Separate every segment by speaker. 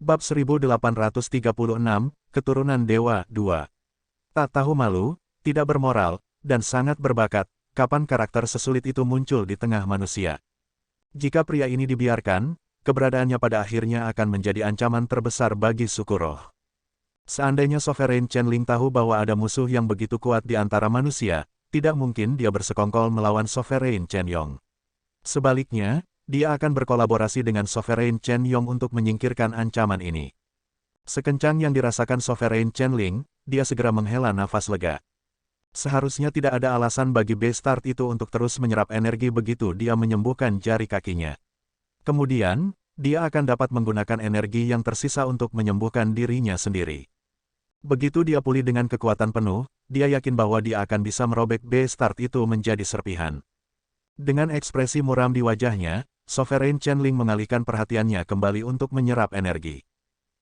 Speaker 1: Bab 1836, Keturunan Dewa 2. Tak tahu malu, tidak bermoral, dan sangat berbakat, kapan karakter sesulit itu muncul di tengah manusia. Jika pria ini dibiarkan, keberadaannya pada akhirnya akan menjadi ancaman terbesar bagi suku roh. Seandainya Sovereign Chenling tahu bahwa ada musuh yang begitu kuat di antara manusia, tidak mungkin dia bersekongkol melawan Sovereign Chen Yong. Sebaliknya, dia akan berkolaborasi dengan Sovereign Chen Yong untuk menyingkirkan ancaman ini. Sekencang yang dirasakan Sovereign Chenling, dia segera menghela nafas lega. Seharusnya tidak ada alasan bagi Bestart itu untuk terus menyerap energi begitu dia menyembuhkan jari kakinya. Kemudian, dia akan dapat menggunakan energi yang tersisa untuk menyembuhkan dirinya sendiri. Begitu dia pulih dengan kekuatan penuh, dia yakin bahwa dia akan bisa merobek Bestart itu menjadi serpihan. Dengan ekspresi muram di wajahnya, Sovereign Chenling mengalihkan perhatiannya kembali untuk menyerap energi.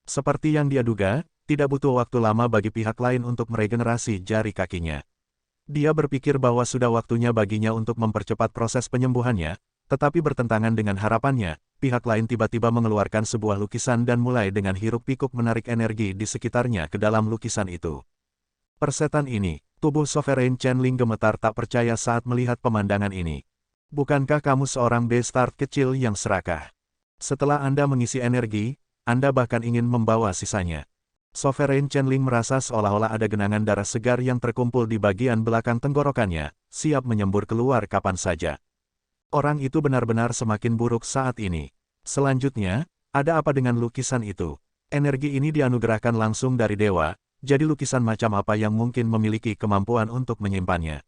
Speaker 1: Seperti yang dia duga, tidak butuh waktu lama bagi pihak lain untuk meregenerasi jari kakinya. Dia berpikir bahwa sudah waktunya baginya untuk mempercepat proses penyembuhannya, tetapi bertentangan dengan harapannya, pihak lain tiba-tiba mengeluarkan sebuah lukisan dan mulai dengan hiruk-pikuk menarik energi di sekitarnya ke dalam lukisan itu. Persetan ini, tubuh Sovereign Chenling gemetar tak percaya saat melihat pemandangan ini. Bukankah kamu seorang Bestart kecil yang serakah? Setelah Anda mengisi energi, Anda bahkan ingin membawa sisanya. Sovereign Chenling merasa seolah-olah ada genangan darah segar yang terkumpul di bagian belakang tenggorokannya, siap menyembur keluar kapan saja. Orang itu benar-benar semakin buruk saat ini. Selanjutnya, ada apa dengan lukisan itu? Energi ini dianugerahkan langsung dari dewa, jadi lukisan macam apa yang mungkin memiliki kemampuan untuk menyimpannya?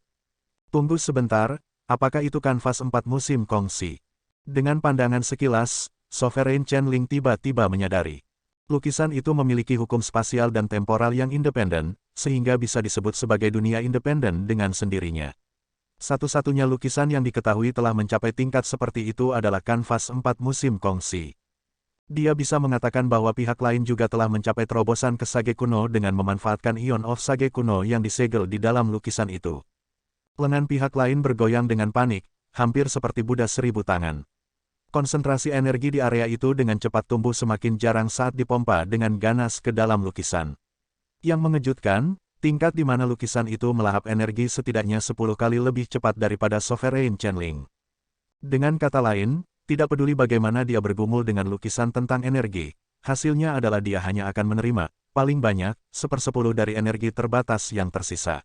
Speaker 1: Tunggu sebentar. Apakah itu kanvas 4 musim kongsi? Dengan pandangan sekilas, Sovereign Chenling tiba-tiba menyadari. Lukisan itu memiliki hukum spasial dan temporal yang independen, sehingga bisa disebut sebagai dunia independen dengan sendirinya. Satu-satunya lukisan yang diketahui telah mencapai tingkat seperti itu adalah kanvas 4 musim kongsi. Dia bisa mengatakan bahwa pihak lain juga telah mencapai terobosan ke Sage kuno dengan memanfaatkan ion of Sage kuno yang disegel di dalam lukisan itu. Lengan pihak lain bergoyang dengan panik, hampir seperti Buddha 1000 tangan. Konsentrasi energi di area itu dengan cepat tumbuh semakin jarang saat dipompa dengan ganas ke dalam lukisan. Yang mengejutkan, tingkat di mana lukisan itu melahap energi setidaknya 10 kali lebih cepat daripada Sovereign Chenling. Dengan kata lain, tidak peduli bagaimana dia bergumul dengan lukisan tentang energi, hasilnya adalah dia hanya akan menerima, paling banyak, 1/10 dari energi terbatas yang tersisa.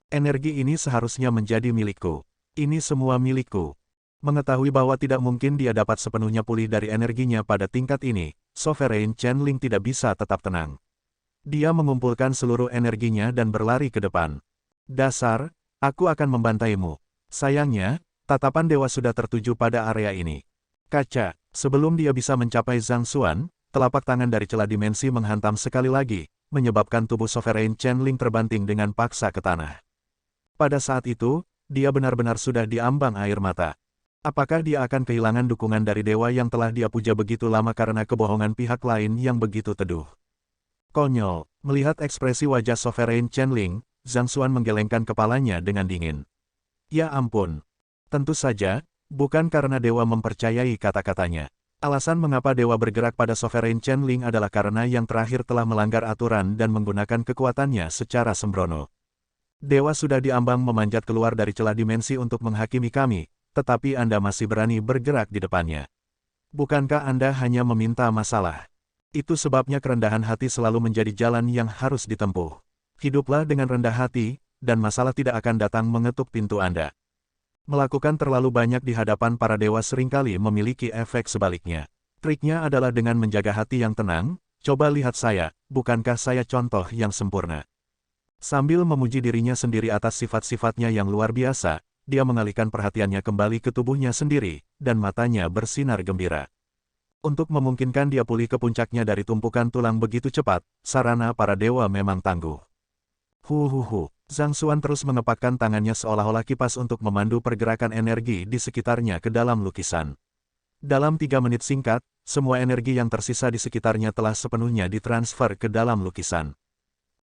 Speaker 1: Energi ini seharusnya menjadi milikku. Ini semua milikku. Mengetahui bahwa tidak mungkin dia dapat sepenuhnya pulih dari energinya pada tingkat ini, Sovereign Chenling tidak bisa tetap tenang. Dia mengumpulkan seluruh energinya dan berlari ke depan. Dasar, aku akan membantaimu. Sayangnya, tatapan dewa sudah tertuju pada area ini. Kaca, sebelum dia bisa mencapai Zhang Xuan, telapak tangan dari celah dimensi menghantam sekali lagi, menyebabkan tubuh Sovereign Chenling terbanting dengan paksa ke tanah. Pada saat itu, dia benar-benar sudah diambang air mata. Apakah dia akan kehilangan dukungan dari dewa yang telah dia puja begitu lama karena kebohongan pihak lain yang begitu teduh? Konyol, melihat ekspresi wajah Sovereign Chenling, Zhang Xuan menggelengkan kepalanya dengan dingin. Ya ampun. Tentu saja, bukan karena dewa mempercayai kata-katanya. Alasan mengapa dewa bergerak pada Sovereign Chenling adalah karena yang terakhir telah melanggar aturan dan menggunakan kekuatannya secara sembrono. Dewa sudah diambang memanjat keluar dari celah dimensi untuk menghakimi kami, tetapi Anda masih berani bergerak di depannya. Bukankah Anda hanya meminta masalah? Itu sebabnya kerendahan hati selalu menjadi jalan yang harus ditempuh. Hiduplah dengan rendah hati, dan masalah tidak akan datang mengetuk pintu Anda. Melakukan terlalu banyak di hadapan para dewa seringkali memiliki efek sebaliknya. Triknya adalah dengan menjaga hati yang tenang. Coba lihat saya, bukankah saya contoh yang sempurna? Sambil memuji dirinya sendiri atas sifat-sifatnya yang luar biasa, dia mengalihkan perhatiannya kembali ke tubuhnya sendiri, dan matanya bersinar gembira. Untuk memungkinkan dia pulih ke puncaknya dari tumpukan tulang begitu cepat, sarana para dewa memang tangguh. Zhang Xuan terus mengepakkan tangannya seolah-olah kipas untuk memandu pergerakan energi di sekitarnya ke dalam lukisan. Dalam 3 menit singkat, semua energi yang tersisa di sekitarnya telah sepenuhnya ditransfer ke dalam lukisan.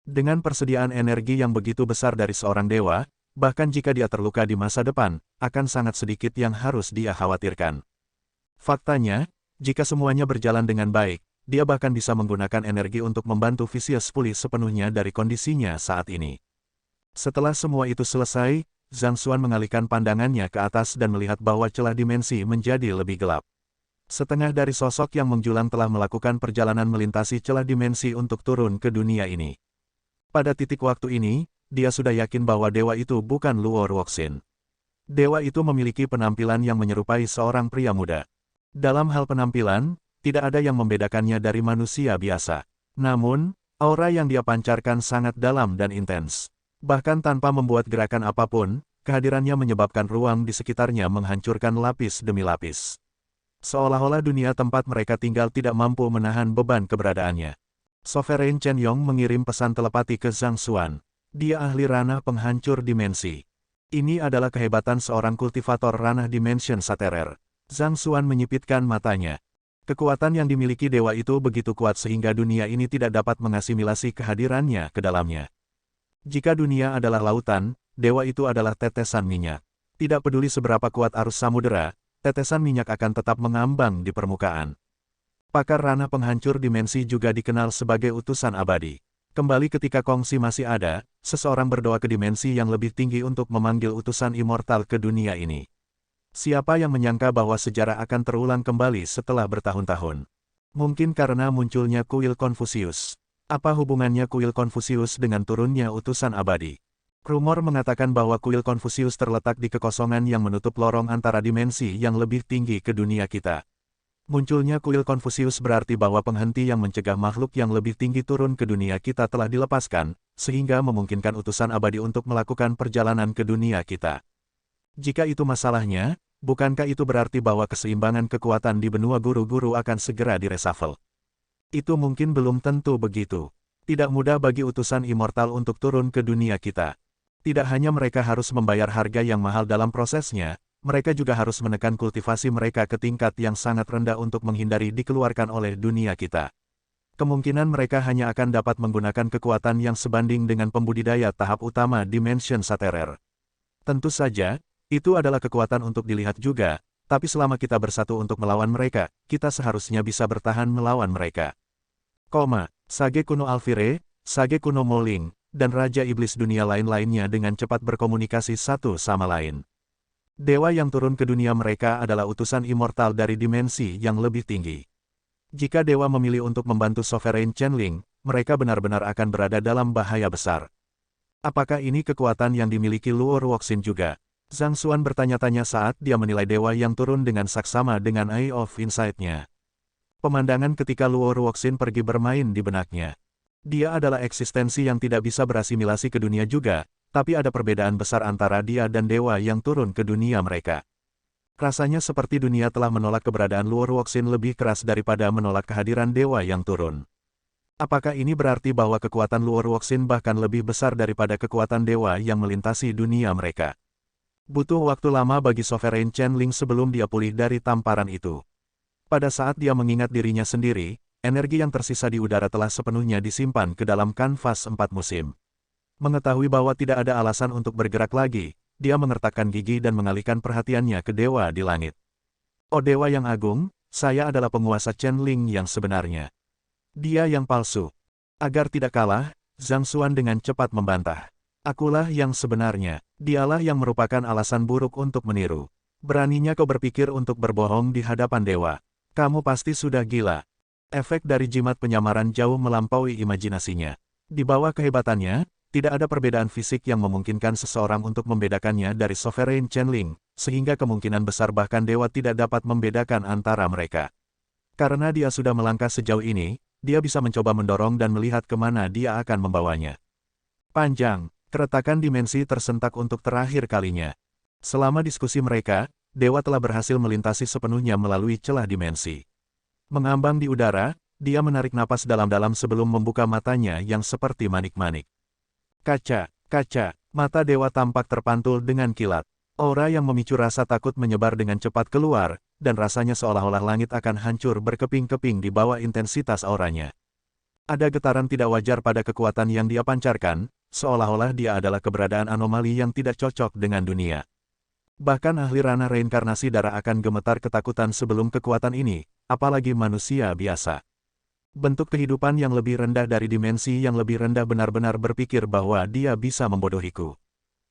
Speaker 1: Dengan persediaan energi yang begitu besar dari seorang dewa, bahkan jika dia terluka di masa depan, akan sangat sedikit yang harus dia khawatirkan. Faktanya, jika semuanya berjalan dengan baik, dia bahkan bisa menggunakan energi untuk membantu Vicious pulih sepenuhnya dari kondisinya saat ini. Setelah semua itu selesai, Zhang Xuan mengalihkan pandangannya ke atas dan melihat bahwa celah dimensi menjadi lebih gelap. Setengah dari sosok yang menjulang telah melakukan perjalanan melintasi celah dimensi untuk turun ke dunia ini. Pada titik waktu ini, dia sudah yakin bahwa dewa itu bukan Luo Ruoxin. Dewa itu memiliki penampilan yang menyerupai seorang pria muda. Dalam hal penampilan, tidak ada yang membedakannya dari manusia biasa. Namun, aura yang dia pancarkan sangat dalam dan intens. Bahkan tanpa membuat gerakan apapun, kehadirannya menyebabkan ruang di sekitarnya menghancurkan lapis demi lapis. Seolah-olah dunia tempat mereka tinggal tidak mampu menahan beban keberadaannya. Sovereign Chen Yong mengirim pesan telepati ke Zhang Xuan. Dia ahli ranah penghancur dimensi. Ini adalah kehebatan seorang kultivator ranah dimension Saterer. Zhang Xuan menyipitkan matanya. Kekuatan yang dimiliki dewa itu begitu kuat sehingga dunia ini tidak dapat mengasimilasi kehadirannya ke dalamnya. Jika dunia adalah lautan, dewa itu adalah tetesan minyak. Tidak peduli seberapa kuat arus samudera, tetesan minyak akan tetap mengambang di permukaan. Pakar ranah penghancur dimensi juga dikenal sebagai utusan abadi. Kembali ketika kongsi masih ada, seseorang berdoa ke dimensi yang lebih tinggi untuk memanggil utusan immortal ke dunia ini. Siapa yang menyangka bahwa sejarah akan terulang kembali setelah bertahun-tahun? Mungkin karena munculnya kuil Konfusius. Apa hubungannya kuil Konfusius dengan turunnya utusan abadi? Rumor mengatakan bahwa kuil Konfusius terletak di kekosongan yang menutup lorong antara dimensi yang lebih tinggi ke dunia kita. Munculnya kuil Konfusius berarti bahwa penghenti yang mencegah makhluk yang lebih tinggi turun ke dunia kita telah dilepaskan, sehingga memungkinkan utusan abadi untuk melakukan perjalanan ke dunia kita. Jika itu masalahnya, bukankah itu berarti bahwa keseimbangan kekuatan di benua guru-guru akan segera direshuffle? Itu mungkin belum tentu begitu. Tidak mudah bagi utusan immortal untuk turun ke dunia kita. Tidak hanya mereka harus membayar harga yang mahal dalam prosesnya, mereka juga harus menekan kultivasi mereka ke tingkat yang sangat rendah untuk menghindari dikeluarkan oleh dunia kita. Kemungkinan mereka hanya akan dapat menggunakan kekuatan yang sebanding dengan pembudidaya tahap utama Dimension Saterer. Tentu saja, itu adalah kekuatan untuk dilihat juga, tapi selama kita bersatu untuk melawan mereka, kita seharusnya bisa bertahan melawan mereka. Sage kuno Alfire, Sage kuno Moling, dan Raja Iblis dunia lain-lainnya dengan cepat berkomunikasi satu sama lain. Dewa yang turun ke dunia mereka adalah utusan immortal dari dimensi yang lebih tinggi. Jika dewa memilih untuk membantu Sovereign Chenling, mereka benar-benar akan berada dalam bahaya besar. Apakah ini kekuatan yang dimiliki Luo Ruoxin juga? Zhang Xuan bertanya-tanya saat dia menilai dewa yang turun dengan saksama dengan Eye of Insight-nya. Pemandangan ketika Luo Ruoxin pergi bermain di benaknya. Dia adalah eksistensi yang tidak bisa berasimilasi ke dunia juga, tapi ada perbedaan besar antara dia dan dewa yang turun ke dunia mereka. Rasanya seperti dunia telah menolak keberadaan Luo Ruoxin lebih keras daripada menolak kehadiran dewa yang turun. Apakah ini berarti bahwa kekuatan Luo Ruoxin bahkan lebih besar daripada kekuatan dewa yang melintasi dunia mereka? Butuh waktu lama bagi Sovereign Chenling sebelum dia pulih dari tamparan itu. Pada saat dia mengingat dirinya sendiri, energi yang tersisa di udara telah sepenuhnya disimpan ke dalam kanvas 4 musim. Mengetahui bahwa tidak ada alasan untuk bergerak lagi, dia mengertakkan gigi dan mengalihkan perhatiannya ke dewa di langit. Oh dewa yang agung, saya adalah penguasa Chenling yang sebenarnya. Dia yang palsu. Agar tidak kalah, Zhang Xuan dengan cepat membantah. Akulah yang sebenarnya, dialah yang merupakan alasan buruk untuk meniru. Beraninya kau berpikir untuk berbohong di hadapan dewa. Kamu pasti sudah gila. Efek dari jimat penyamaran jauh melampaui imajinasinya. Di bawah kehebatannya, tidak ada perbedaan fisik yang memungkinkan seseorang untuk membedakannya dari Sovereign Chenling, sehingga kemungkinan besar bahkan dewa tidak dapat membedakan antara mereka. Karena dia sudah melangkah sejauh ini, dia bisa mencoba mendorong dan melihat kemana dia akan membawanya. Panjang. Keretakan dimensi tersentak untuk terakhir kalinya. Selama diskusi mereka, dewa telah berhasil melintasi sepenuhnya melalui celah dimensi. Mengambang di udara, dia menarik napas dalam-dalam sebelum membuka matanya yang seperti manik-manik. Kaca, mata dewa tampak terpantul dengan kilat. Aura yang memicu rasa takut menyebar dengan cepat keluar, dan rasanya seolah-olah langit akan hancur berkeping-keping di bawah intensitas auranya. Ada getaran tidak wajar pada kekuatan yang dia pancarkan, seolah-olah dia adalah keberadaan anomali yang tidak cocok dengan dunia. Bahkan ahli ranah reinkarnasi darah akan gemetar ketakutan sebelum kekuatan ini, apalagi manusia biasa. Bentuk kehidupan yang lebih rendah dari dimensi yang lebih rendah benar-benar berpikir bahwa dia bisa membodohiku.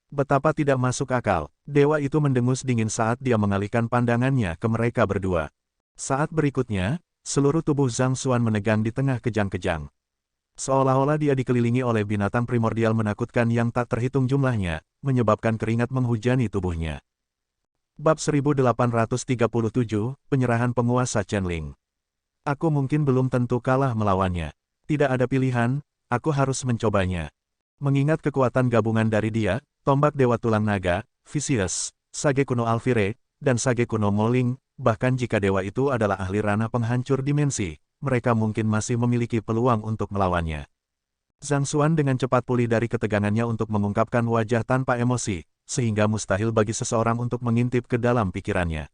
Speaker 1: Betapa tidak masuk akal. Dewa itu mendengus dingin saat dia mengalihkan pandangannya ke mereka berdua. Saat berikutnya, seluruh tubuh Zhang Xuan menegang di tengah kejang-kejang. Seolah-olah dia dikelilingi oleh binatang primordial menakutkan yang tak terhitung jumlahnya, menyebabkan keringat menghujani tubuhnya. Bab 1837, Penyerahan Penguasa Chenling. Aku mungkin belum tentu kalah melawannya. Tidak ada pilihan, aku harus mencobanya. Mengingat kekuatan gabungan dari dia, tombak Dewa Tulang Naga, Vicious, Sage kuno Alfire, dan Sage kuno Moling, bahkan jika dewa itu adalah ahli ranah penghancur dimensi, mereka mungkin masih memiliki peluang untuk melawannya. Zhang Xuan dengan cepat pulih dari ketegangannya untuk mengungkapkan wajah tanpa emosi, sehingga mustahil bagi seseorang untuk mengintip ke dalam pikirannya.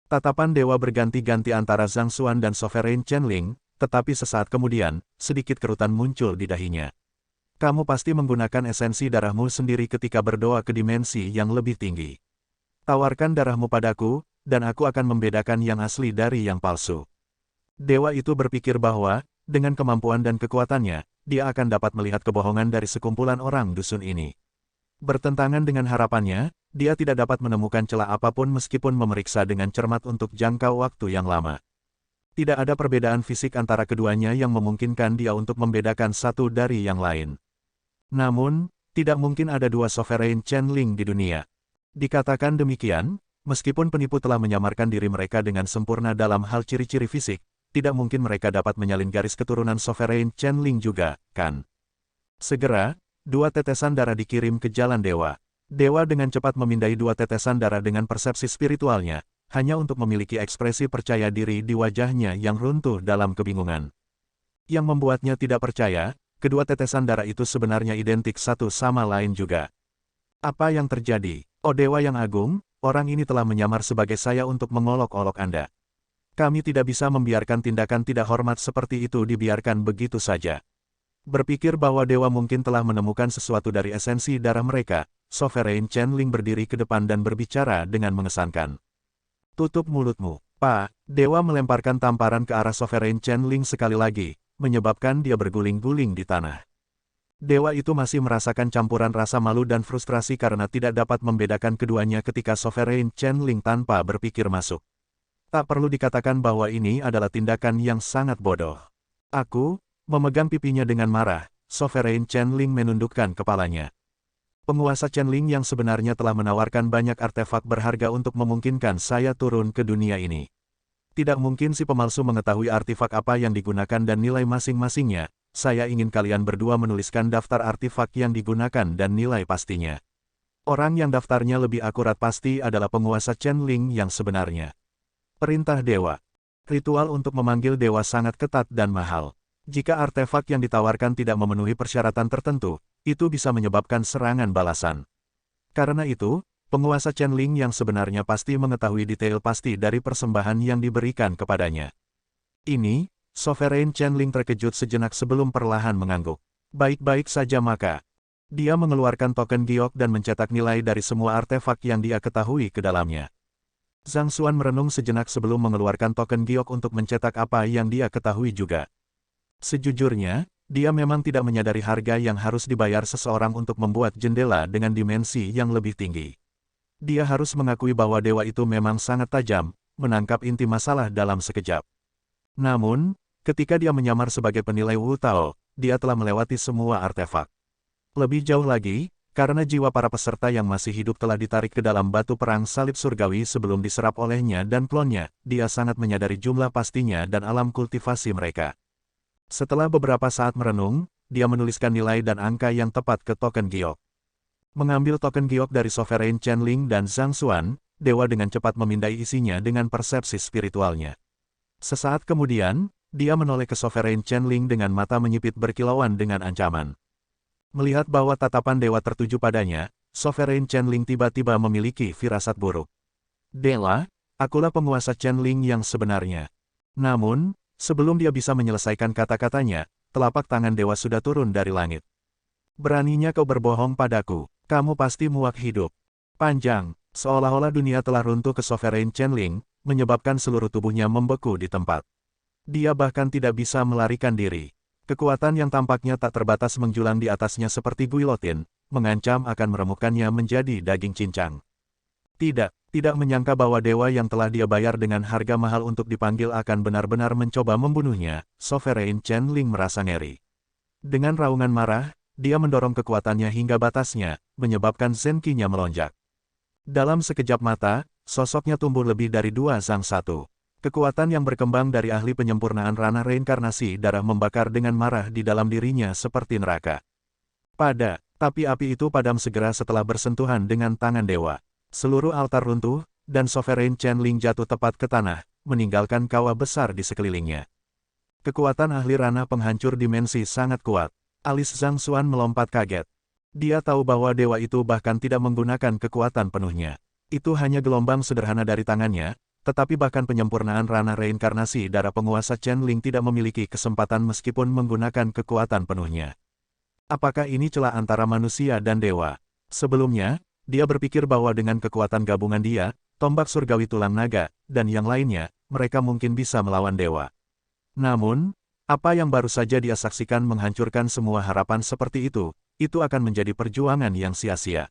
Speaker 1: Tatapan dewa berganti-ganti antara Zhang Xuan dan Sovereign Chenling, tetapi sesaat kemudian, sedikit kerutan muncul di dahinya. Kamu pasti menggunakan esensi darahmu sendiri ketika berdoa ke dimensi yang lebih tinggi. Tawarkan darahmu padaku, dan aku akan membedakan yang asli dari yang palsu. Dewa itu berpikir bahwa, dengan kemampuan dan kekuatannya, dia akan dapat melihat kebohongan dari sekumpulan orang dusun ini. Bertentangan dengan harapannya, dia tidak dapat menemukan celah apapun meskipun memeriksa dengan cermat untuk jangka waktu yang lama. Tidak ada perbedaan fisik antara keduanya yang memungkinkan dia untuk membedakan satu dari yang lain. Namun, tidak mungkin ada dua Sovereign Chenling di dunia. Dikatakan demikian, meskipun penipu telah menyamarkan diri mereka dengan sempurna dalam hal ciri-ciri fisik, tidak mungkin mereka dapat menyalin garis keturunan Sovereign Chenling juga, kan? Segera, dua tetesan darah dikirim ke jalan dewa. Dewa dengan cepat memindai dua tetesan darah dengan persepsi spiritualnya, hanya untuk memiliki ekspresi percaya diri di wajahnya yang runtuh dalam kebingungan. Yang membuatnya tidak percaya, kedua tetesan darah itu sebenarnya identik satu sama lain juga. Apa yang terjadi? Oh Dewa yang agung, orang ini telah menyamar sebagai saya untuk mengolok-olok Anda. Kami tidak bisa membiarkan tindakan tidak hormat seperti itu dibiarkan begitu saja. Berpikir bahwa dewa mungkin telah menemukan sesuatu dari esensi darah mereka, Sovereign Chenling berdiri ke depan dan berbicara dengan mengesankan. Tutup mulutmu, Pak. Dewa melemparkan tamparan ke arah Sovereign Chenling sekali lagi, menyebabkan dia berguling-guling di tanah. Dewa itu masih merasakan campuran rasa malu dan frustrasi karena tidak dapat membedakan keduanya ketika Sovereign Chenling tanpa berpikir masuk. Tak perlu dikatakan bahwa ini adalah tindakan yang sangat bodoh. Aku, memegang pipinya dengan marah, Sovereign Chenling menundukkan kepalanya. Penguasa Chenling yang sebenarnya telah menawarkan banyak artefak berharga untuk memungkinkan saya turun ke dunia ini. Tidak mungkin si pemalsu mengetahui artefak apa yang digunakan dan nilai masing-masingnya. Saya ingin kalian berdua menuliskan daftar artefak yang digunakan dan nilai pastinya. Orang yang daftarnya lebih akurat pasti adalah penguasa Chenling yang sebenarnya. Perintah dewa. Ritual untuk memanggil dewa sangat ketat dan mahal. Jika artefak yang ditawarkan tidak memenuhi persyaratan tertentu, itu bisa menyebabkan serangan balasan. Karena itu, penguasa Chenling yang sebenarnya pasti mengetahui detail pasti dari persembahan yang diberikan kepadanya. Ini, Sovereign Chenling terkejut sejenak sebelum perlahan mengangguk. Baik-baik saja maka. Dia mengeluarkan token giok dan mencetak nilai dari semua artefak yang dia ketahui ke dalamnya. Zhang Xuan merenung sejenak sebelum mengeluarkan token giok untuk mencetak apa yang dia ketahui juga. Sejujurnya, dia memang tidak menyadari harga yang harus dibayar seseorang untuk membuat jendela dengan dimensi yang lebih tinggi. Dia harus mengakui bahwa dewa itu memang sangat tajam, menangkap inti masalah dalam sekejap. Namun, ketika dia menyamar sebagai penilai Wu Tao, dia telah melewati semua artefak. Lebih jauh lagi, karena jiwa para peserta yang masih hidup telah ditarik ke dalam batu perang salib surgawi sebelum diserap olehnya dan klonnya, dia sangat menyadari jumlah pastinya dan alam kultivasi mereka. Setelah beberapa saat merenung, dia menuliskan nilai dan angka yang tepat ke token giok. Mengambil token giok dari Sovereign Chenling dan Zhang Xuan, dewa dengan cepat memindai isinya dengan persepsi spiritualnya. Sesaat kemudian, dia menoleh ke Sovereign Chenling dengan mata menyipit berkilauan dengan ancaman. Melihat bahwa tatapan dewa tertuju padanya, Sovereign Chenling tiba-tiba memiliki firasat buruk. Dewa, akulah penguasa Chenling yang sebenarnya. Namun, sebelum dia bisa menyelesaikan kata-katanya, telapak tangan dewa sudah turun dari langit. Beraninya kau berbohong padaku, kamu pasti muak hidup. Panjang, seolah-olah dunia telah runtuh ke Sovereign Chenling, menyebabkan seluruh tubuhnya membeku di tempat. Dia bahkan tidak bisa melarikan diri. Kekuatan yang tampaknya tak terbatas menjulang di atasnya seperti guilotin, mengancam akan meremukkannya menjadi daging cincang. Tidak menyangka bahwa dewa yang telah dia bayar dengan harga mahal untuk dipanggil akan benar-benar mencoba membunuhnya, Sovereign Chen Ling merasa ngeri. Dengan raungan marah, dia mendorong kekuatannya hingga batasnya, menyebabkan Zenki-nya melonjak. Dalam sekejap mata, sosoknya tumbuh lebih dari 2-1. Kekuatan yang berkembang dari ahli penyempurnaan ranah reinkarnasi darah membakar dengan marah di dalam dirinya seperti neraka. Tapi api itu padam segera setelah bersentuhan dengan tangan dewa. Seluruh altar runtuh, dan Sovereign Chen Ling jatuh tepat ke tanah, meninggalkan kawah besar di sekelilingnya. Kekuatan ahli ranah penghancur dimensi sangat kuat. Alis Zhang Xuan melompat kaget. Dia tahu bahwa dewa itu bahkan tidak menggunakan kekuatan penuhnya. Itu hanya gelombang sederhana dari tangannya, tetapi bahkan penyempurnaan ranah reinkarnasi darah penguasa Chen Ling tidak memiliki kesempatan meskipun menggunakan kekuatan penuhnya. Apakah ini celah antara manusia dan dewa? Sebelumnya, dia berpikir bahwa dengan kekuatan gabungan dia, tombak surgawi tulang naga, dan yang lainnya, mereka mungkin bisa melawan dewa. Namun, apa yang baru saja dia saksikan menghancurkan semua harapan seperti itu akan menjadi perjuangan yang sia-sia.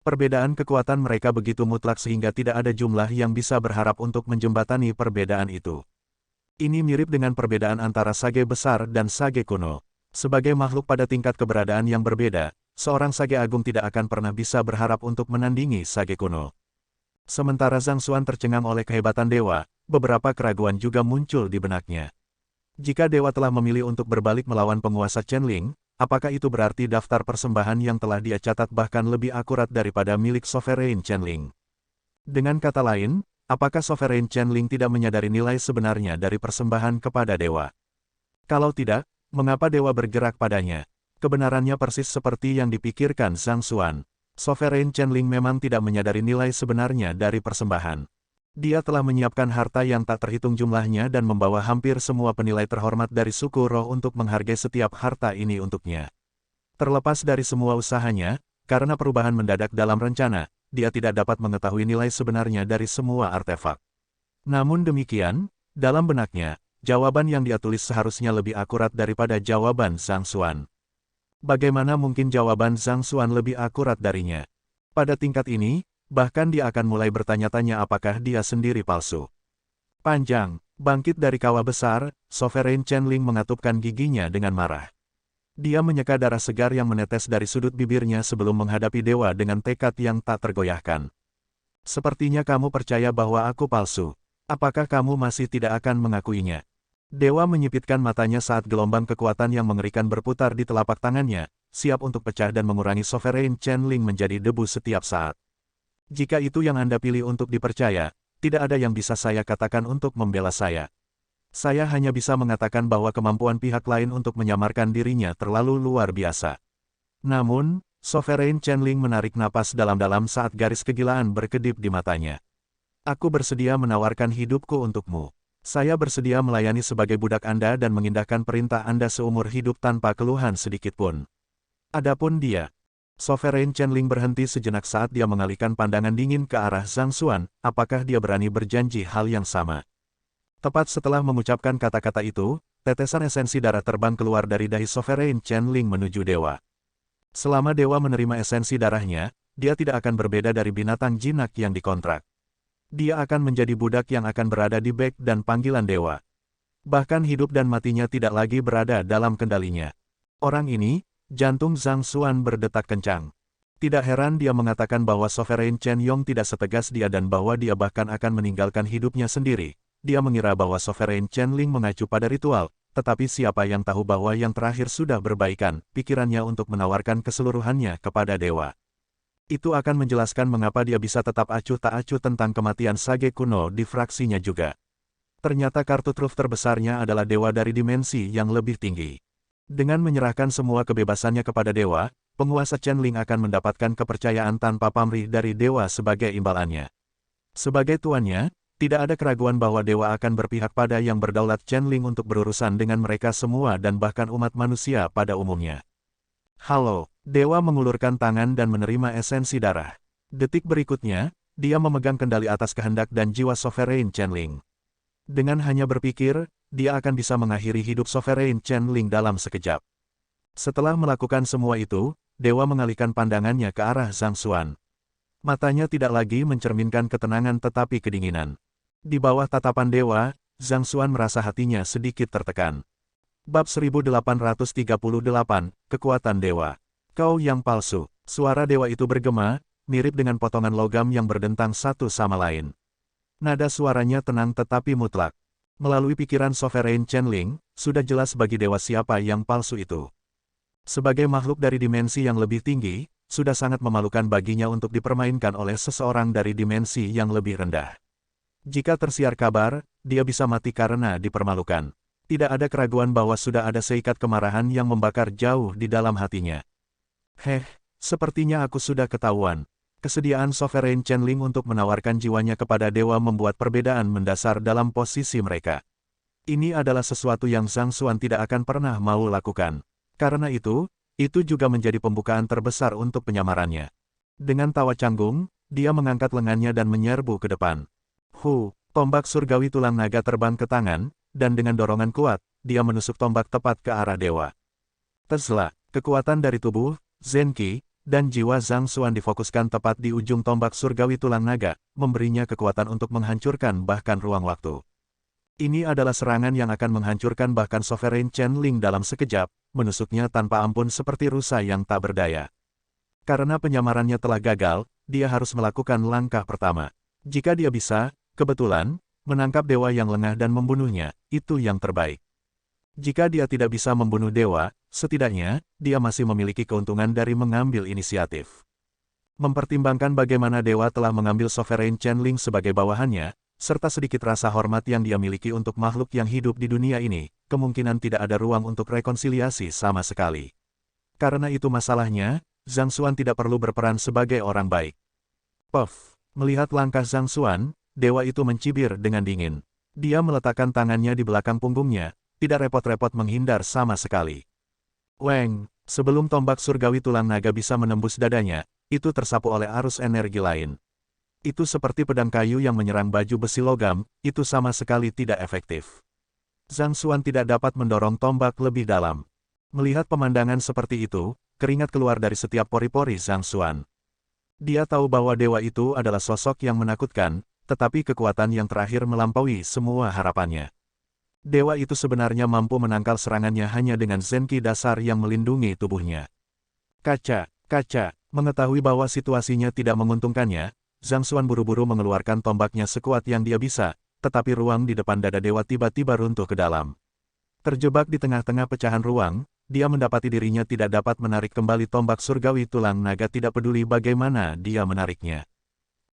Speaker 1: Perbedaan kekuatan mereka begitu mutlak sehingga tidak ada jumlah yang bisa berharap untuk menjembatani perbedaan itu. Ini mirip dengan perbedaan antara sage besar dan sage kuno. Sebagai makhluk pada tingkat keberadaan yang berbeda, seorang sage agung tidak akan pernah bisa berharap untuk menandingi sage kuno. Sementara Zhang Xuan tercengang oleh kehebatan dewa, beberapa keraguan juga muncul di benaknya. Jika dewa telah memilih untuk berbalik melawan penguasa Chen Ling, apakah itu berarti daftar persembahan yang telah dia catat bahkan lebih akurat daripada milik Sovereign Chen Ling? Dengan kata lain, apakah Sovereign Chen Ling tidak menyadari nilai sebenarnya dari persembahan kepada dewa? Kalau tidak, mengapa dewa bergerak padanya? Kebenarannya persis seperti yang dipikirkan Zhang Xuan. Sovereign Chen Ling memang tidak menyadari nilai sebenarnya dari persembahan. Dia telah menyiapkan harta yang tak terhitung jumlahnya dan membawa hampir semua penilai terhormat dari suku roh untuk menghargai setiap harta ini untuknya. Terlepas dari semua usahanya, karena perubahan mendadak dalam rencana, dia tidak dapat mengetahui nilai sebenarnya dari semua artefak. Namun demikian, dalam benaknya, jawaban yang dia tulis seharusnya lebih akurat daripada jawaban Zhang Xuan. Bagaimana mungkin jawaban Zhang Xuan lebih akurat darinya? Pada tingkat ini, bahkan dia akan mulai bertanya-tanya apakah dia sendiri palsu. Panjang, bangkit dari kawah besar, Sovereign Chen Ling mengatupkan giginya dengan marah. Dia menyeka darah segar yang menetes dari sudut bibirnya sebelum menghadapi dewa dengan tekad yang tak tergoyahkan. Sepertinya kamu percaya bahwa aku palsu. Apakah kamu masih tidak akan mengakuinya? Dewa menyipitkan matanya saat gelombang kekuatan yang mengerikan berputar di telapak tangannya, siap untuk pecah dan mengurangi Sovereign Chen Ling menjadi debu setiap saat. Jika itu yang Anda pilih untuk dipercaya, tidak ada yang bisa saya katakan untuk membela saya. Saya hanya bisa mengatakan bahwa kemampuan pihak lain untuk menyamarkan dirinya terlalu luar biasa. Namun, Sovereign Chen Ling menarik napas dalam-dalam saat garis kegilaan berkedip di matanya. Aku bersedia menawarkan hidupku untukmu. Saya bersedia melayani sebagai budak Anda dan mengindahkan perintah Anda seumur hidup tanpa keluhan sedikitpun. Adapun dia, Sovereign Chen Ling berhenti sejenak saat dia mengalihkan pandangan dingin ke arah Zhang Xuan, apakah dia berani berjanji hal yang sama? Tepat setelah mengucapkan kata-kata itu, tetesan esensi darah terbang keluar dari dahi Sovereign Chen Ling menuju dewa. Selama dewa menerima esensi darahnya, dia tidak akan berbeda dari binatang jinak yang dikontrak. Dia akan menjadi budak yang akan berada di bek dan panggilan dewa. Bahkan hidup dan matinya tidak lagi berada dalam kendalinya. Orang ini, jantung Zhang Xuan berdetak kencang. Tidak heran dia mengatakan bahwa Sovereign Chen Yong tidak setegas dia dan bahwa dia bahkan akan meninggalkan hidupnya sendiri. Dia mengira bahwa Sovereign Chen Ling mengacu pada ritual, tetapi siapa yang tahu bahwa yang terakhir sudah berbaikan, pikirannya untuk menawarkan keseluruhannya kepada dewa. Itu akan menjelaskan mengapa dia bisa tetap acuh tak acuh tentang kematian sage kuno di fraksinya juga. Ternyata kartu truf terbesarnya adalah dewa dari dimensi yang lebih tinggi. Dengan menyerahkan semua kebebasannya kepada dewa, penguasa Chen Ling akan mendapatkan kepercayaan tanpa pamrih dari dewa sebagai imbalannya. Sebagai tuannya, tidak ada keraguan bahwa dewa akan berpihak pada yang berdaulat Chen Ling untuk berurusan dengan mereka semua dan bahkan umat manusia pada umumnya. Halo, dewa mengulurkan tangan dan menerima esensi darah. Detik berikutnya, dia memegang kendali atas kehendak dan jiwa Sovereign Chen Ling. Dengan hanya berpikir, dia akan bisa mengakhiri hidup Sovereign Chen Ling dalam sekejap. Setelah melakukan semua itu, dewa mengalihkan pandangannya ke arah Zhang Xuan. Matanya tidak lagi mencerminkan ketenangan tetapi kedinginan. Di bawah tatapan dewa, Zhang Xuan merasa hatinya sedikit tertekan. Bab 1838, Kekuatan Dewa. Kau yang palsu. Suara dewa itu bergema, mirip dengan potongan logam yang berdentang satu sama lain. Nada suaranya tenang tetapi mutlak. Melalui pikiran Sovereign Chen Ling, sudah jelas bagi dewa siapa yang palsu itu. Sebagai makhluk dari dimensi yang lebih tinggi, sudah sangat memalukan baginya untuk dipermainkan oleh seseorang dari dimensi yang lebih rendah. Jika tersiar kabar, dia bisa mati karena dipermalukan. Tidak ada keraguan bahwa sudah ada seikat kemarahan yang membakar jauh di dalam hatinya. Sepertinya aku sudah ketahuan. Kesediaan Sovereign Chen Ling untuk menawarkan jiwanya kepada dewa membuat perbedaan mendasar dalam posisi mereka. Ini adalah sesuatu yang Zhang Xuan tidak akan pernah mau lakukan. Karena itu juga menjadi pembukaan terbesar untuk penyamarannya. Dengan tawa canggung, dia mengangkat lengannya dan menyerbu ke depan. Tombak surgawi tulang naga terbang ke tangan, dan dengan dorongan kuat, dia menusuk tombak tepat ke arah dewa. Tesla, kekuatan dari tubuh, Zenki, dan jiwa Zhang Xuan difokuskan tepat di ujung tombak surgawi tulang naga, memberinya kekuatan untuk menghancurkan bahkan ruang waktu. Ini adalah serangan yang akan menghancurkan bahkan Sovereign Chen Ling dalam sekejap, menusuknya tanpa ampun seperti rusa yang tak berdaya. Karena penyamarannya telah gagal, dia harus melakukan langkah pertama. Jika dia bisa, kebetulan, menangkap dewa yang lengah dan membunuhnya, itu yang terbaik. Jika dia tidak bisa membunuh dewa, setidaknya, dia masih memiliki keuntungan dari mengambil inisiatif. Mempertimbangkan bagaimana dewa telah mengambil Sovereign Chen Ling sebagai bawahannya, serta sedikit rasa hormat yang dia miliki untuk makhluk yang hidup di dunia ini, kemungkinan tidak ada ruang untuk rekonsiliasi sama sekali. Karena itu masalahnya, Zhang Xuan tidak perlu berperan sebagai orang baik. Melihat langkah Zhang Xuan, dewa itu mencibir dengan dingin. Dia meletakkan tangannya di belakang punggungnya, tidak repot-repot menghindar sama sekali. Sebelum tombak surgawi tulang naga bisa menembus dadanya, itu tersapu oleh arus energi lain. Itu seperti pedang kayu yang menyerang baju besi logam, itu sama sekali tidak efektif. Zhang Xuan tidak dapat mendorong tombak lebih dalam. Melihat pemandangan seperti itu, keringat keluar dari setiap pori-pori Zhang Xuan. Dia tahu bahwa dewa itu adalah sosok yang menakutkan, tetapi kekuatan yang terakhir melampaui semua harapannya. Dewa itu sebenarnya mampu menangkal serangannya hanya dengan Zenki dasar yang melindungi tubuhnya. Kaca, mengetahui bahwa situasinya tidak menguntungkannya, Zhang Xuan buru-buru mengeluarkan tombaknya sekuat yang dia bisa, tetapi ruang di depan dada dewa tiba-tiba runtuh ke dalam. Terjebak di tengah-tengah pecahan ruang, dia mendapati dirinya tidak dapat menarik kembali tombak surgawi tulang naga tidak peduli bagaimana dia menariknya.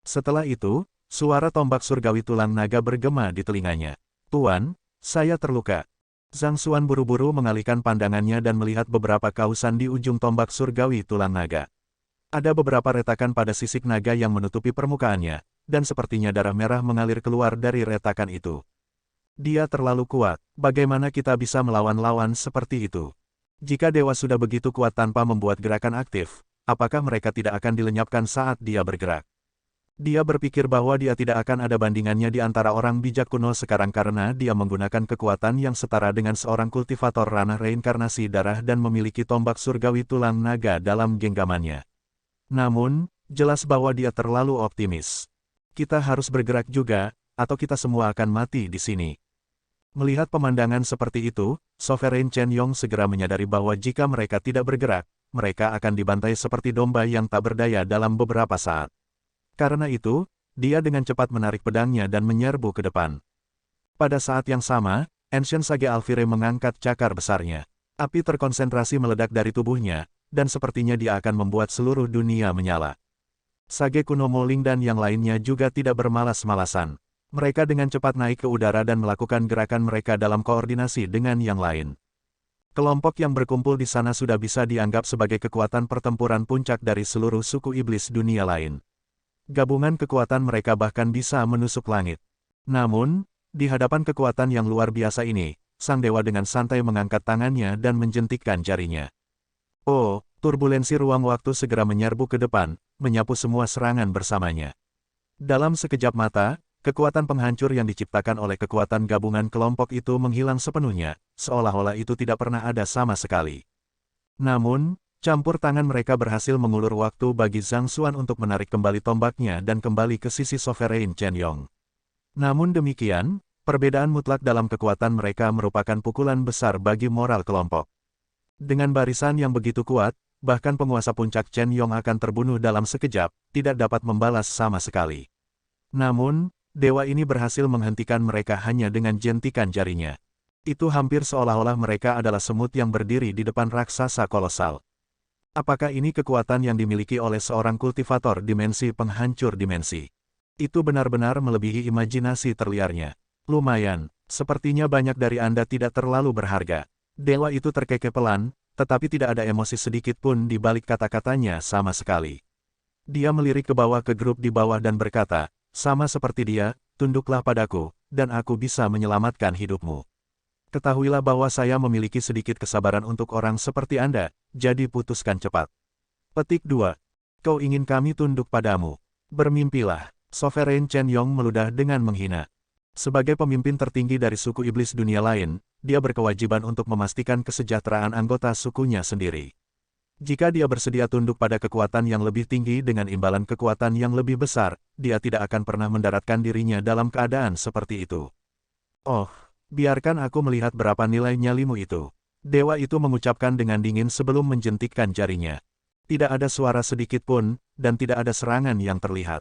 Speaker 1: Setelah itu, suara tombak surgawi tulang naga bergema di telinganya. Tuan, saya terluka. Zhang Xuan buru-buru mengalihkan pandangannya dan melihat beberapa kausan di ujung tombak surgawi tulang naga. Ada beberapa retakan pada sisik naga yang menutupi permukaannya, dan sepertinya darah merah mengalir keluar dari retakan itu. Dia terlalu kuat, bagaimana kita bisa melawan lawan seperti itu? Jika dewa sudah begitu kuat tanpa membuat gerakan aktif, apakah mereka tidak akan dilenyapkan saat dia bergerak? Dia berpikir bahwa dia tidak akan ada bandingannya di antara orang bijak kuno sekarang karena dia menggunakan kekuatan yang setara dengan seorang kultivator ranah reinkarnasi darah dan memiliki tombak surgawi tulang naga dalam genggamannya. Namun, jelas bahwa dia terlalu optimis. Kita harus bergerak juga, atau kita semua akan mati di sini. Melihat pemandangan seperti itu, Sovereign Chen Yong segera menyadari bahwa jika mereka tidak bergerak, mereka akan dibantai seperti domba yang tak berdaya dalam beberapa saat. Karena itu, dia dengan cepat menarik pedangnya dan menyerbu ke depan. Pada saat yang sama, Ancient Sage Alfire mengangkat cakar besarnya. Api terkonsentrasi meledak dari tubuhnya, dan sepertinya dia akan membuat seluruh dunia menyala. Sage kuno Moling dan yang lainnya juga tidak bermalas-malasan. Mereka dengan cepat naik ke udara dan melakukan gerakan mereka dalam koordinasi dengan yang lain. Kelompok yang berkumpul di sana sudah bisa dianggap sebagai kekuatan pertempuran puncak dari seluruh suku iblis dunia lain. Gabungan kekuatan mereka bahkan bisa menusuk langit. Namun, di hadapan kekuatan yang luar biasa ini, sang dewa dengan santai mengangkat tangannya dan menjentikkan jarinya. Turbulensi ruang waktu segera menyerbu ke depan, menyapu semua serangan bersamanya. Dalam sekejap mata, kekuatan penghancur yang diciptakan oleh kekuatan gabungan kelompok itu menghilang sepenuhnya, seolah-olah itu tidak pernah ada sama sekali. Namun, campur tangan mereka berhasil mengulur waktu bagi Zhang Xuan untuk menarik kembali tombaknya dan kembali ke sisi Sovereign Chen Yong. Namun demikian, perbedaan mutlak dalam kekuatan mereka merupakan pukulan besar bagi moral kelompok. Dengan barisan yang begitu kuat, bahkan penguasa puncak Chen Yong akan terbunuh dalam sekejap, tidak dapat membalas sama sekali. Namun, dewa ini berhasil menghentikan mereka hanya dengan jentikan jarinya. Itu hampir seolah-olah mereka adalah semut yang berdiri di depan raksasa kolosal. Apakah ini kekuatan yang dimiliki oleh seorang kultivator dimensi penghancur dimensi? Itu benar-benar melebihi imajinasi terliarnya. Lumayan, sepertinya banyak dari Anda tidak terlalu berharga. Dewa itu terkekeh pelan, tetapi tidak ada emosi sedikit pun di balik kata-katanya sama sekali. Dia melirik ke bawah ke grup di bawah dan berkata, sama seperti dia, tunduklah padaku, dan aku bisa menyelamatkan hidupmu. Ketahuilah bahwa saya memiliki sedikit kesabaran untuk orang seperti Anda, jadi putuskan cepat. Petik 2. Kau ingin kami tunduk padamu. Bermimpilah. Sovereign Chen Yong meludah dengan menghina. Sebagai pemimpin tertinggi dari suku iblis dunia lain, dia berkewajiban untuk memastikan kesejahteraan anggota sukunya sendiri. Jika dia bersedia tunduk pada kekuatan yang lebih tinggi dengan imbalan kekuatan yang lebih besar, dia tidak akan pernah mendaratkan dirinya dalam keadaan seperti itu. Oh, biarkan aku melihat berapa nilai nyalimu itu. Dewa itu mengucapkan dengan dingin sebelum menjentikkan jarinya. Tidak ada suara sedikit pun, dan tidak ada serangan yang terlihat.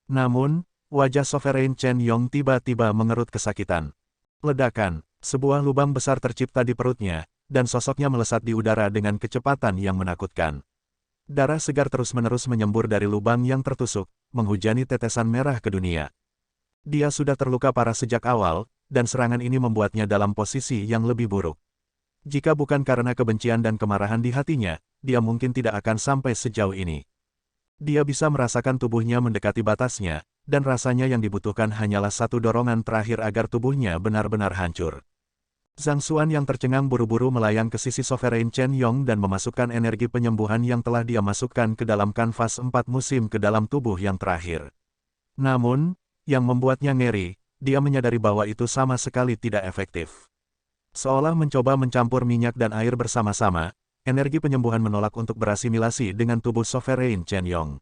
Speaker 1: Namun, wajah Sovereign Chen Yong tiba-tiba mengerut kesakitan. Ledakan, sebuah lubang besar tercipta di perutnya, dan sosoknya melesat di udara dengan kecepatan yang menakutkan. Darah segar terus-menerus menyembur dari lubang yang tertusuk, menghujani tetesan merah ke dunia. Dia sudah terluka parah sejak awal, dan serangan ini membuatnya dalam posisi yang lebih buruk. Jika bukan karena kebencian dan kemarahan di hatinya, dia mungkin tidak akan sampai sejauh ini. Dia bisa merasakan tubuhnya mendekati batasnya, dan rasanya yang dibutuhkan hanyalah satu dorongan terakhir agar tubuhnya benar-benar hancur. Zhang Xuan yang tercengang buru-buru melayang ke sisi Sovereign Chen Yong dan memasukkan energi penyembuhan yang telah dia masukkan ke dalam kanvas 4 musim ke dalam tubuh yang terakhir. Namun, yang membuatnya ngeri, dia menyadari bahwa itu sama sekali tidak efektif. Seolah mencoba mencampur minyak dan air bersama-sama, energi penyembuhan menolak untuk berasimilasi dengan tubuh Sovereign Chen Yong.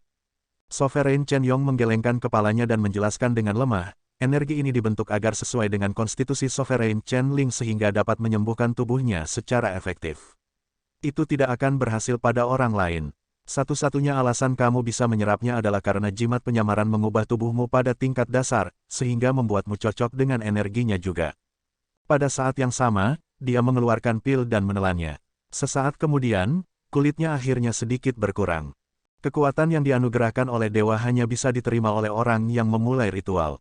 Speaker 1: Sovereign Chen Yong menggelengkan kepalanya dan menjelaskan dengan lemah, energi ini dibentuk agar sesuai dengan konstitusi Sovereign Chen Ling sehingga dapat menyembuhkan tubuhnya secara efektif. Itu tidak akan berhasil pada orang lain. Satu-satunya alasan kamu bisa menyerapnya adalah karena jimat penyamaran mengubah tubuhmu pada tingkat dasar, sehingga membuatmu cocok dengan energinya juga. Pada saat yang sama, dia mengeluarkan pil dan menelannya. Sesaat kemudian, kulitnya akhirnya sedikit berkurang. Kekuatan yang dianugerahkan oleh dewa hanya bisa diterima oleh orang yang memulai ritual.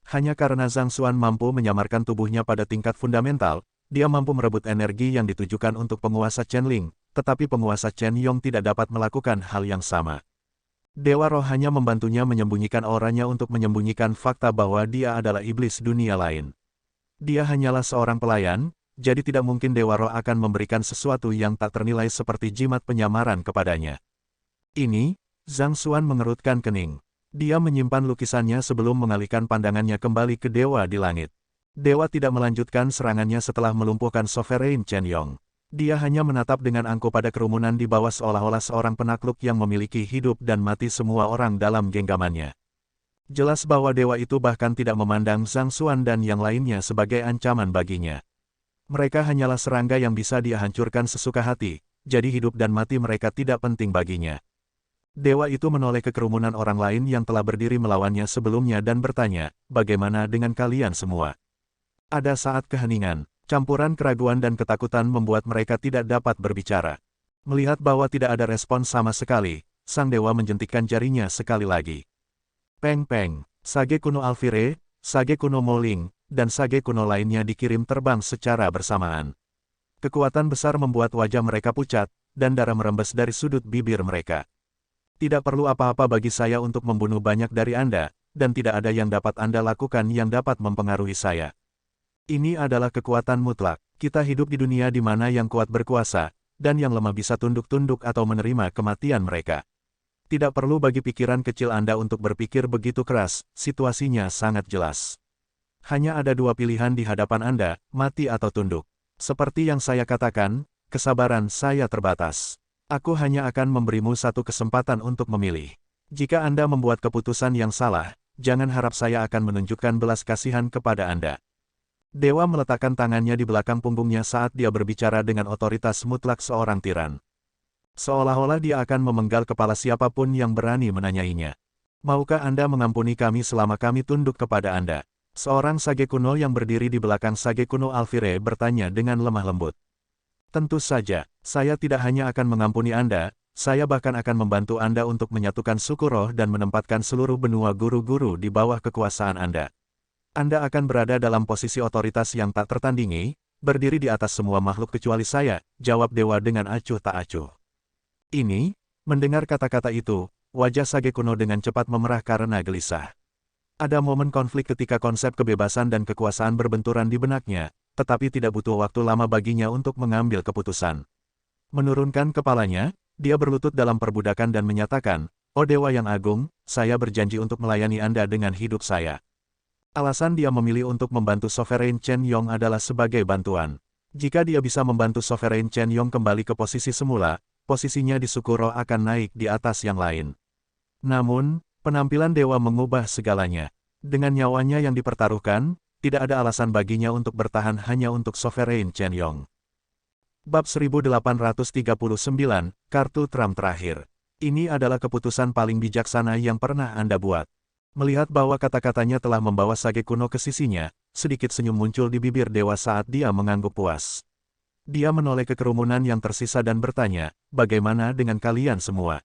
Speaker 1: Hanya karena Zhang Xuan mampu menyamarkan tubuhnya pada tingkat fundamental, dia mampu merebut energi yang ditujukan untuk penguasa Chen Ling, tetapi penguasa Chen Yong tidak dapat melakukan hal yang sama. Dewa roh hanya membantunya menyembunyikan auranya untuk menyembunyikan fakta bahwa dia adalah iblis dunia lain. Dia hanyalah seorang pelayan, jadi tidak mungkin Dewa Roh akan memberikan sesuatu yang tak ternilai seperti jimat penyamaran kepadanya. Ini, Zhang Xuan mengerutkan kening. Dia menyimpan lukisannya sebelum mengalihkan pandangannya kembali ke Dewa di langit. Dewa tidak melanjutkan serangannya setelah melumpuhkan Sovereign Chen Yong. Dia hanya menatap dengan angkuh pada kerumunan di bawah seolah-olah seorang penakluk yang memiliki hidup dan mati semua orang dalam genggamannya. Jelas bahwa dewa itu bahkan tidak memandang Zhang Xuan dan yang lainnya sebagai ancaman baginya. Mereka hanyalah serangga yang bisa dia hancurkan sesuka hati, jadi hidup dan mati mereka tidak penting baginya. Dewa itu menoleh ke kerumunan orang lain yang telah berdiri melawannya sebelumnya dan bertanya, bagaimana dengan kalian semua? Ada saat keheningan, campuran keraguan dan ketakutan membuat mereka tidak dapat berbicara. Melihat bahwa tidak ada respon sama sekali, sang dewa menjentikkan jarinya sekali lagi. Peng peng, sage kuno Alfire, sage kuno Moling, dan sage kuno lainnya dikirim terbang secara bersamaan. Kekuatan besar membuat wajah mereka pucat, dan darah merembes dari sudut bibir mereka. Tidak perlu apa-apa bagi saya untuk membunuh banyak dari Anda, dan tidak ada yang dapat Anda lakukan yang dapat mempengaruhi saya. Ini adalah kekuatan mutlak. Kita hidup di dunia di mana yang kuat berkuasa, dan yang lemah bisa tunduk-tunduk atau menerima kematian mereka. Tidak perlu bagi pikiran kecil Anda untuk berpikir begitu keras, situasinya sangat jelas. Hanya ada dua pilihan di hadapan Anda, mati atau tunduk. Seperti yang saya katakan, kesabaran saya terbatas. Aku hanya akan memberimu satu kesempatan untuk memilih. Jika Anda membuat keputusan yang salah, jangan harap saya akan menunjukkan belas kasihan kepada Anda. Dewa meletakkan tangannya di belakang punggungnya saat dia berbicara dengan otoritas mutlak seorang tiran. Seolah-olah dia akan memenggal kepala siapapun yang berani menanyainya. Maukah Anda mengampuni kami selama kami tunduk kepada Anda? Seorang sage kuno yang berdiri di belakang sage kuno Alfire bertanya dengan lemah lembut. Tentu saja, saya tidak hanya akan mengampuni Anda, saya bahkan akan membantu Anda untuk menyatukan suku roh dan menempatkan seluruh benua guru-guru di bawah kekuasaan Anda. Anda akan berada dalam posisi otoritas yang tak tertandingi, berdiri di atas semua makhluk kecuali saya, jawab dewa dengan acuh tak acuh. Ini, mendengar kata-kata itu, wajah sage kuno dengan cepat memerah karena gelisah. Ada momen konflik ketika konsep kebebasan dan kekuasaan berbenturan di benaknya, tetapi tidak butuh waktu lama baginya untuk mengambil keputusan. Menurunkan kepalanya, dia berlutut dalam perbudakan dan menyatakan, "Oh Dewa yang Agung, saya berjanji untuk melayani Anda dengan hidup saya." Alasan dia memilih untuk membantu Sovereign Chen Yong adalah sebagai bantuan. Jika dia bisa membantu Sovereign Chen Yong kembali ke posisi semula, posisinya di suku roh akan naik di atas yang lain. Namun, penampilan dewa mengubah segalanya. Dengan nyawanya yang dipertaruhkan, tidak ada alasan baginya untuk bertahan hanya untuk Sovereign Chen Yong. Bab 1839, Kartu Trump terakhir. Ini adalah keputusan paling bijaksana yang pernah Anda buat. Melihat bahwa kata-katanya telah membawa sage kuno ke sisinya, sedikit senyum muncul di bibir dewa saat dia mengangguk puas. Dia menoleh ke kerumunan yang tersisa dan bertanya, "Bagaimana dengan kalian semua?"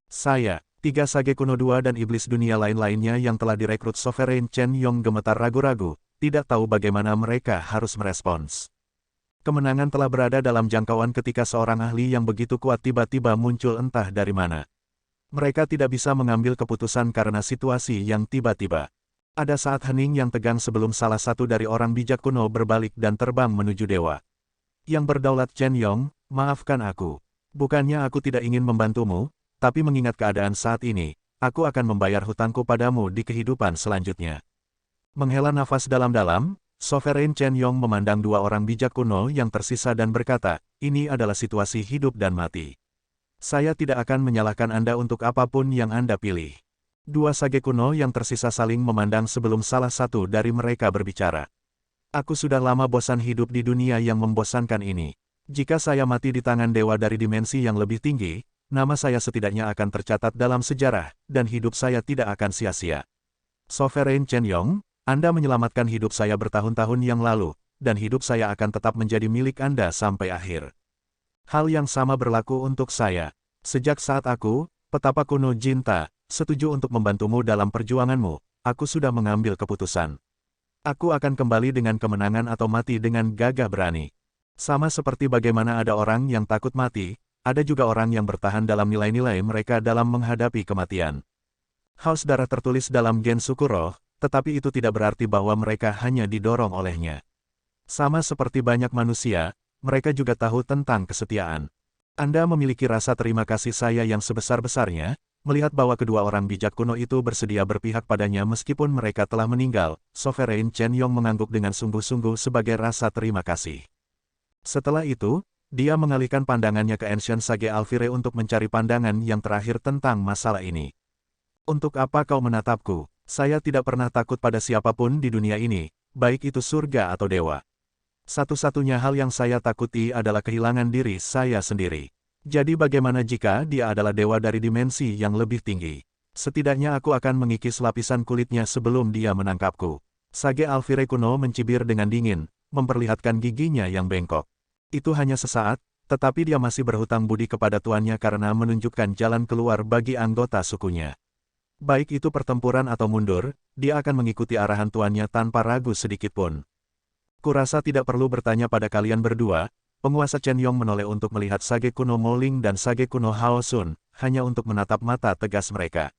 Speaker 1: "Saya, tiga sage kuno dua dan iblis dunia lain-lainnya yang telah direkrut Sovereign Chen Yong gemetar ragu-ragu, tidak tahu bagaimana mereka harus merespons. Kemenangan telah berada dalam jangkauan ketika seorang ahli yang begitu kuat tiba-tiba muncul entah dari mana. Mereka tidak bisa mengambil keputusan karena situasi yang tiba-tiba. Ada saat hening yang tegang sebelum salah satu dari orang bijak kuno berbalik dan terbang menuju dewa. "Yang berdaulat Chen Yong, maafkan aku. Bukannya aku tidak ingin membantumu, tapi mengingat keadaan saat ini, aku akan membayar hutangku padamu di kehidupan selanjutnya." Menghela nafas dalam-dalam, Sovereign Chen Yong memandang dua orang bijak kuno yang tersisa dan berkata, "Ini adalah situasi hidup dan mati. Saya tidak akan menyalahkan Anda untuk apapun yang Anda pilih." Dua sage kuno yang tersisa saling memandang sebelum salah satu dari mereka berbicara. "Aku sudah lama bosan hidup di dunia yang membosankan ini. Jika saya mati di tangan dewa dari dimensi yang lebih tinggi, nama saya setidaknya akan tercatat dalam sejarah, dan hidup saya tidak akan sia-sia. Sovereign Chen Yong, Anda menyelamatkan hidup saya bertahun-tahun yang lalu, dan hidup saya akan tetap menjadi milik Anda sampai akhir. Hal yang sama berlaku untuk saya. Sejak saat aku, petapa kuno Jinta, setuju untuk membantumu dalam perjuanganmu, aku sudah mengambil keputusan. Aku akan kembali dengan kemenangan atau mati dengan gagah berani. Sama seperti bagaimana ada orang yang takut mati, ada juga orang yang bertahan dalam nilai-nilai mereka dalam menghadapi kematian. Haus darah tertulis dalam gen suku roh, tetapi itu tidak berarti bahwa mereka hanya didorong olehnya. Sama seperti banyak manusia, mereka juga tahu tentang kesetiaan. Anda memiliki rasa terima kasih saya yang sebesar-besarnya, melihat bahwa kedua orang bijak kuno itu bersedia berpihak padanya meskipun mereka telah meninggal. Sovereign Chen Yong mengangguk dengan sungguh-sungguh sebagai rasa terima kasih. Setelah itu, dia mengalihkan pandangannya ke Ancient Sage Alfire untuk mencari pandangan yang terakhir tentang masalah ini. "Untuk apa kau menatapku? Saya tidak pernah takut pada siapapun di dunia ini, baik itu surga atau dewa. Satu-satunya hal yang saya takuti adalah kehilangan diri saya sendiri. Jadi bagaimana jika dia adalah dewa dari dimensi yang lebih tinggi? Setidaknya aku akan mengikis lapisan kulitnya sebelum dia menangkapku." Sage Alfire kuno mencibir dengan dingin, memperlihatkan giginya yang bengkok. Itu hanya sesaat, tetapi dia masih berhutang budi kepada tuannya karena menunjukkan jalan keluar bagi anggota sukunya. Baik itu pertempuran atau mundur, dia akan mengikuti arahan tuannya tanpa ragu sedikitpun. "Kurasa tidak perlu bertanya pada kalian berdua." Penguasa Chen Yong menoleh untuk melihat sage kuno Moling dan sage kuno Hao Sun, hanya untuk menatap mata tegas mereka.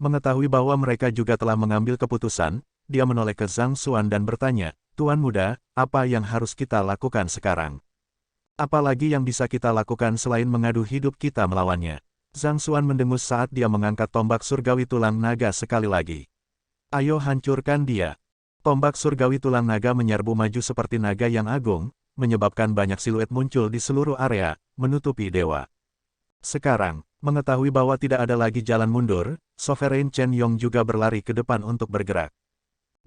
Speaker 1: Mengetahui bahwa mereka juga telah mengambil keputusan, dia menoleh ke Zhang Xuan dan bertanya, "Tuan muda, apa yang harus kita lakukan sekarang? Apalagi yang bisa kita lakukan selain mengadu hidup kita melawannya?" Zhang Xuan mendengus saat dia mengangkat tombak surgawi tulang naga sekali lagi. Ayo hancurkan dia. Tombak surgawi tulang naga menyerbu maju seperti naga yang agung, menyebabkan banyak siluet muncul di seluruh area, menutupi dewa. Sekarang, mengetahui bahwa tidak ada lagi jalan mundur, Sovereign Chen Yong juga berlari ke depan untuk bergerak.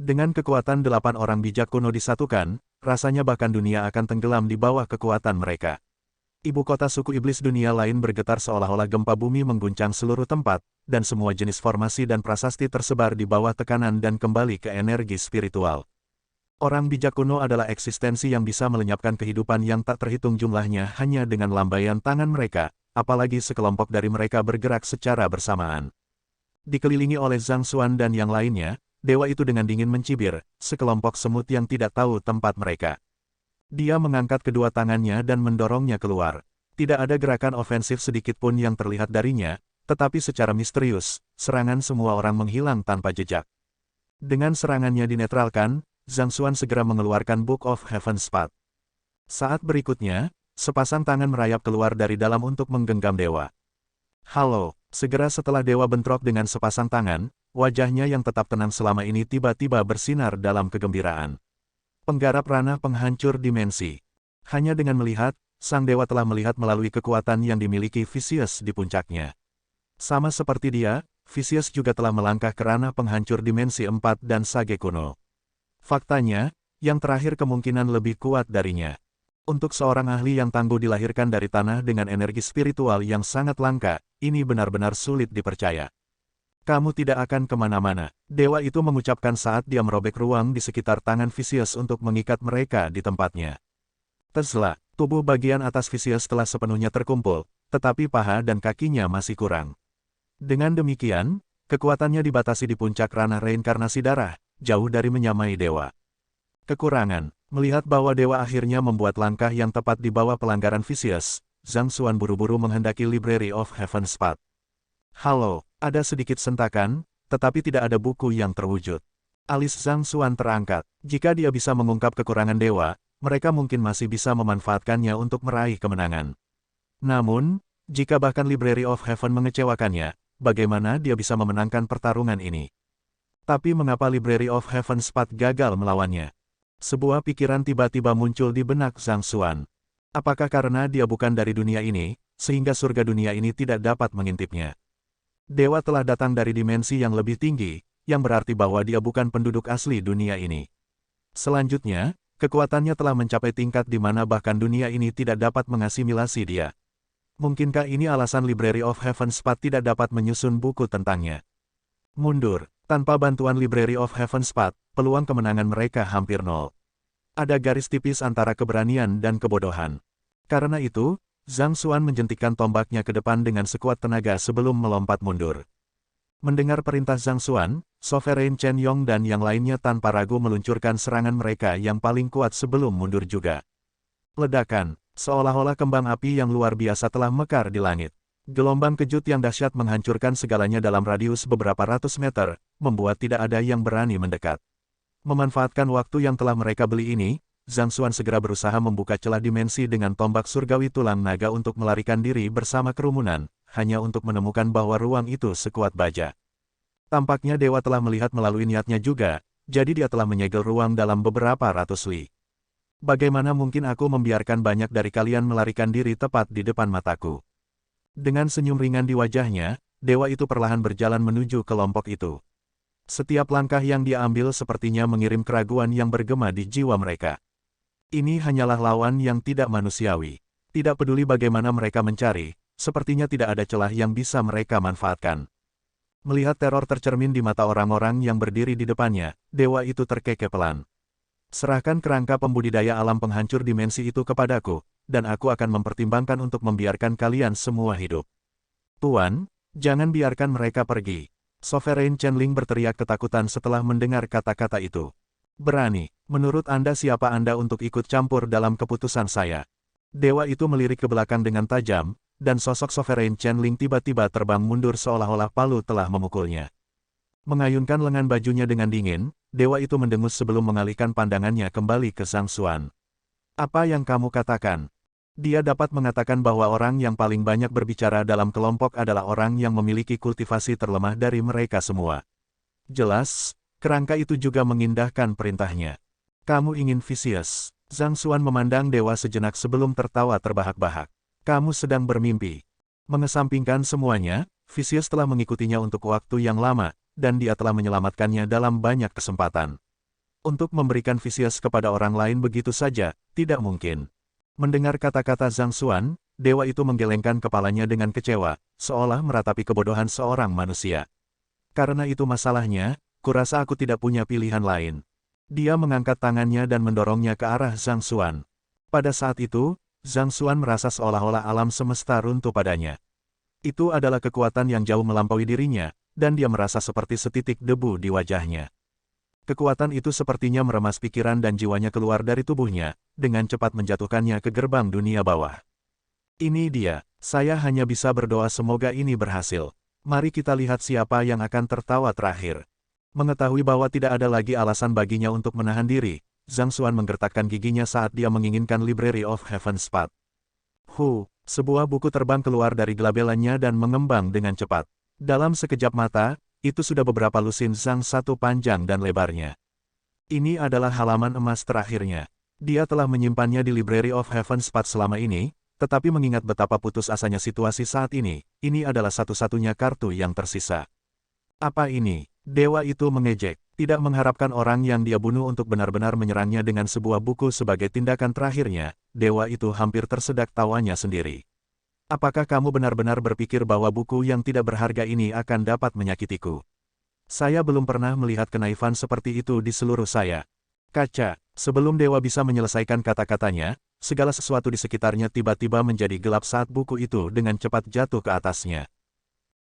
Speaker 1: Dengan kekuatan 8 orang bijak kuno disatukan, rasanya bahkan dunia akan tenggelam di bawah kekuatan mereka. Ibu kota suku iblis dunia lain bergetar seolah-olah gempa bumi mengguncang seluruh tempat, dan semua jenis formasi dan prasasti tersebar di bawah tekanan dan kembali ke energi spiritual. Orang bijak kuno adalah eksistensi yang bisa melenyapkan kehidupan yang tak terhitung jumlahnya hanya dengan lambaian tangan mereka, apalagi sekelompok dari mereka bergerak secara bersamaan. Dikelilingi oleh Zhang Xuan dan yang lainnya, dewa itu dengan dingin mencibir, sekelompok semut yang tidak tahu tempat mereka. Dia mengangkat kedua tangannya dan mendorongnya keluar. Tidak ada gerakan ofensif sedikit pun yang terlihat darinya, tetapi secara misterius, serangan semua orang menghilang tanpa jejak. Dengan serangannya dinetralkan, Zhang Xuan segera mengeluarkan Book of Heaven's Path. Saat berikutnya, sepasang tangan merayap keluar dari dalam untuk menggenggam dewa. Halo, segera setelah dewa bentrok dengan sepasang tangan, wajahnya yang tetap tenang selama ini tiba-tiba bersinar dalam kegembiraan. Penggarap ranah penghancur dimensi. Hanya dengan melihat, sang dewa telah melihat melalui kekuatan yang dimiliki Vicious di puncaknya. Sama seperti dia, Vicious juga telah melangkah ke ranah penghancur dimensi 4 dan Sage kuno. Faktanya, yang terakhir kemungkinan lebih kuat darinya. Untuk seorang ahli yang tangguh dilahirkan dari tanah dengan energi spiritual yang sangat langka, ini benar-benar sulit dipercaya. Kamu tidak akan kemana-mana, dewa itu mengucapkan saat dia merobek ruang di sekitar tangan Vicious untuk mengikat mereka di tempatnya. Tesla, tubuh bagian atas Vicious telah sepenuhnya terkumpul, tetapi paha dan kakinya masih kurang. Dengan demikian, kekuatannya dibatasi di puncak ranah reinkarnasi darah, jauh dari menyamai dewa. Kekurangan, melihat bahwa dewa akhirnya membuat langkah yang tepat di bawah pelanggaran Vicious, Zhang Xuan buru-buru menghendaki Library of Heaven's Path. Halo. Ada sedikit sentakan, tetapi tidak ada buku yang terwujud. Alis Zhang Xuan terangkat. Jika dia bisa mengungkap kekurangan dewa, mereka mungkin masih bisa memanfaatkannya untuk meraih kemenangan. Namun, jika bahkan Library of Heaven mengecewakannya, bagaimana dia bisa memenangkan pertarungan ini? Tapi mengapa Library of Heaven's Path gagal melawannya? Sebuah pikiran tiba-tiba muncul di benak Zhang Xuan. Apakah karena dia bukan dari dunia ini, sehingga surga dunia ini tidak dapat mengintipnya? Dewa telah datang dari dimensi yang lebih tinggi, yang berarti bahwa dia bukan penduduk asli dunia ini. Selanjutnya, kekuatannya telah mencapai tingkat di mana bahkan dunia ini tidak dapat mengasimilasi dia. Mungkinkah ini alasan Library of Heaven's Path tidak dapat menyusun buku tentangnya? Mundur, tanpa bantuan Library of Heaven's Path, peluang kemenangan mereka hampir nol. Ada garis tipis antara keberanian dan kebodohan. Karena itu, Zhang Xuan menjentikkan tombaknya ke depan dengan sekuat tenaga sebelum melompat mundur. Mendengar perintah Zhang Xuan, Sovereign Chen Yong dan yang lainnya tanpa ragu meluncurkan serangan mereka yang paling kuat sebelum mundur juga. Ledakan, seolah-olah kembang api yang luar biasa telah mekar di langit. Gelombang kejut yang dahsyat menghancurkan segalanya dalam radius beberapa ratus meter, membuat tidak ada yang berani mendekat. Memanfaatkan waktu yang telah mereka beli ini, Zhang Xuan segera berusaha membuka celah dimensi dengan tombak surgawi tulang naga untuk melarikan diri bersama kerumunan, hanya untuk menemukan bahwa ruang itu sekuat baja. Tampaknya dewa telah melihat melalui niatnya juga, jadi dia telah menyegel ruang dalam beberapa ratus li. Bagaimana mungkin aku membiarkan banyak dari kalian melarikan diri tepat di depan mataku? Dengan senyum ringan di wajahnya, dewa itu perlahan berjalan menuju kelompok itu. Setiap langkah yang dia ambil sepertinya mengirim keraguan yang bergema di jiwa mereka. Ini hanyalah lawan yang tidak manusiawi. Tidak peduli bagaimana mereka mencari, sepertinya tidak ada celah yang bisa mereka manfaatkan. Melihat teror tercermin di mata orang-orang yang berdiri di depannya, dewa itu terkekeh pelan. Serahkan kerangka pembudidaya alam penghancur dimensi itu kepadaku, dan aku akan mempertimbangkan untuk membiarkan kalian semua hidup. Tuan, jangan biarkan mereka pergi. Sovereign Chen Ling berteriak ketakutan setelah mendengar kata-kata itu. Berani, menurut Anda siapa Anda untuk ikut campur dalam keputusan saya? Dewa itu melirik ke belakang dengan tajam, dan sosok Sovereign Chen Ling tiba-tiba terbang mundur seolah-olah palu telah memukulnya. Mengayunkan lengan bajunya dengan dingin, dewa itu mendengus sebelum mengalihkan pandangannya kembali ke Zhang Xuan. Apa yang kamu katakan? Dia dapat mengatakan bahwa orang yang paling banyak berbicara dalam kelompok adalah orang yang memiliki kultivasi terlemah dari mereka semua. Jelas, kerangka itu juga mengindahkan perintahnya. Kamu ingin Vicious. Zhang Xuan memandang dewa sejenak sebelum tertawa terbahak-bahak. Kamu sedang bermimpi. Mengesampingkan semuanya, Vicious telah mengikutinya untuk waktu yang lama, dan dia telah menyelamatkannya dalam banyak kesempatan. Untuk memberikan Vicious kepada orang lain begitu saja, tidak mungkin. Mendengar kata-kata Zhang Xuan, dewa itu menggelengkan kepalanya dengan kecewa, seolah meratapi kebodohan seorang manusia. Karena itu masalahnya, kurasa aku tidak punya pilihan lain. Dia mengangkat tangannya dan mendorongnya ke arah Zhang Xuan. Pada saat itu, Zhang Xuan merasa seolah-olah alam semesta runtuh padanya. Itu adalah kekuatan yang jauh melampaui dirinya, dan dia merasa seperti setitik debu di wajahnya. Kekuatan itu sepertinya meremas pikiran dan jiwanya keluar dari tubuhnya, dengan cepat menjatuhkannya ke gerbang dunia bawah. Ini dia, saya hanya bisa berdoa semoga ini berhasil. Mari kita lihat siapa yang akan tertawa terakhir. Mengetahui bahwa tidak ada lagi alasan baginya untuk menahan diri, Zhang Xuan menggertakkan giginya saat dia menginginkan Library of Heaven's Path. Sebuah buku terbang keluar dari gelabelannya dan mengembang dengan cepat. Dalam sekejap mata, itu sudah beberapa lusin Zhang satu panjang dan lebarnya. Ini adalah halaman emas terakhirnya. Dia telah menyimpannya di Library of Heaven's Path selama ini, tetapi mengingat betapa putus asanya situasi saat ini adalah satu-satunya kartu yang tersisa. Apa ini? Dewa itu mengejek, tidak mengharapkan orang yang dia bunuh untuk benar-benar menyerangnya dengan sebuah buku sebagai tindakan terakhirnya. Dewa itu hampir tersedak tawanya sendiri. Apakah kamu benar-benar berpikir bahwa buku yang tidak berharga ini akan dapat menyakitiku? Saya belum pernah melihat kenaifan seperti itu di seluruh saya. Kaca, sebelum dewa bisa menyelesaikan kata-katanya, segala sesuatu di sekitarnya tiba-tiba menjadi gelap saat buku itu dengan cepat jatuh ke atasnya.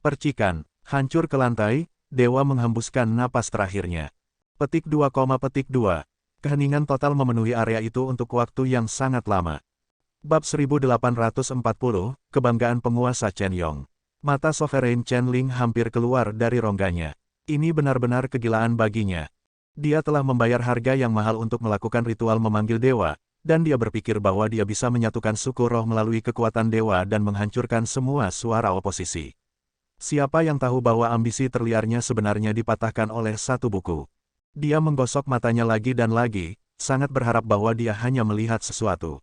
Speaker 1: Percikan, hancur ke lantai, dewa menghembuskan napas terakhirnya. Petik 2, keheningan total memenuhi area itu untuk waktu yang sangat lama. Bab 1840, Kebanggaan Penguasa Chen Yong. Mata Sovereign Chen Ling hampir keluar dari rongganya. Ini benar-benar kegilaan baginya. Dia telah membayar harga yang mahal untuk melakukan ritual memanggil dewa, dan dia berpikir bahwa dia bisa menyatukan suku roh melalui kekuatan dewa dan menghancurkan semua suara oposisi. Siapa yang tahu bahwa ambisi terliarnya sebenarnya dipatahkan oleh satu buku. Dia menggosok matanya lagi dan lagi, sangat berharap bahwa dia hanya melihat sesuatu.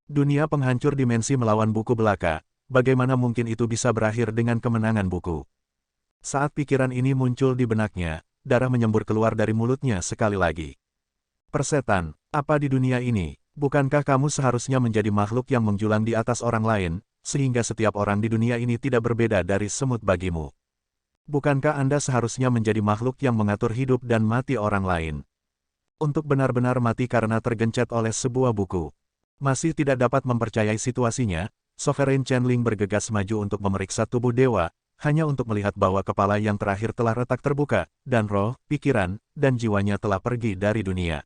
Speaker 1: Dunia penghancur dimensi melawan buku belaka, bagaimana mungkin itu bisa berakhir dengan kemenangan buku? Saat pikiran ini muncul di benaknya, darah menyembur keluar dari mulutnya sekali lagi. Persetan, apa di dunia ini, bukankah kamu seharusnya menjadi makhluk yang menjulang di atas orang lain, sehingga setiap orang di dunia ini tidak berbeda dari semut bagimu? Bukankah Anda seharusnya menjadi makhluk yang mengatur hidup dan mati orang lain? Untuk benar-benar mati karena tergencet oleh sebuah buku. Masih tidak dapat mempercayai situasinya, Sovereign Chen Ling bergegas maju untuk memeriksa tubuh dewa, hanya untuk melihat bahwa kepala yang terakhir telah retak terbuka, dan roh, pikiran, dan jiwanya telah pergi dari dunia.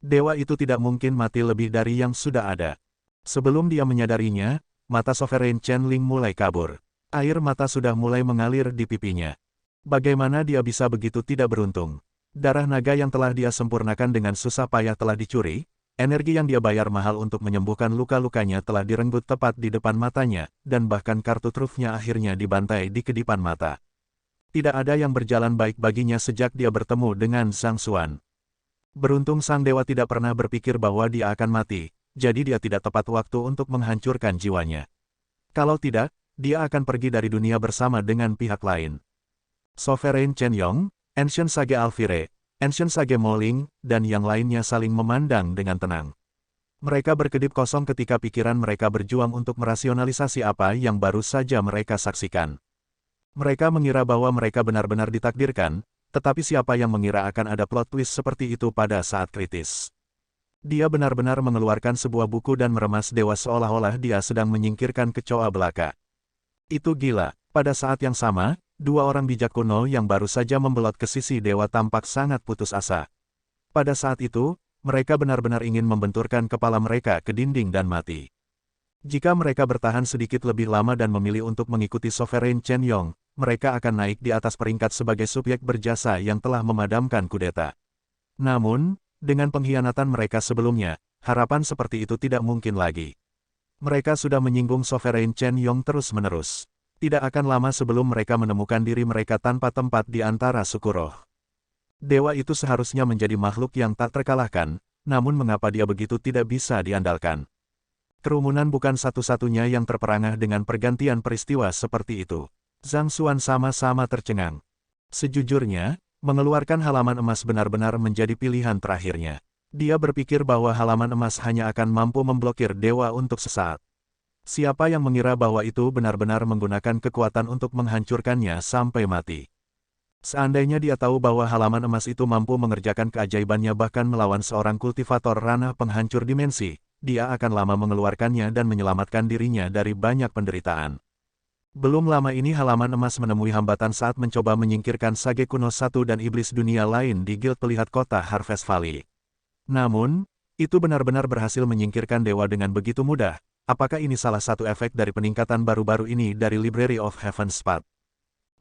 Speaker 1: Dewa itu tidak mungkin mati lebih dari yang sudah ada. Sebelum dia menyadarinya, mata Sovereign Chen Ling mulai kabur. Air mata sudah mulai mengalir di pipinya. Bagaimana dia bisa begitu tidak beruntung? Darah naga yang telah dia sempurnakan dengan susah payah telah dicuri. Energi yang dia bayar mahal untuk menyembuhkan luka-lukanya telah direnggut tepat di depan matanya, dan bahkan kartu trufnya akhirnya dibantai di kedipan mata. Tidak ada yang berjalan baik baginya sejak dia bertemu dengan Zhang Xuan. Beruntung sang dewa tidak pernah berpikir bahwa dia akan mati, jadi dia tidak tepat waktu untuk menghancurkan jiwanya. Kalau tidak, dia akan pergi dari dunia bersama dengan pihak lain. Sovereign Chen Yong, Ancient Sage Alfire, Ancient Sage Moling, dan yang lainnya saling memandang dengan tenang. Mereka berkedip kosong ketika pikiran mereka berjuang untuk merasionalisasi apa yang baru saja mereka saksikan. Mereka mengira bahwa mereka benar-benar ditakdirkan, tetapi siapa yang mengira akan ada plot twist seperti itu pada saat kritis. Dia benar-benar mengeluarkan sebuah buku dan meremas dewa seolah-olah dia sedang menyingkirkan kecoa belaka. Itu gila. Pada saat yang sama, dua orang bijak kuno yang baru saja membelot ke sisi dewa tampak sangat putus asa. Pada saat itu, mereka benar-benar ingin membenturkan kepala mereka ke dinding dan mati. Jika mereka bertahan sedikit lebih lama dan memilih untuk mengikuti Sovereign Chen Yong, mereka akan naik di atas peringkat sebagai subjek berjasa yang telah memadamkan kudeta. Namun, dengan pengkhianatan mereka sebelumnya, harapan seperti itu tidak mungkin lagi. Mereka sudah menyinggung Sovereign Chen Yong terus-menerus. Tidak akan lama sebelum mereka menemukan diri mereka tanpa tempat di antara suku roh. Dewa itu seharusnya menjadi makhluk yang tak terkalahkan, namun mengapa dia begitu tidak bisa diandalkan? Kerumunan bukan satu-satunya yang terperangah dengan pergantian peristiwa seperti itu. Zhang Xuan sama-sama tercengang. Sejujurnya, mengeluarkan halaman emas benar-benar menjadi pilihan terakhirnya. Dia berpikir bahwa halaman emas hanya akan mampu memblokir dewa untuk sesaat. Siapa yang mengira bahwa itu benar-benar menggunakan kekuatan untuk menghancurkannya sampai mati? Seandainya dia tahu bahwa halaman emas itu mampu mengerjakan keajaibannya bahkan melawan seorang kultivator ranah penghancur dimensi, dia akan lama mengeluarkannya dan menyelamatkan dirinya dari banyak penderitaan. Belum lama ini halaman emas menemui hambatan saat mencoba menyingkirkan Sage Kuno Satu dan iblis dunia lain di Guild Pelihat Kota Harvest Valley. Namun, itu benar-benar berhasil menyingkirkan dewa dengan begitu mudah. Apakah ini salah satu efek dari peningkatan baru-baru ini dari Library of Heaven's Path?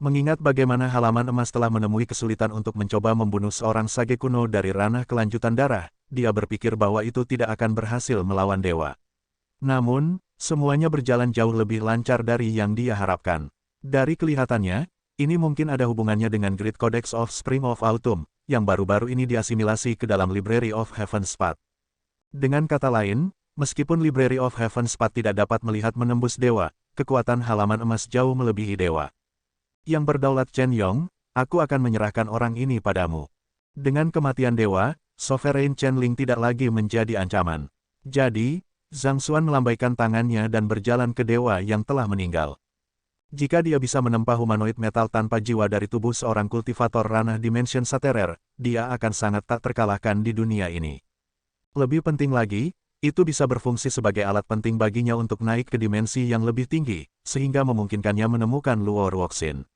Speaker 1: Mengingat bagaimana halaman emas telah menemui kesulitan untuk mencoba membunuh seorang Sage Kuno dari ranah kelanjutan darah, dia berpikir bahwa itu tidak akan berhasil melawan dewa. Namun, semuanya berjalan jauh lebih lancar dari yang dia harapkan. Dari kelihatannya, ini mungkin ada hubungannya dengan Great Codex of Spring of Autumn, yang baru-baru ini diasimilasi ke dalam Library of Heaven's Path. Dengan kata lain, meskipun Library of Heaven's Path tidak dapat melihat menembus dewa, kekuatan halaman emas jauh melebihi dewa. Yang berdaulat Chen Yong, aku akan menyerahkan orang ini padamu. Dengan kematian dewa, Sovereign Chen Ling tidak lagi menjadi ancaman. Jadi, Zhang Xuan melambaikan tangannya dan berjalan ke dewa yang telah meninggal. Jika dia bisa menempa humanoid metal tanpa jiwa dari tubuh seorang kultivator ranah Dimension Saterer, dia akan sangat tak terkalahkan di dunia ini. Lebih penting lagi, itu bisa berfungsi sebagai alat penting baginya untuk naik ke dimensi yang lebih tinggi, sehingga memungkinkannya menemukan Luo Ruoxin.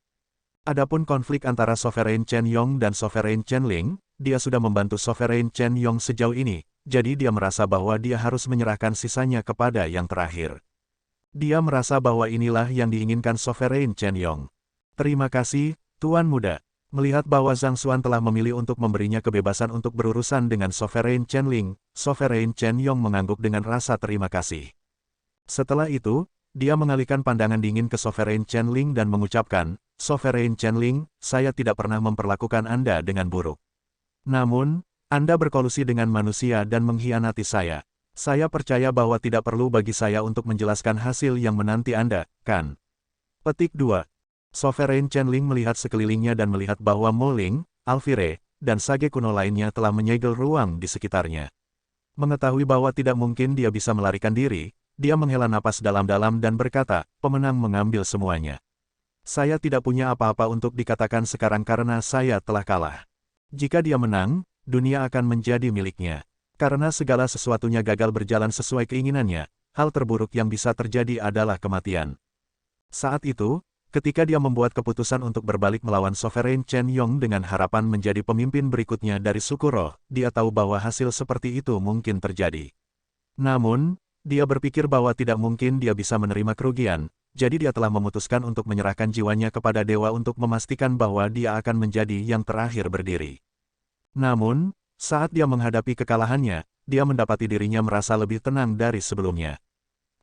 Speaker 1: Adapun konflik antara Sovereign Chen Yong dan Sovereign Chen Ling, dia sudah membantu Sovereign Chen Yong sejauh ini, jadi dia merasa bahwa dia harus menyerahkan sisanya kepada yang terakhir. Dia merasa bahwa inilah yang diinginkan Sovereign Chen Yong. Terima kasih, Tuan Muda. Melihat bahwa Zhang Xuan telah memilih untuk memberinya kebebasan untuk berurusan dengan Sovereign Chen Ling, Sovereign Chen Yong mengangguk dengan rasa terima kasih. Setelah itu, dia mengalihkan pandangan dingin ke Sovereign Chen Ling dan mengucapkan, Sovereign Chen Ling, saya tidak pernah memperlakukan Anda dengan buruk. Namun, Anda berkolusi dengan manusia dan mengkhianati saya. Saya percaya bahwa tidak perlu bagi saya untuk menjelaskan hasil yang menanti Anda, kan? Petik 2. Sovereign Chen Ling melihat sekelilingnya dan melihat bahwa Mo Ling, Alfire, dan Sage Kuno lainnya telah menyegel ruang di sekitarnya. Mengetahui bahwa tidak mungkin dia bisa melarikan diri, dia menghela napas dalam-dalam dan berkata, pemenang mengambil semuanya. Saya tidak punya apa-apa untuk dikatakan sekarang karena saya telah kalah. Jika dia menang, dunia akan menjadi miliknya. Karena segala sesuatunya gagal berjalan sesuai keinginannya, hal terburuk yang bisa terjadi adalah kematian. Saat itu, ketika dia membuat keputusan untuk berbalik melawan Sovereign Chen Yong dengan harapan menjadi pemimpin berikutnya dari suku roh, dia tahu bahwa hasil seperti itu mungkin terjadi. Namun, dia berpikir bahwa tidak mungkin dia bisa menerima kerugian, jadi dia telah memutuskan untuk menyerahkan jiwanya kepada dewa untuk memastikan bahwa dia akan menjadi yang terakhir berdiri. Namun, saat dia menghadapi kekalahannya, dia mendapati dirinya merasa lebih tenang dari sebelumnya.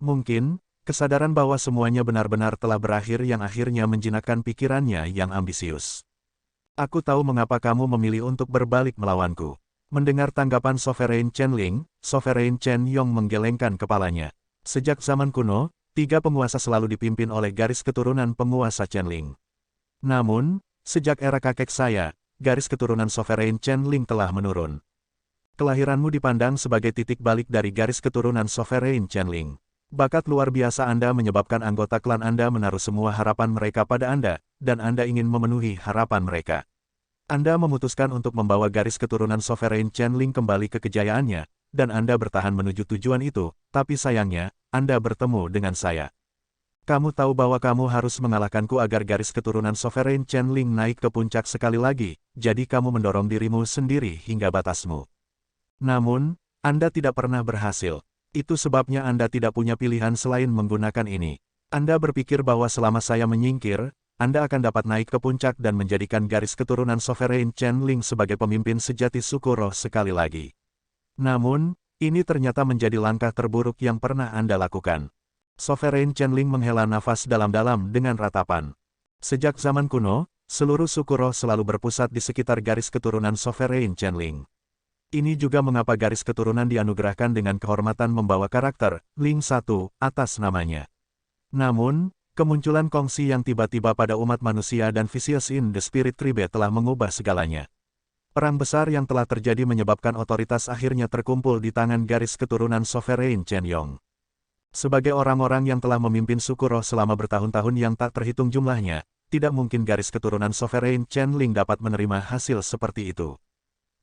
Speaker 1: Mungkin, kesadaran bahwa semuanya benar-benar telah berakhir yang akhirnya menjinakkan pikirannya yang ambisius. Aku tahu mengapa kamu memilih untuk berbalik melawanku. Mendengar tanggapan Sovereign Chen Ling, Sovereign Chen Yong menggelengkan kepalanya. Sejak zaman kuno, 3 penguasa selalu dipimpin oleh garis keturunan penguasa Chen Ling. Namun, sejak era kakek saya, garis keturunan Sovereign Chen Ling telah menurun. Kelahiranmu dipandang sebagai titik balik dari garis keturunan Sovereign Chen Ling. Bakat luar biasa Anda menyebabkan anggota klan Anda menaruh semua harapan mereka pada Anda, dan Anda ingin memenuhi harapan mereka. Anda memutuskan untuk membawa garis keturunan Sovereign Chen Ling kembali ke kejayaannya, dan Anda bertahan menuju tujuan itu, tapi sayangnya, Anda bertemu dengan saya. Kamu tahu bahwa kamu harus mengalahkanku agar garis keturunan Sovereign Chen Ling naik ke puncak sekali lagi, jadi kamu mendorong dirimu sendiri hingga batasmu. Namun, Anda tidak pernah berhasil. Itu sebabnya Anda tidak punya pilihan selain menggunakan ini. Anda berpikir bahwa selama saya menyingkir, Anda akan dapat naik ke puncak dan menjadikan garis keturunan Sovereign Chen Ling sebagai pemimpin sejati suku roh sekali lagi. Namun, Ini ternyata menjadi langkah terburuk yang pernah Anda lakukan. Sovereign Channeling menghela nafas dalam-dalam dengan ratapan. Sejak zaman kuno, seluruh suku roh selalu berpusat di sekitar garis keturunan Sovereign Channeling. Ini juga mengapa garis keturunan dianugerahkan dengan kehormatan membawa karakter Ling 1 atas namanya. Namun, kemunculan kongsi yang tiba-tiba pada umat manusia dan Vicious in the Spirit Tribe telah mengubah segalanya. Perang besar yang telah terjadi menyebabkan otoritas akhirnya terkumpul di tangan garis keturunan Sovereign Channeling. Sebagai orang-orang yang telah memimpin suku roh selama bertahun-tahun yang tak terhitung jumlahnya, tidak mungkin garis keturunan Sovereign Channeling dapat menerima hasil seperti itu.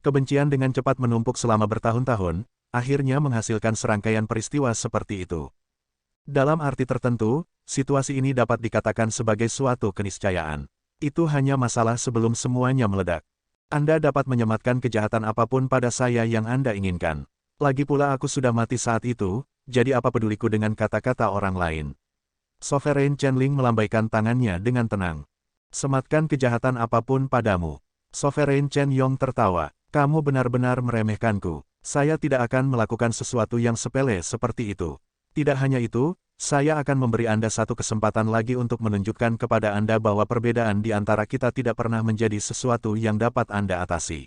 Speaker 1: Kebencian dengan cepat menumpuk selama bertahun-tahun, akhirnya menghasilkan serangkaian peristiwa seperti itu. Dalam arti tertentu, situasi ini dapat dikatakan sebagai suatu keniscayaan. Itu hanya masalah sebelum semuanya meledak. Anda dapat menyematkan kejahatan apapun pada saya yang Anda inginkan. Lagi pula aku sudah mati saat itu, jadi apa peduliku dengan kata-kata orang lain. Sovereign Channeling melambaikan tangannya dengan tenang. Sematkan kejahatan apapun padamu. Sovereign Chen Yong tertawa. Kamu benar-benar meremehkanku. Saya tidak akan melakukan sesuatu yang sepele seperti itu. Tidak hanya itu, saya akan memberi Anda satu kesempatan lagi untuk menunjukkan kepada Anda bahwa perbedaan di antara kita tidak pernah menjadi sesuatu yang dapat Anda atasi.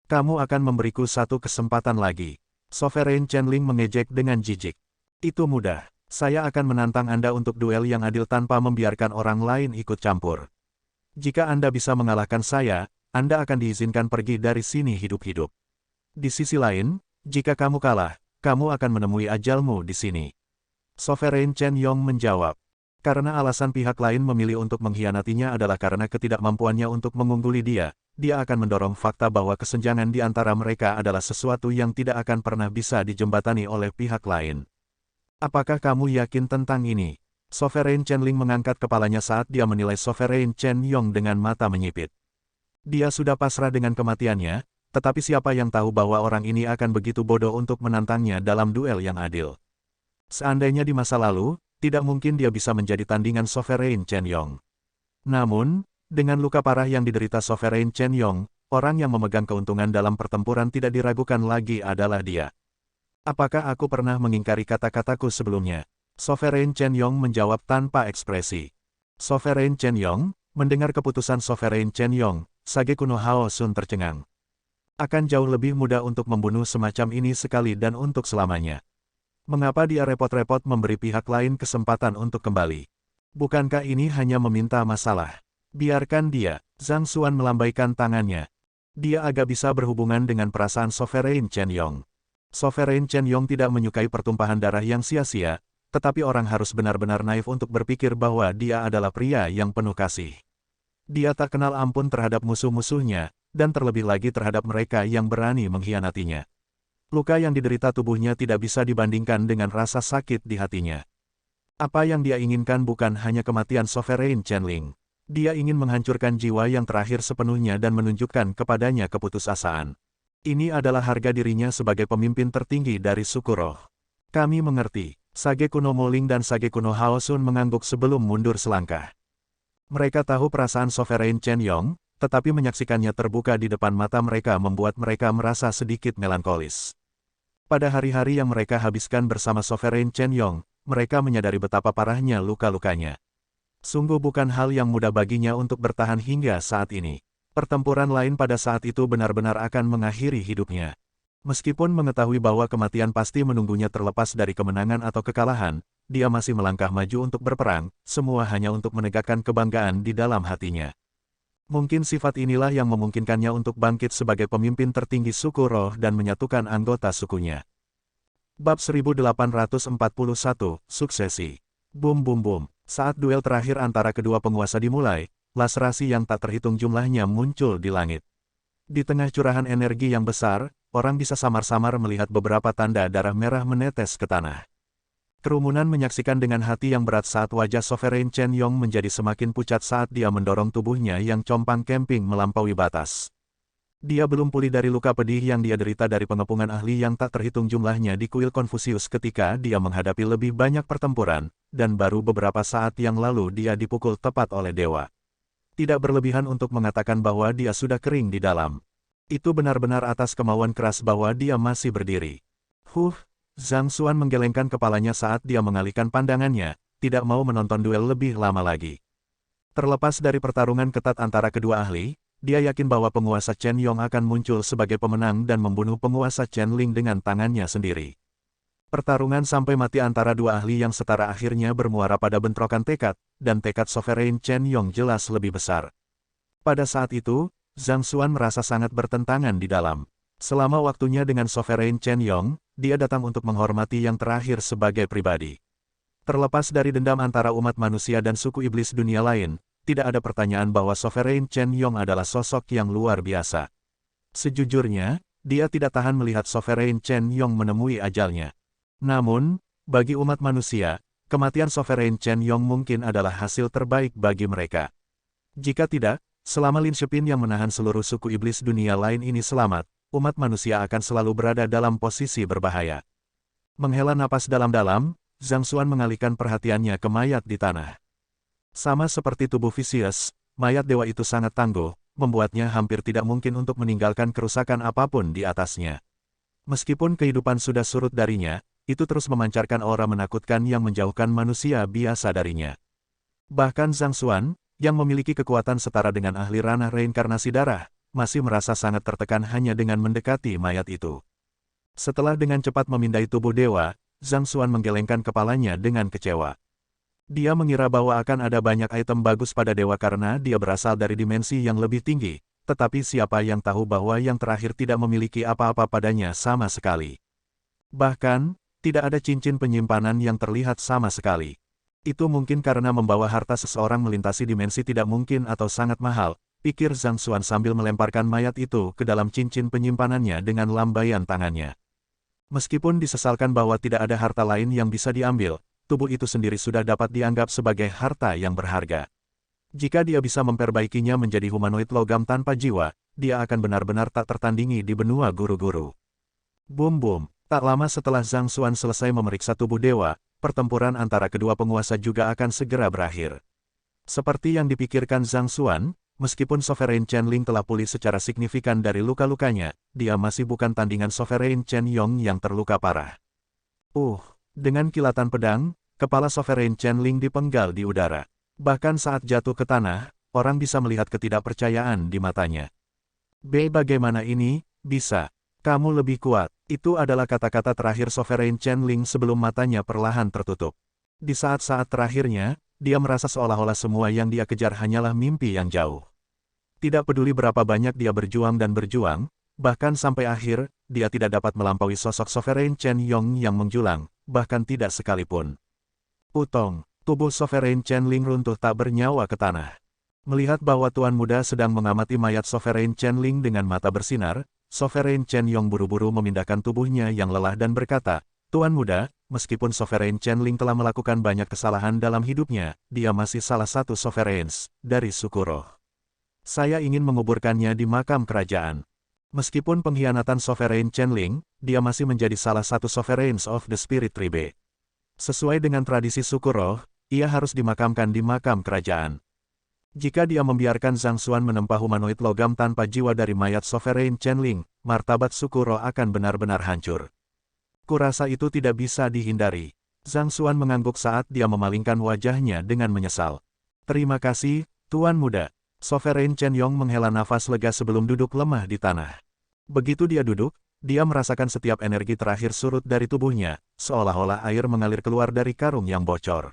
Speaker 1: Kamu akan memberiku satu kesempatan lagi. Sovereign Channeling mengejek dengan jijik. Itu mudah. Saya akan menantang Anda untuk duel yang adil tanpa membiarkan orang lain ikut campur. Jika Anda bisa mengalahkan saya, Anda akan diizinkan pergi dari sini hidup-hidup. Di sisi lain, jika kamu kalah, kamu akan menemui ajalmu di sini. Sovereign Chen Yong menjawab. Karena alasan pihak lain memilih untuk mengkhianatinya adalah karena ketidakmampuannya untuk mengungguli dia akan mendorong fakta bahwa kesenjangan di antara mereka adalah sesuatu yang tidak akan pernah bisa dijembatani oleh pihak lain. Apakah kamu yakin tentang ini? Sovereign Channeling mengangkat kepalanya saat dia menilai Sovereign Chen Yong dengan mata menyipit. Dia sudah pasrah dengan kematiannya, tetapi siapa yang tahu bahwa orang ini akan begitu bodoh untuk menantangnya dalam duel yang adil. Seandainya di masa lalu, tidak mungkin dia bisa menjadi tandingan Sovereign Chen Yong. Namun, dengan luka parah yang diderita Sovereign Chen Yong, orang yang memegang keuntungan dalam pertempuran tidak diragukan lagi adalah dia. Apakah aku pernah mengingkari kata-kataku sebelumnya? Sovereign Chen Yong menjawab tanpa ekspresi. Sovereign Chen Yong, mendengar keputusan Sovereign Chen Yong, Sage kuno Hao Sun tercengang. Akan jauh lebih mudah untuk membunuh semacam ini sekali dan untuk selamanya. Mengapa dia repot-repot memberi pihak lain kesempatan untuk kembali? Bukankah ini hanya meminta masalah? Biarkan dia. Zhang Xuan melambaikan tangannya. Dia agak bisa berhubungan dengan perasaan Sovereign Chen Yong. Sovereign Chen Yong tidak menyukai pertumpahan darah yang sia-sia, tetapi orang harus benar-benar naif untuk berpikir bahwa dia adalah pria yang penuh kasih. Dia tak kenal ampun terhadap musuh-musuhnya, dan terlebih lagi terhadap mereka yang berani mengkhianatinya. Luka yang diderita tubuhnya tidak bisa dibandingkan dengan rasa sakit di hatinya. Apa yang dia inginkan bukan hanya kematian Sovereign Channeling. Dia ingin menghancurkan jiwa yang terakhir sepenuhnya dan menunjukkan kepadanya keputusasaan. Ini adalah harga dirinya sebagai pemimpin tertinggi dari suku roh. Kami mengerti. Sage kuno Moling dan Sage kuno Hao Sun mengangguk sebelum mundur selangkah. Mereka tahu perasaan Sovereign Chen Yong, tetapi menyaksikannya terbuka di depan mata mereka membuat mereka merasa sedikit melankolis. Pada hari-hari yang mereka habiskan bersama Sovereign Chen Yong, mereka menyadari betapa parahnya luka-lukanya. Sungguh bukan hal yang mudah baginya untuk bertahan hingga saat ini. Pertempuran lain pada saat itu benar-benar akan mengakhiri hidupnya. Meskipun mengetahui bahwa kematian pasti menunggunya terlepas dari kemenangan atau kekalahan, dia masih melangkah maju untuk berperang, semua hanya untuk menegakkan kebanggaan di dalam hatinya. Mungkin sifat inilah yang memungkinkannya untuk bangkit sebagai pemimpin tertinggi suku roh dan menyatukan anggota sukunya. Bab 1841, Suksesi. Bum bum bum. Saat duel terakhir antara kedua penguasa dimulai, laserasi yang tak terhitung jumlahnya muncul di langit. Di tengah curahan energi yang besar, orang bisa samar-samar melihat beberapa tanda darah merah menetes ke tanah. Kerumunan menyaksikan dengan hati yang berat saat wajah Sovereign Chen Yong menjadi semakin pucat saat dia mendorong tubuhnya yang compang-camping melampaui batas. Dia belum pulih dari luka pedih yang dia derita dari pengepungan ahli yang tak terhitung jumlahnya di kuil Konfusius ketika dia menghadapi lebih banyak pertempuran, dan baru beberapa saat yang lalu dia dipukul tepat oleh dewa. Tidak berlebihan untuk mengatakan bahwa dia sudah kering di dalam. Itu benar-benar atas kemauan keras bahwa dia masih berdiri. Zhang Xuan menggelengkan kepalanya saat dia mengalihkan pandangannya, tidak mau menonton duel lebih lama lagi. Terlepas dari pertarungan ketat antara kedua ahli, dia yakin bahwa penguasa Chen Yong akan muncul sebagai pemenang dan membunuh penguasa Chen Ling dengan tangannya sendiri. Pertarungan sampai mati antara dua ahli yang setara akhirnya bermuara pada bentrokan tekad, dan tekad Sovereign Chen Yong jelas lebih besar. Pada saat itu, Zhang Xuan merasa sangat bertentangan di dalam. Selama waktunya dengan Sovereign Chen Yong, dia datang untuk menghormati yang terakhir sebagai pribadi. Terlepas dari dendam antara umat manusia dan suku iblis dunia lain, tidak ada pertanyaan bahwa Sovereign Chen Yong adalah sosok yang luar biasa. Sejujurnya, dia tidak tahan melihat Sovereign Chen Yong menemui ajalnya. Namun, bagi umat manusia, kematian Sovereign Chen Yong mungkin adalah hasil terbaik bagi mereka. Jika tidak, selama Lin Shepin yang menahan seluruh suku iblis dunia lain ini selamat, umat manusia akan selalu berada dalam posisi berbahaya. Menghela napas dalam-dalam, Zhang Xuan mengalihkan perhatiannya ke mayat di tanah. Sama seperti tubuh Vicious, mayat dewa itu sangat tangguh, membuatnya hampir tidak mungkin untuk meninggalkan kerusakan apapun di atasnya. Meskipun kehidupan sudah surut darinya, itu terus memancarkan aura menakutkan yang menjauhkan manusia biasa darinya. Bahkan Zhang Xuan, yang memiliki kekuatan setara dengan ahli ranah reinkarnasi darah, masih merasa sangat tertekan hanya dengan mendekati mayat itu. Setelah dengan cepat memindai tubuh dewa, Zhang Xuan menggelengkan kepalanya dengan kecewa. Dia mengira bahwa akan ada banyak item bagus pada dewa karena dia berasal dari dimensi yang lebih tinggi, tetapi siapa yang tahu bahwa yang terakhir tidak memiliki apa-apa padanya sama sekali. Bahkan, tidak ada cincin penyimpanan yang terlihat sama sekali. Itu mungkin karena membawa harta seseorang melintasi dimensi tidak mungkin atau sangat mahal, pikir Zhang Xuan sambil melemparkan mayat itu ke dalam cincin penyimpanannya dengan lambaian tangannya. Meskipun disesalkan bahwa tidak ada harta lain yang bisa diambil, tubuh itu sendiri sudah dapat dianggap sebagai harta yang berharga. Jika dia bisa memperbaikinya menjadi humanoid logam tanpa jiwa, dia akan benar-benar tak tertandingi di benua guru-guru. Boom. Tak lama setelah Zhang Xuan selesai memeriksa tubuh dewa, pertempuran antara kedua penguasa juga akan segera berakhir. Seperti yang dipikirkan Zhang Xuan, meskipun Sovereign Chen Ling telah pulih secara signifikan dari luka-lukanya, dia masih bukan tandingan Sovereign Chen Yong yang terluka parah. Dengan kilatan pedang, kepala Sovereign Chen Ling dipenggal di udara. Bahkan saat jatuh ke tanah, orang bisa melihat ketidakpercayaan di matanya. Bagaimana ini bisa? Kamu lebih kuat. Itu adalah kata-kata terakhir Sovereign Chen Ling sebelum matanya perlahan tertutup. Di saat-saat terakhirnya, dia merasa seolah-olah semua yang dia kejar hanyalah mimpi yang jauh. Tidak peduli berapa banyak dia berjuang dan berjuang, bahkan sampai akhir, dia tidak dapat melampaui sosok Sovereign Chen Yong yang menjulang, bahkan tidak sekalipun. Tubuh Sovereign Chen Ling runtuh tak bernyawa ke tanah. Melihat bahwa Tuan Muda sedang mengamati mayat Sovereign Chen Ling dengan mata bersinar, Sovereign Chen Yong buru-buru memindahkan tubuhnya yang lelah dan berkata, "Tuan Muda, meskipun Sovereign Chen Ling telah melakukan banyak kesalahan dalam hidupnya, dia masih salah satu Sovereigns dari suku roh. Saya ingin menguburkannya di makam kerajaan. Meskipun pengkhianatan Sovereign Chen Ling, dia masih menjadi salah satu Sovereigns of the Spirit Tribe. Sesuai dengan tradisi suku roh, ia harus dimakamkan di makam kerajaan. Jika dia membiarkan Zhang Xuan menempa humanoid logam tanpa jiwa dari mayat Sovereign Chen Ling, martabat suku roh akan benar-benar hancur. Kurasa itu tidak bisa dihindari." Zhang Xuan mengangguk saat dia memalingkan wajahnya dengan menyesal. "Terima kasih, Tuan Muda." Sovereign Chen Yong menghela nafas lega sebelum duduk lemah di tanah. Begitu dia duduk, dia merasakan setiap energi terakhir surut dari tubuhnya, seolah-olah air mengalir keluar dari karung yang bocor.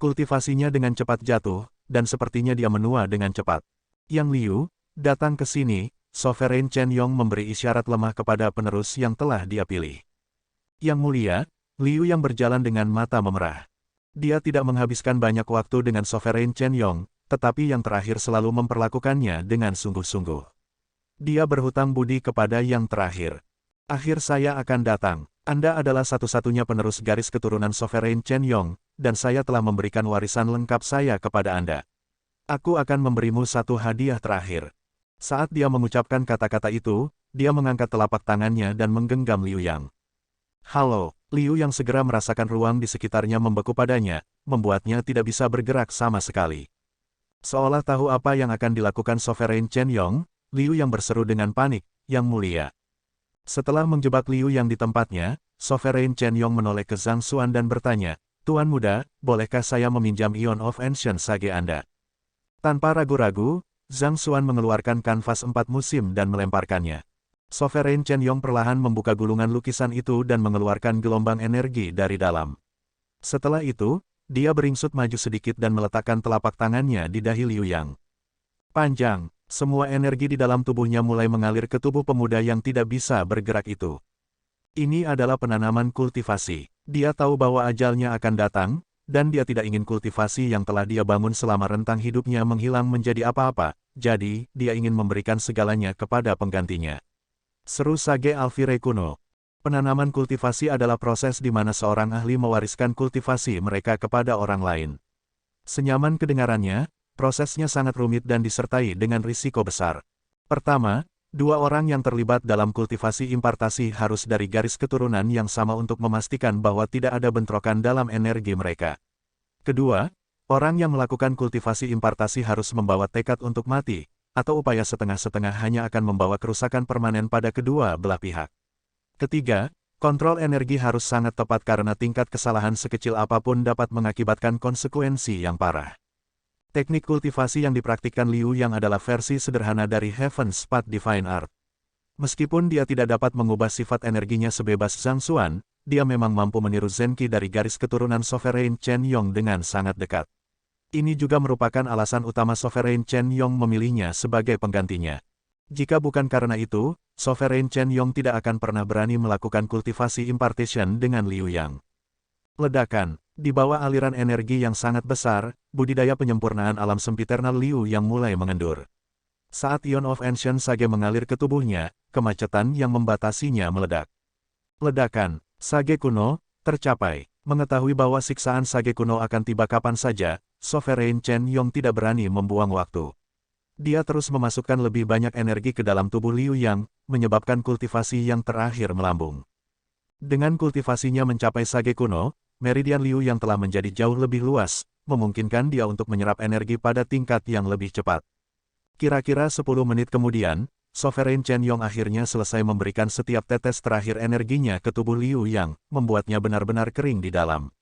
Speaker 1: Kultivasinya dengan cepat jatuh, dan sepertinya dia menua dengan cepat. "Yang Liu, datang ke sini." Sovereign Chen Yong memberi isyarat lemah kepada penerus yang telah dia pilih. "Yang mulia," Liu yang berjalan dengan mata memerah. Dia tidak menghabiskan banyak waktu dengan Sovereign Chen Yong, tetapi yang terakhir selalu memperlakukannya dengan sungguh-sungguh. Dia berhutang budi kepada yang terakhir. "Akhir saya akan datang. Anda adalah satu-satunya penerus garis keturunan Sovereign Chen Yong, dan saya telah memberikan warisan lengkap saya kepada Anda. Aku akan memberimu satu hadiah terakhir." Saat dia mengucapkan kata-kata itu, dia mengangkat telapak tangannya dan menggenggam Liu Yang. "Halo." Liu Yang segera merasakan ruang di sekitarnya membeku padanya, membuatnya tidak bisa bergerak sama sekali. Seolah tahu apa yang akan dilakukan Sovereign Chen Yong, Liu Yang berseru dengan panik, "Yang mulia, Setelah menjebak Liu Yang di tempatnya, Sovereign Chen Yong menoleh ke Zhang Xuan dan bertanya, "Tuan muda, bolehkah saya meminjam Ion of Ancient Sage Anda?" Tanpa ragu-ragu, Zhang Xuan mengeluarkan kanvas 4 musim dan melemparkannya. Sovereign Chen Yong perlahan membuka gulungan lukisan itu dan mengeluarkan gelombang energi dari dalam. Setelah itu, dia beringsut maju sedikit dan meletakkan telapak tangannya di dahi Liu Yang. Panjang, semua energi di dalam tubuhnya mulai mengalir ke tubuh pemuda yang tidak bisa bergerak itu. Ini adalah penanaman kultivasi. Dia tahu bahwa ajalnya akan datang, dan dia tidak ingin kultivasi yang telah dia bangun selama rentang hidupnya menghilang menjadi apa-apa, jadi dia ingin memberikan segalanya kepada penggantinya. Seru Sage Alfire kuno. Penanaman kultivasi adalah proses di mana seorang ahli mewariskan kultivasi mereka kepada orang lain. Senyaman kedengarannya, prosesnya sangat rumit dan disertai dengan risiko besar. Pertama, dua orang yang terlibat dalam kultivasi impartasi harus dari garis keturunan yang sama untuk memastikan bahwa tidak ada bentrokan dalam energi mereka. Kedua, orang yang melakukan kultivasi impartasi harus membawa tekad untuk mati, atau upaya setengah-setengah hanya akan membawa kerusakan permanen pada kedua belah pihak. Ketiga, kontrol energi harus sangat tepat karena tingkat kesalahan sekecil apapun dapat mengakibatkan konsekuensi yang parah. Teknik kultivasi yang dipraktikkan Liu Yang adalah versi sederhana dari Heaven's Path Divine Art. Meskipun dia tidak dapat mengubah sifat energinya sebebas Zhang Xuan, dia memang mampu meniru Zenki dari garis keturunan Sovereign Chen Yong dengan sangat dekat. Ini juga merupakan alasan utama Sovereign Chen Yong memilihnya sebagai penggantinya. Jika bukan karena itu, Sovereign Chen Yong tidak akan pernah berani melakukan kultivasi impartition dengan Liu Yang. Ledakan. Di bawah aliran energi yang sangat besar, budidaya penyempurnaan alam sempiternal Liu Yang mulai mengendur. Saat Ion of Ancient Sage mengalir ke tubuhnya, kemacetan yang membatasinya meledak. Ledakan. Sage kuno tercapai. Mengetahui bahwa siksaan Sage kuno akan tiba kapan saja, Sovereign Chen Yong tidak berani membuang waktu. Dia terus memasukkan lebih banyak energi ke dalam tubuh Liu Yang, menyebabkan kultivasi yang terakhir melambung. Dengan kultivasinya mencapai Sage kuno, meridian Liu Yang telah menjadi jauh lebih luas, memungkinkan dia untuk menyerap energi pada tingkat yang lebih cepat. Kira-kira 10 menit kemudian, Sovereign Chen Yong akhirnya selesai memberikan setiap tetes terakhir energinya ke tubuh Liu Yang, membuatnya benar-benar kering di dalam.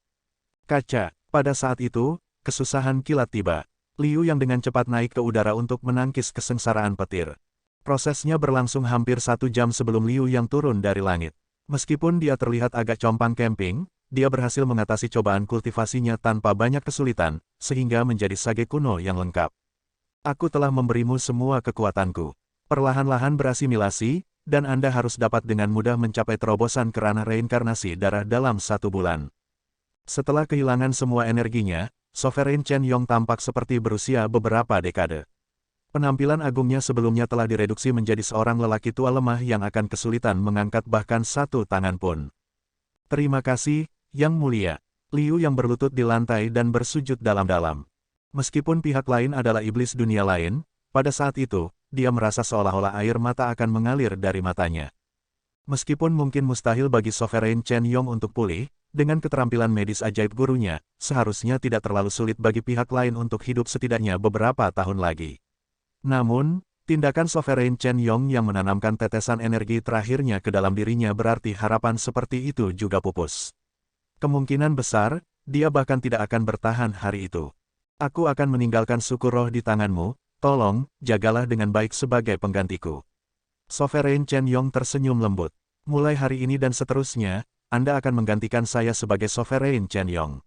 Speaker 1: Kaca. Pada saat itu, kesusahan kilat tiba. Liu Yang dengan cepat naik ke udara untuk menangkis kesengsaraan petir. Prosesnya berlangsung hampir 1 jam sebelum Liu Yang turun dari langit. Meskipun dia terlihat agak compang camping, dia berhasil mengatasi cobaan kultivasinya tanpa banyak kesulitan, sehingga menjadi sage kuno yang lengkap. Aku telah memberimu semua kekuatanku. Perlahan-lahan berasimilasi, dan Anda harus dapat dengan mudah mencapai terobosan kerana reinkarnasi darah dalam 1 bulan. Setelah kehilangan semua energinya, Sovereign Chen Yong tampak seperti berusia beberapa dekade. Penampilan agungnya sebelumnya telah direduksi menjadi seorang lelaki tua lemah yang akan kesulitan mengangkat bahkan 1 tangan pun. Terima kasih, Yang Mulia. Liu Yang berlutut di lantai dan bersujud dalam-dalam. Meskipun pihak lain adalah iblis dunia lain, pada saat itu, dia merasa seolah-olah air mata akan mengalir dari matanya. Meskipun mungkin mustahil bagi Sovereign Chen Yong untuk pulih, dengan keterampilan medis ajaib gurunya, seharusnya tidak terlalu sulit bagi pihak lain untuk hidup setidaknya beberapa tahun lagi. Namun, tindakan Sovereign Chen Yong yang menanamkan tetesan energi terakhirnya ke dalam dirinya berarti harapan seperti itu juga pupus. Kemungkinan besar, dia bahkan tidak akan bertahan hari itu. Aku akan meninggalkan suku roh di tanganmu, tolong, jagalah dengan baik sebagai penggantiku. Sovereign Chen Yong tersenyum lembut. Mulai hari ini dan seterusnya, Anda akan menggantikan saya sebagai Sovereign Chen Yong.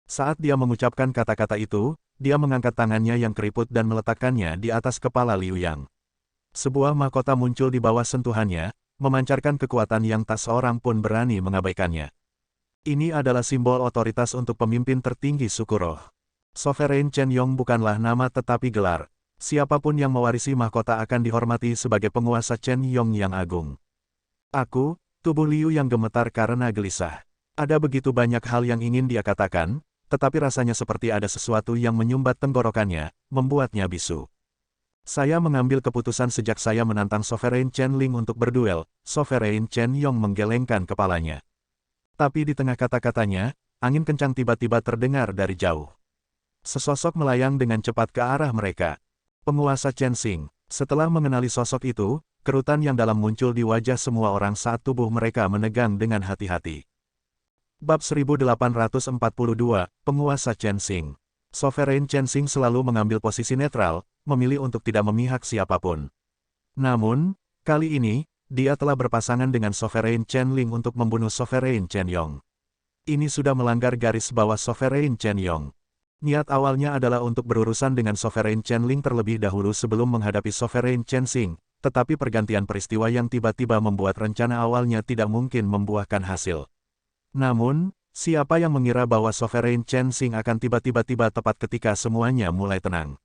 Speaker 1: Saat dia mengucapkan kata-kata itu, dia mengangkat tangannya yang keriput dan meletakkannya di atas kepala Liu Yang. Sebuah mahkota muncul di bawah sentuhannya, memancarkan kekuatan yang tak seorang pun berani mengabaikannya. Ini adalah simbol otoritas untuk pemimpin tertinggi suku roh. Sovereign Chen Yong bukanlah nama tetapi gelar. Siapapun yang mewarisi mahkota akan dihormati sebagai penguasa Chen Yong yang agung. Aku, tubuh Liu Yang gemetar karena gelisah. Ada begitu banyak hal yang ingin dia katakan, tetapi rasanya seperti ada sesuatu yang menyumbat tenggorokannya, membuatnya bisu. Saya mengambil keputusan sejak saya menantang Sovereign Chen Ling untuk berduel. Sovereign Chen Yong menggelengkan kepalanya. Tapi di tengah kata-katanya, angin kencang tiba-tiba terdengar dari jauh. Sesosok melayang dengan cepat ke arah mereka. Penguasa Chen Xing. Setelah mengenali sosok itu, kerutan yang dalam muncul di wajah semua orang saat tubuh mereka menegang dengan hati-hati. Bab 1842, Penguasa Chen Xing. Sovereign Chen Xing selalu mengambil posisi netral, memilih untuk tidak memihak siapapun. Namun, kali ini, dia telah berpasangan dengan Sovereign Chen Ling untuk membunuh Sovereign Chen Yong. Ini sudah melanggar garis bawah Sovereign Chen Yong. Niat awalnya adalah untuk berurusan dengan Sovereign Chen Ling terlebih dahulu sebelum menghadapi Sovereign Chen Xing, tetapi pergantian peristiwa yang tiba-tiba membuat rencana awalnya tidak mungkin membuahkan hasil. Namun, siapa yang mengira bahwa Sovereign Chen Xing akan tiba-tiba tepat ketika semuanya mulai tenang.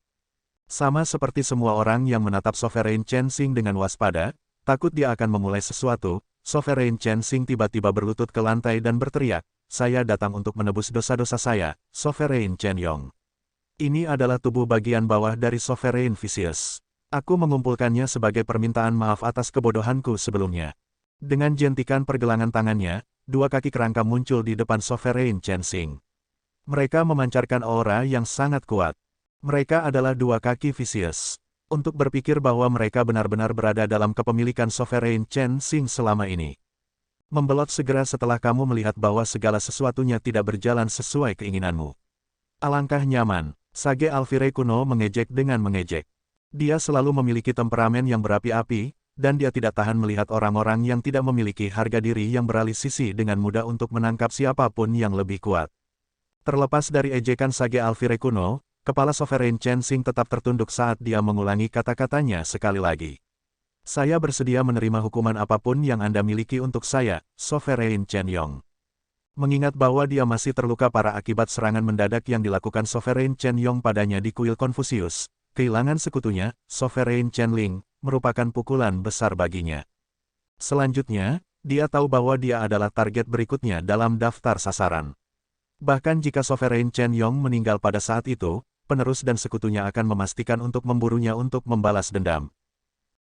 Speaker 1: Sama seperti semua orang yang menatap Sovereign Chen Xing dengan waspada, takut dia akan memulai sesuatu, Sovereign Chen Xing tiba-tiba berlutut ke lantai dan berteriak, "Saya datang untuk menebus dosa-dosa saya, Sovereign Chen Yong. Ini adalah tubuh bagian bawah dari Sovereign Vicious. Aku mengumpulkannya sebagai permintaan maaf atas kebodohanku sebelumnya." Dengan jentikan pergelangan tangannya, dua kaki kerangka muncul di depan Sovereign Chen Xing. Mereka memancarkan aura yang sangat kuat. Mereka adalah dua kaki Vicious. Untuk berpikir bahwa mereka benar-benar berada dalam kepemilikan Sovereign Chen Xing selama ini. Membelot segera setelah kamu melihat bahwa segala sesuatunya tidak berjalan sesuai keinginanmu. Alangkah nyaman, Sage Alfire kuno mengejek dengan mengejek. Dia selalu memiliki temperamen yang berapi-api, dan dia tidak tahan melihat orang-orang yang tidak memiliki harga diri yang beralih sisi dengan mudah untuk menangkap siapapun yang lebih kuat. Terlepas dari ejekan Sage Alfire kuno, kepala Sovereign Chen Xing tetap tertunduk saat dia mengulangi kata-katanya sekali lagi. "Saya bersedia menerima hukuman apapun yang Anda miliki untuk saya, Sovereign Chen Yong." Mengingat bahwa dia masih terluka parah akibat serangan mendadak yang dilakukan Sovereign Chen Yong padanya di kuil Konfusius, kehilangan sekutunya, Sovereign Chen Ling, merupakan pukulan besar baginya. Selanjutnya, dia tahu bahwa dia adalah target berikutnya dalam daftar sasaran. Bahkan jika Sovereign Chen Yong meninggal pada saat itu, penerus dan sekutunya akan memastikan untuk memburunya untuk membalas dendam.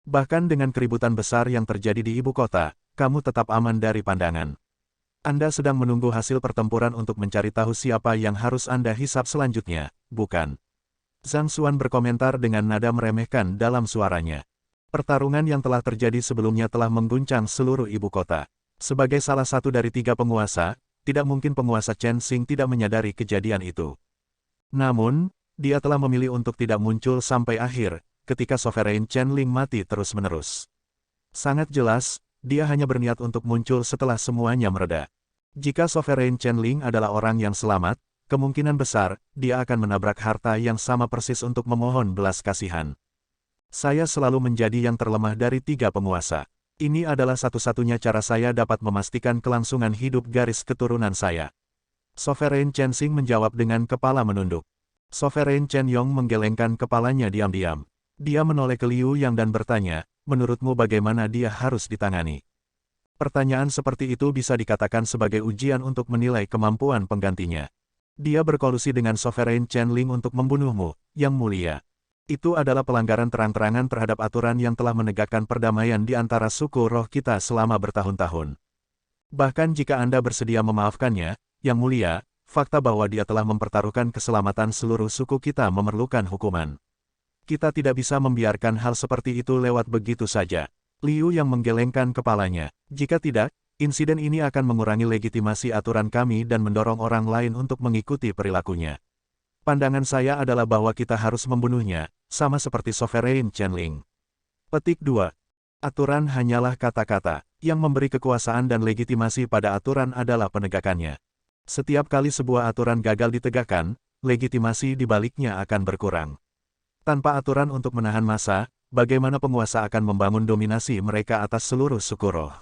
Speaker 1: Bahkan dengan keributan besar yang terjadi di ibu kota, kamu tetap aman dari pandangan. Anda sedang menunggu hasil pertempuran untuk mencari tahu siapa yang harus Anda hisap selanjutnya, bukan? Zhang Xuan berkomentar dengan nada meremehkan dalam suaranya. Pertarungan yang telah terjadi sebelumnya telah mengguncang seluruh ibu kota. Sebagai salah satu dari tiga penguasa, tidak mungkin penguasa Chen Xing tidak menyadari kejadian itu. Namun, dia telah memilih untuk tidak muncul sampai akhir, ketika Sovereign Chen Ling mati terus-menerus. Sangat jelas, dia hanya berniat untuk muncul setelah semuanya mereda. Jika Sovereign Chen Ling adalah orang yang selamat, kemungkinan besar, dia akan menabrak harta yang sama persis untuk memohon belas kasihan. Saya selalu menjadi yang terlemah dari tiga penguasa. Ini adalah satu-satunya cara saya dapat memastikan kelangsungan hidup garis keturunan saya. Sovereign Chen Xing menjawab dengan kepala menunduk. Sovereign Chen Yong menggelengkan kepalanya diam-diam. Dia menoleh ke Liu Yang dan bertanya, "Menurutmu bagaimana dia harus ditangani?" Pertanyaan seperti itu bisa dikatakan sebagai ujian untuk menilai kemampuan penggantinya. Dia berkolusi dengan Sovereign Chen Ling untuk membunuhmu, Yang Mulia. Itu adalah pelanggaran terang-terangan terhadap aturan yang telah menegakkan perdamaian di antara suku roh kita selama bertahun-tahun. Bahkan jika Anda bersedia memaafkannya, Yang Mulia, fakta bahwa dia telah mempertaruhkan keselamatan seluruh suku kita memerlukan hukuman. Kita tidak bisa membiarkan hal seperti itu lewat begitu saja. Liu Yang menggelengkan kepalanya. Jika tidak, insiden ini akan mengurangi legitimasi aturan kami dan mendorong orang lain untuk mengikuti perilakunya. Pandangan saya adalah bahwa kita harus membunuhnya, sama seperti Sovereign Chen Ling. Petik 2. Aturan hanyalah kata-kata. Yang memberi kekuasaan dan legitimasi pada aturan adalah penegakannya. Setiap kali sebuah aturan gagal ditegakkan, legitimasi di baliknya akan berkurang. Tanpa aturan untuk menahan massa, bagaimana penguasa akan membangun dominasi mereka atas seluruh suku roh?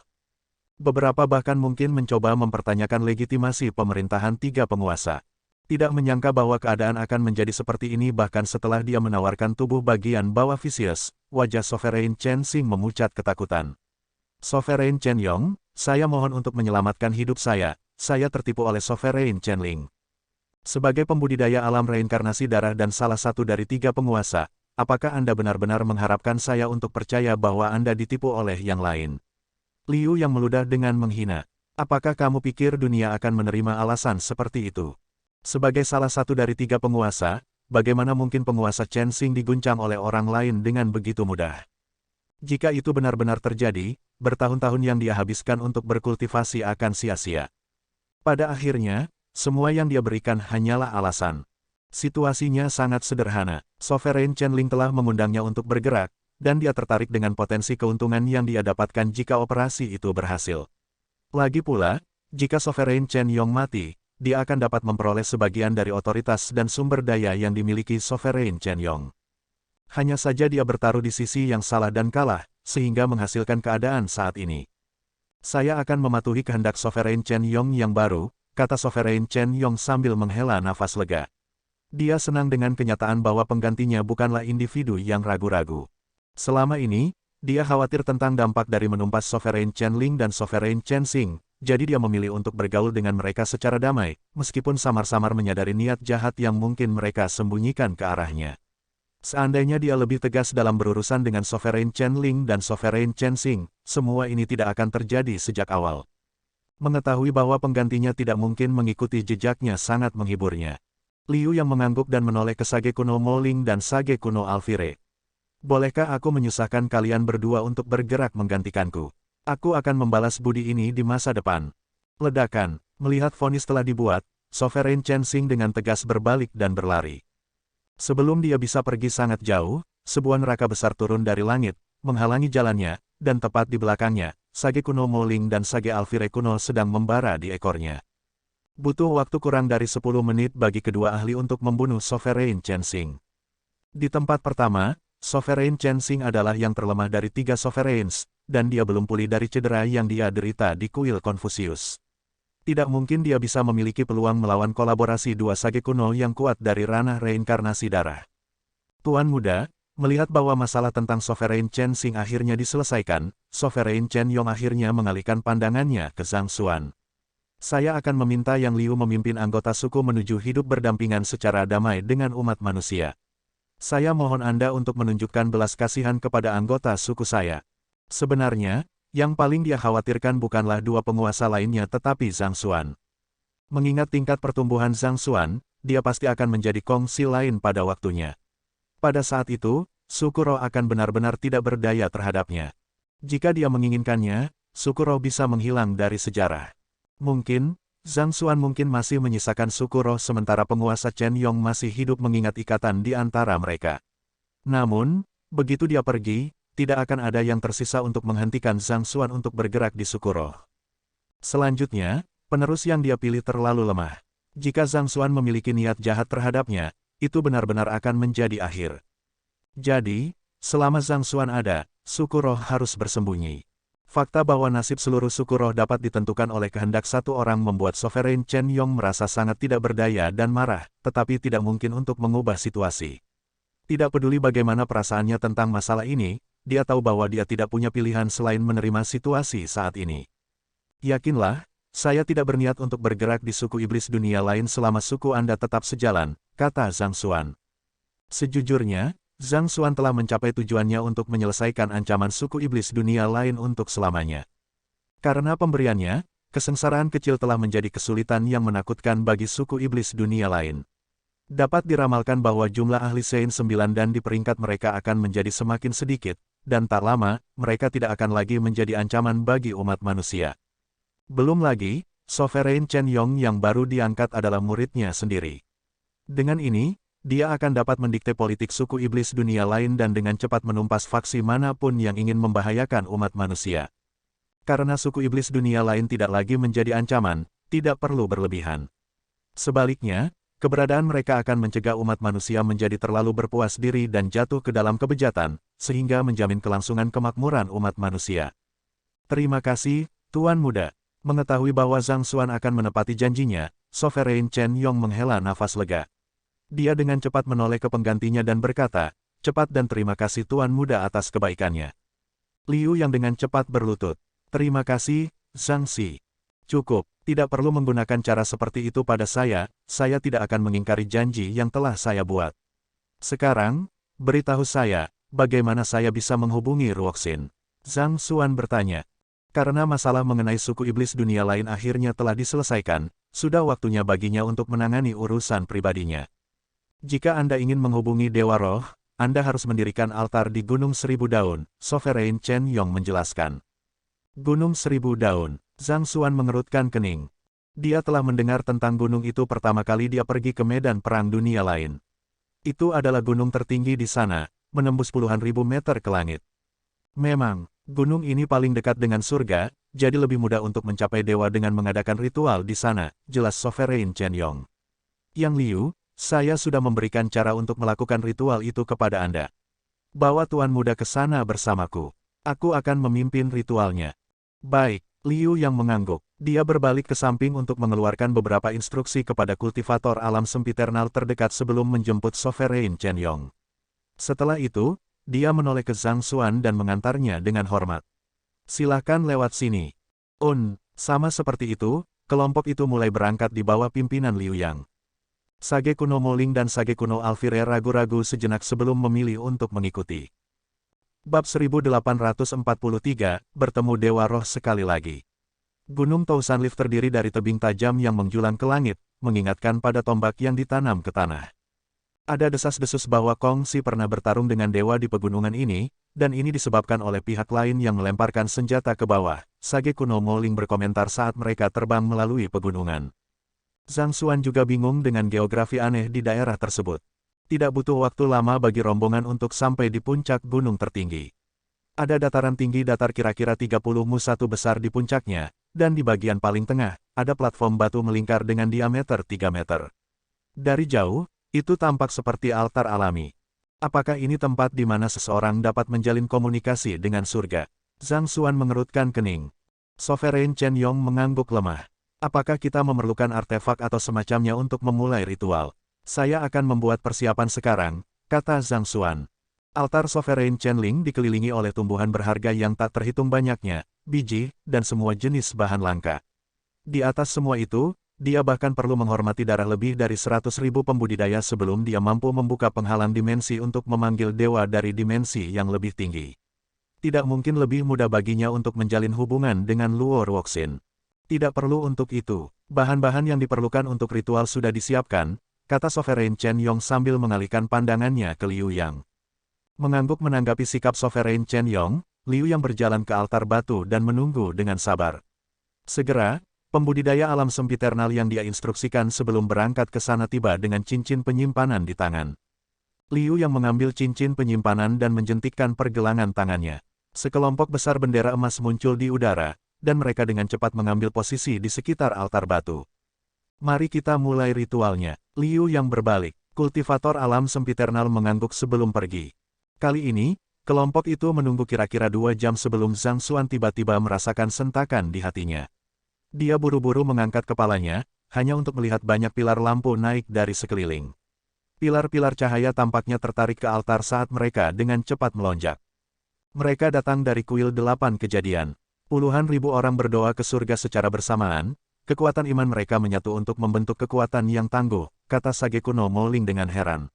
Speaker 1: Beberapa bahkan mungkin mencoba mempertanyakan legitimasi pemerintahan tiga penguasa. Tidak menyangka bahwa keadaan akan menjadi seperti ini bahkan setelah dia menawarkan tubuh bagian bawah Vicious, wajah Sovereign Chen Xing memucat ketakutan. "Sovereign Chen Yong, saya mohon untuk menyelamatkan hidup saya tertipu oleh Sovereign Chen Ling. Sebagai pembudidaya alam reinkarnasi darah dan salah satu dari tiga penguasa, apakah Anda benar-benar mengharapkan saya untuk percaya bahwa Anda ditipu oleh yang lain?" Liu Yang meludah dengan menghina. "Apakah kamu pikir dunia akan menerima alasan seperti itu? Sebagai salah satu dari tiga penguasa, bagaimana mungkin penguasa Chen Xing diguncang oleh orang lain dengan begitu mudah?" Jika itu benar-benar terjadi, bertahun-tahun yang dia habiskan untuk berkultivasi akan sia-sia. Pada akhirnya, semua yang dia berikan hanyalah alasan. Situasinya sangat sederhana. Sovereign Channeling telah mengundangnya untuk bergerak, dan dia tertarik dengan potensi keuntungan yang dia dapatkan jika operasi itu berhasil. Lagi pula, jika Sovereign Chen Yong mati, dia akan dapat memperoleh sebagian dari otoritas dan sumber daya yang dimiliki Sovereign Chen Yong. Hanya saja dia bertaruh di sisi yang salah dan kalah, sehingga menghasilkan keadaan saat ini. Saya akan mematuhi kehendak Sovereign Chen Yong yang baru, kata Sovereign Chen Yong sambil menghela nafas lega. Dia senang dengan kenyataan bahwa penggantinya bukanlah individu yang ragu-ragu. Selama ini, dia khawatir tentang dampak dari menumpas Sovereign Chen Ling dan Sovereign Chen Xing, jadi dia memilih untuk bergaul dengan mereka secara damai, meskipun samar-samar menyadari niat jahat yang mungkin mereka sembunyikan ke arahnya. Seandainya dia lebih tegas dalam berurusan dengan Sovereign Chen Ling dan Sovereign Chen Xing, semua ini tidak akan terjadi sejak awal. Mengetahui bahwa penggantinya tidak mungkin mengikuti jejaknya sangat menghiburnya. Liu yang mengangguk dan menoleh ke Sage kuno Mo Ling dan Sage kuno Alfire. Bolehkah aku menyusahkan kalian berdua untuk bergerak menggantikanku? Aku akan membalas budi ini di masa depan. Ledakan, melihat vonis telah dibuat, Sovereign Chen Xing dengan tegas berbalik dan berlari. Sebelum dia bisa pergi sangat jauh, sebuah neraka besar turun dari langit, menghalangi jalannya, dan tepat di belakangnya, Sage kuno Mo Ling dan Sage Alfire kuno sedang membara di ekornya. Butuh waktu kurang dari 10 menit bagi kedua ahli untuk membunuh Sovereign Chen Xing. Di tempat pertama, Sovereign Chen Xing adalah yang terlemah dari 3 Sovereigns, dan dia belum pulih dari cedera yang dia derita di kuil Confucius. Tidak mungkin dia bisa memiliki peluang melawan kolaborasi dua Sage kuno yang kuat dari ranah reinkarnasi darah. Tuan Muda, melihat bahwa masalah tentang Sovereign Chen Xing akhirnya diselesaikan, Sovereign Chen Yong akhirnya mengalihkan pandangannya ke Zhang Xuan. Saya akan meminta Yang Liu memimpin anggota suku menuju hidup berdampingan secara damai dengan umat manusia. Saya mohon Anda untuk menunjukkan belas kasihan kepada anggota suku saya. Sebenarnya, yang paling dia khawatirkan bukanlah dua penguasa lainnya tetapi Zhang Xuan. Mengingat tingkat pertumbuhan Zhang Xuan, dia pasti akan menjadi kongsi lain pada waktunya. Pada saat itu, suku roh akan benar-benar tidak berdaya terhadapnya. Jika dia menginginkannya, suku roh bisa menghilang dari sejarah. Mungkin, Zhang Xuan mungkin masih menyisakan suku roh sementara penguasa Chen Yong masih hidup mengingat ikatan di antara mereka. Namun, begitu dia pergi, tidak akan ada yang tersisa untuk menghentikan Zhang Xuan untuk bergerak di suku roh. Selanjutnya, penerus yang dia pilih terlalu lemah. Jika Zhang Xuan memiliki niat jahat terhadapnya, itu benar-benar akan menjadi akhir. Jadi, selama Zhang Xuan ada, suku roh harus bersembunyi. Fakta bahwa nasib seluruh suku roh dapat ditentukan oleh kehendak satu orang membuat Sovereign Chen Yong merasa sangat tidak berdaya dan marah, tetapi tidak mungkin untuk mengubah situasi. Tidak peduli bagaimana perasaannya tentang masalah ini, dia tahu bahwa dia tidak punya pilihan selain menerima situasi saat ini. Yakinlah, saya tidak berniat untuk bergerak di suku iblis dunia lain selama suku Anda tetap sejalan, kata Zhang Xuan. Sejujurnya, Zhang Xuan telah mencapai tujuannya untuk menyelesaikan ancaman suku iblis dunia lain untuk selamanya. Karena pemberiannya, kesengsaraan kecil telah menjadi kesulitan yang menakutkan bagi suku iblis dunia lain. Dapat diramalkan bahwa jumlah ahli Sein 9 dan di peringkat mereka akan menjadi semakin sedikit, dan tak lama, mereka tidak akan lagi menjadi ancaman bagi umat manusia. Belum lagi, Sovereign Chen Yong yang baru diangkat adalah muridnya sendiri. Dengan ini, dia akan dapat mendikte politik suku iblis dunia lain dan dengan cepat menumpas faksi manapun yang ingin membahayakan umat manusia. Karena suku iblis dunia lain tidak lagi menjadi ancaman, tidak perlu berlebihan. Sebaliknya, keberadaan mereka akan mencegah umat manusia menjadi terlalu berpuas diri dan jatuh ke dalam kebejatan, sehingga menjamin kelangsungan kemakmuran umat manusia. Terima kasih, Tuan Muda. Mengetahui bahwa Zhang Xuan akan menepati janjinya, Sovereign Chen Yong menghela nafas lega. Dia dengan cepat menoleh ke penggantinya dan berkata, cepat dan terima kasih Tuan Muda atas kebaikannya. Liu yang dengan cepat berlutut. Terima kasih, Zhang Xi. Cukup, tidak perlu menggunakan cara seperti itu pada saya tidak akan mengingkari janji yang telah saya buat. Sekarang, beritahu saya, bagaimana saya bisa menghubungi Ruoxin? Zhang Xuan bertanya. Karena masalah mengenai suku iblis dunia lain akhirnya telah diselesaikan, sudah waktunya baginya untuk menangani urusan pribadinya. Jika Anda ingin menghubungi Dewa Roh, Anda harus mendirikan altar di Gunung Seribu Daun, Sovereign Chen Yong menjelaskan. Gunung Seribu Daun, Zhang Xuan mengerutkan kening. Dia telah mendengar tentang gunung itu pertama kali dia pergi ke medan perang dunia lain. Itu adalah gunung tertinggi di sana, menembus puluhan ribu meter ke langit. Memang, gunung ini paling dekat dengan surga, jadi lebih mudah untuk mencapai dewa dengan mengadakan ritual di sana, jelas Sovereign Chen Yong. Yang Liu, saya sudah memberikan cara untuk melakukan ritual itu kepada Anda. Bawa Tuan Muda ke sana bersamaku. Aku akan memimpin ritualnya. Baik, Liu yang mengangguk. Dia berbalik ke samping untuk mengeluarkan beberapa instruksi kepada kultivator alam sempiternal terdekat sebelum menjemput Sovereign Chen Yong. Setelah itu, dia menoleh ke Zhang Xuan dan mengantarnya dengan hormat. Silakan lewat sini. Sama seperti itu, kelompok itu mulai berangkat di bawah pimpinan Liu Yang. Sage kuno Moling dan Sage kuno Alfire ragu-ragu sejenak sebelum memilih untuk mengikuti. Bab 1843, bertemu Dewa Roh sekali lagi. Gunung Tousanlif terdiri dari tebing tajam yang menjulang ke langit, mengingatkan pada tombak yang ditanam ke tanah. Ada desas-desus bahwa Kong Si pernah bertarung dengan dewa di pegunungan ini, dan ini disebabkan oleh pihak lain yang melemparkan senjata ke bawah. Sage kuno Moling berkomentar saat mereka terbang melalui pegunungan. Zhang Xuan juga bingung dengan geografi aneh di daerah tersebut. Tidak butuh waktu lama bagi rombongan untuk sampai di puncak gunung tertinggi. Ada dataran tinggi datar kira-kira 30 mu satu besar di puncaknya, dan di bagian paling tengah, ada platform batu melingkar dengan diameter 3 meter. Dari jauh, itu tampak seperti altar alami. Apakah ini tempat di mana seseorang dapat menjalin komunikasi dengan surga? Zhang Xuan mengerutkan kening. Sovereign Chen Yong mengangguk lemah. Apakah kita memerlukan artefak atau semacamnya untuk memulai ritual? Saya akan membuat persiapan sekarang, kata Zhang Xuan. Altar Sovereign Chen Ling dikelilingi oleh tumbuhan berharga yang tak terhitung banyaknya, biji, dan semua jenis bahan langka. Di atas semua itu, dia bahkan perlu menghormati darah lebih dari 100.000 pembudidaya sebelum dia mampu membuka penghalang dimensi untuk memanggil dewa dari dimensi yang lebih tinggi. Tidak mungkin lebih mudah baginya untuk menjalin hubungan dengan Luo Ruoxin. Tidak perlu untuk itu. Bahan-bahan yang diperlukan untuk ritual sudah disiapkan, kata Sovereign Chen Yong sambil mengalihkan pandangannya ke Liu Yang. Mengangguk menanggapi sikap Sovereign Chen Yong, Liu Yang berjalan ke altar batu dan menunggu dengan sabar. Segera, pembudidaya alam sempiternal yang dia instruksikan sebelum berangkat ke sana tiba dengan cincin penyimpanan di tangan. Liu Yang mengambil cincin penyimpanan dan menjentikkan pergelangan tangannya. Sekelompok besar bendera emas muncul di udara, dan mereka dengan cepat mengambil posisi di sekitar altar batu. Mari kita mulai ritualnya. Liu Yang berbalik. Kultivator alam sempiternal mengangguk sebelum pergi. Kali ini, kelompok itu menunggu kira-kira 2 jam sebelum Zhang Xuan tiba-tiba merasakan sentakan di hatinya. Dia buru-buru mengangkat kepalanya, hanya untuk melihat banyak pilar lampu naik dari sekeliling. Pilar-pilar cahaya tampaknya tertarik ke altar saat mereka dengan cepat melonjak. Mereka datang dari kuil 8 kejadian. Puluhan ribu orang berdoa ke surga secara bersamaan, kekuatan iman mereka menyatu untuk membentuk kekuatan yang tangguh, kata Sage kuno Moling dengan heran.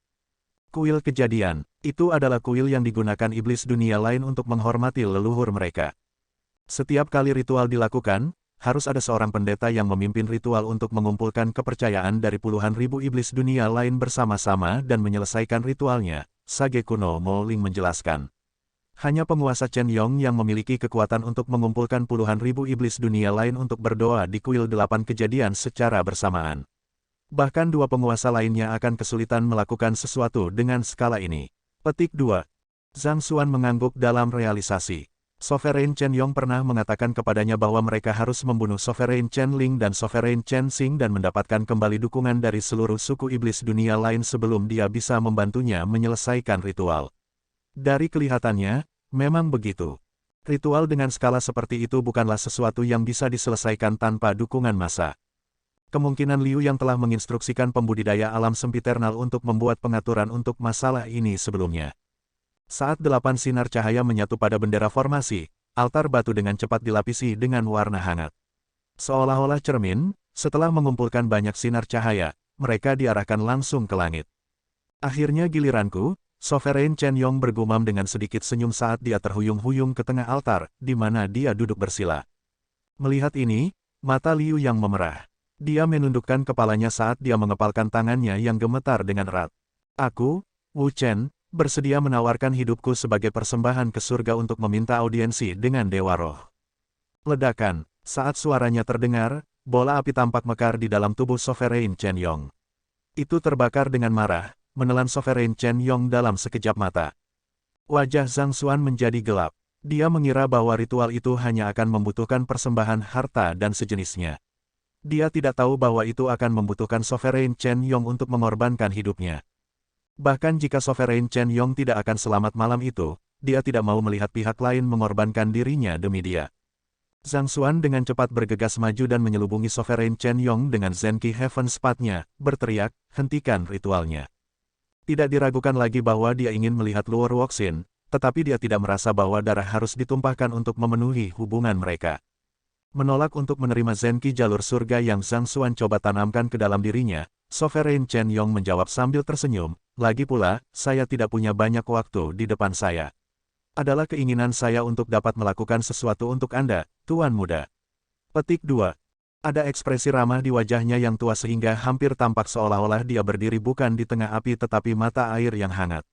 Speaker 1: Kuil kejadian, itu adalah kuil yang digunakan iblis dunia lain untuk menghormati leluhur mereka. Setiap kali ritual dilakukan, harus ada seorang pendeta yang memimpin ritual untuk mengumpulkan kepercayaan dari puluhan ribu iblis dunia lain bersama-sama dan menyelesaikan ritualnya, Sage kuno Moling menjelaskan. Hanya penguasa Chen Yong yang memiliki kekuatan untuk mengumpulkan puluhan ribu iblis dunia lain untuk berdoa di kuil 8 kejadian secara bersamaan. Bahkan 2 penguasa lainnya akan kesulitan melakukan sesuatu dengan skala ini. Petik 2. Zhang Xuan mengangguk dalam realisasi. Sovereign Chen Yong pernah mengatakan kepadanya bahwa mereka harus membunuh Sovereign Chen Ling dan Sovereign Chen Xing dan mendapatkan kembali dukungan dari seluruh suku iblis dunia lain sebelum dia bisa membantunya menyelesaikan ritual. Dari kelihatannya, memang begitu. Ritual dengan skala seperti itu bukanlah sesuatu yang bisa diselesaikan tanpa dukungan massa. Kemungkinan Liu yang telah menginstruksikan pembudidaya alam sempiternal untuk membuat pengaturan untuk masalah ini sebelumnya. Saat 8 sinar cahaya menyatu pada bendera formasi, altar batu dengan cepat dilapisi dengan warna hangat. Seolah-olah cermin, setelah mengumpulkan banyak sinar cahaya, mereka diarahkan langsung ke langit. Akhirnya giliranku, Sovereign Chen Yong bergumam dengan sedikit senyum saat dia terhuyung-huyung ke tengah altar, di mana dia duduk bersila. Melihat ini, mata Liu yang memerah. Dia menundukkan kepalanya saat dia mengepalkan tangannya yang gemetar dengan erat. Aku, Wu Chen, Bersedia menawarkan hidupku sebagai persembahan ke surga untuk meminta audiensi dengan Dewa Roh. Ledakan, saat suaranya terdengar, bola api tampak mekar di dalam tubuh Sovereign Chen Yong. Itu terbakar dengan marah, menelan Sovereign Chen Yong dalam sekejap mata. Wajah Zhang Xuan menjadi gelap. Dia mengira bahwa ritual itu hanya akan membutuhkan persembahan harta dan sejenisnya. Dia tidak tahu bahwa itu akan membutuhkan Sovereign Chen Yong untuk mengorbankan hidupnya. Bahkan jika Sovereign Chen Yong tidak akan selamat malam itu, dia tidak mau melihat pihak lain mengorbankan dirinya demi dia. Zhang Xuan dengan cepat bergegas maju dan menyelubungi Sovereign Chen Yong dengan Zenki Heaven Spatnya, berteriak, hentikan ritualnya. Tidak diragukan lagi bahwa dia ingin melihat Luo Ruoxin, tetapi dia tidak merasa bahwa darah harus ditumpahkan untuk memenuhi hubungan mereka. Menolak untuk menerima Zenki jalur surga yang Zhang Xuan coba tanamkan ke dalam dirinya, Sovereign Chen Yong menjawab sambil tersenyum, lagi pula, saya tidak punya banyak waktu di depan saya. Adalah keinginan saya untuk dapat melakukan sesuatu untuk Anda, Tuan Muda. Petik 2. Ada ekspresi ramah di wajahnya yang tua sehingga hampir tampak seolah-olah dia berdiri bukan di tengah api tetapi mata air yang hangat.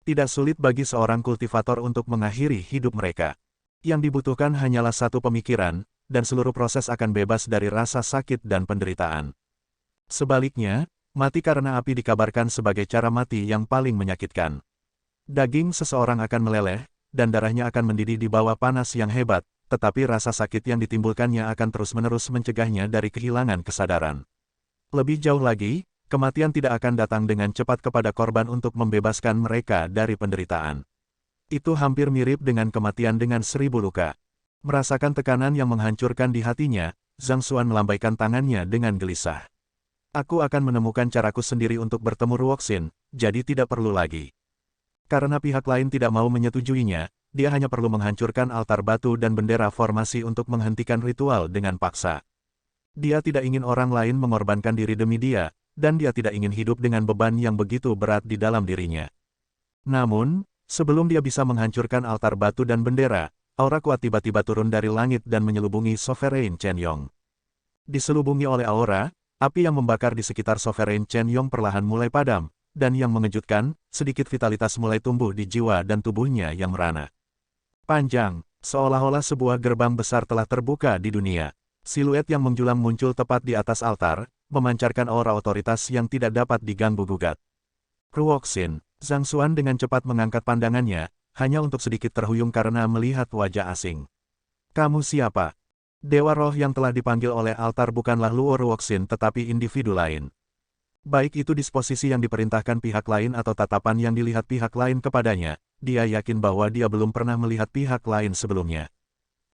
Speaker 1: Tidak sulit bagi seorang kultivator untuk mengakhiri hidup mereka. Yang dibutuhkan hanyalah satu pemikiran, dan seluruh proses akan bebas dari rasa sakit dan penderitaan. Sebaliknya, mati karena api dikabarkan sebagai cara mati yang paling menyakitkan. Daging seseorang akan meleleh, dan darahnya akan mendidih di bawah panas yang hebat, tetapi rasa sakit yang ditimbulkannya akan terus-menerus mencegahnya dari kehilangan kesadaran. Lebih jauh lagi, kematian tidak akan datang dengan cepat kepada korban untuk membebaskan mereka dari penderitaan. Itu hampir mirip dengan kematian dengan 1000 luka. Merasakan tekanan yang menghancurkan di hatinya, Zhang Xuan melambaikan tangannya dengan gelisah. Aku akan menemukan caraku sendiri untuk bertemu Ruoxin, jadi tidak perlu lagi. Karena pihak lain tidak mau menyetujuinya, dia hanya perlu menghancurkan altar batu dan bendera formasi untuk menghentikan ritual dengan paksa. Dia tidak ingin orang lain mengorbankan diri demi dia, dan dia tidak ingin hidup dengan beban yang begitu berat di dalam dirinya. Namun, sebelum dia bisa menghancurkan altar batu dan bendera, aura kuat tiba-tiba turun dari langit dan menyelubungi Sovereign Chen Yong. Diselubungi oleh aura, api yang membakar di sekitar Sovereign Chen Yong perlahan mulai padam, dan yang mengejutkan, sedikit vitalitas mulai tumbuh di jiwa dan tubuhnya yang merana. Panjang, seolah-olah sebuah gerbang besar telah terbuka di dunia. Siluet yang menjulang muncul tepat di atas altar, memancarkan aura otoritas yang tidak dapat diganggu-gugat. Ruoxin, Zhang Xuan dengan cepat mengangkat pandangannya, hanya untuk sedikit terhuyung karena melihat wajah asing. Kamu siapa? Dewa roh yang telah dipanggil oleh altar bukanlah Luo Ruoxin tetapi individu lain. Baik itu disposisi yang diperintahkan pihak lain atau tatapan yang dilihat pihak lain kepadanya, dia yakin bahwa dia belum pernah melihat pihak lain sebelumnya.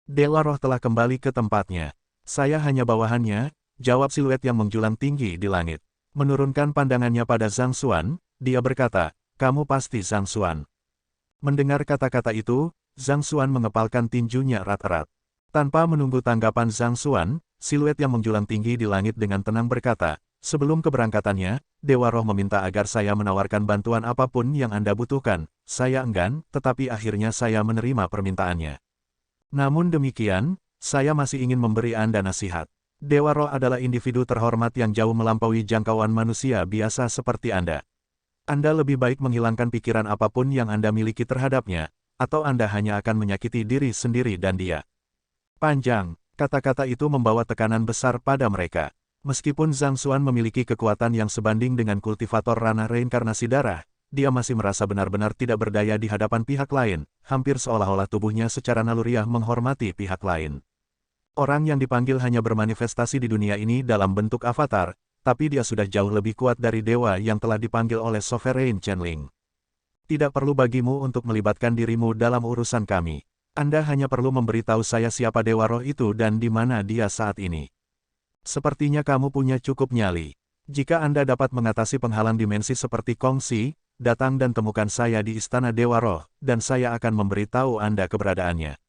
Speaker 1: Dewa roh telah kembali ke tempatnya. Saya hanya bawahannya, jawab siluet yang menjulang tinggi di langit. Menurunkan pandangannya pada Zhang Xuan, dia berkata, kamu pasti Zhang Xuan. Mendengar kata-kata itu, Zhang Xuan mengepalkan tinjunya erat-erat. Tanpa menunggu tanggapan Zhang Xuan, siluet yang menjulang tinggi di langit dengan tenang berkata, sebelum keberangkatannya, Dewa Roh meminta agar saya menawarkan bantuan apapun yang Anda butuhkan. Saya enggan, tetapi akhirnya saya menerima permintaannya. Namun demikian, saya masih ingin memberi Anda nasihat. Dewa Roh adalah individu terhormat yang jauh melampaui jangkauan manusia biasa seperti Anda. Anda lebih baik menghilangkan pikiran apapun yang Anda miliki terhadapnya, atau Anda hanya akan menyakiti diri sendiri dan dia. Panjang, kata-kata itu membawa tekanan besar pada mereka. Meskipun Zhang Xuan memiliki kekuatan yang sebanding dengan kultivator ranah reinkarnasi darah, dia masih merasa benar-benar tidak berdaya di hadapan pihak lain, hampir seolah-olah tubuhnya secara naluriah menghormati pihak lain. Orang yang dipanggil hanya bermanifestasi di dunia ini dalam bentuk avatar, tapi dia sudah jauh lebih kuat dari dewa yang telah dipanggil oleh Sovereign Chen Ling. Tidak perlu bagimu untuk melibatkan dirimu dalam urusan kami. Anda hanya perlu memberitahu saya siapa Dewa Roh itu dan di mana dia saat ini. Sepertinya kamu punya cukup nyali. Jika Anda dapat mengatasi penghalang dimensi seperti Kongsi, datang dan temukan saya di Istana Dewa Roh, dan saya akan memberitahu Anda keberadaannya.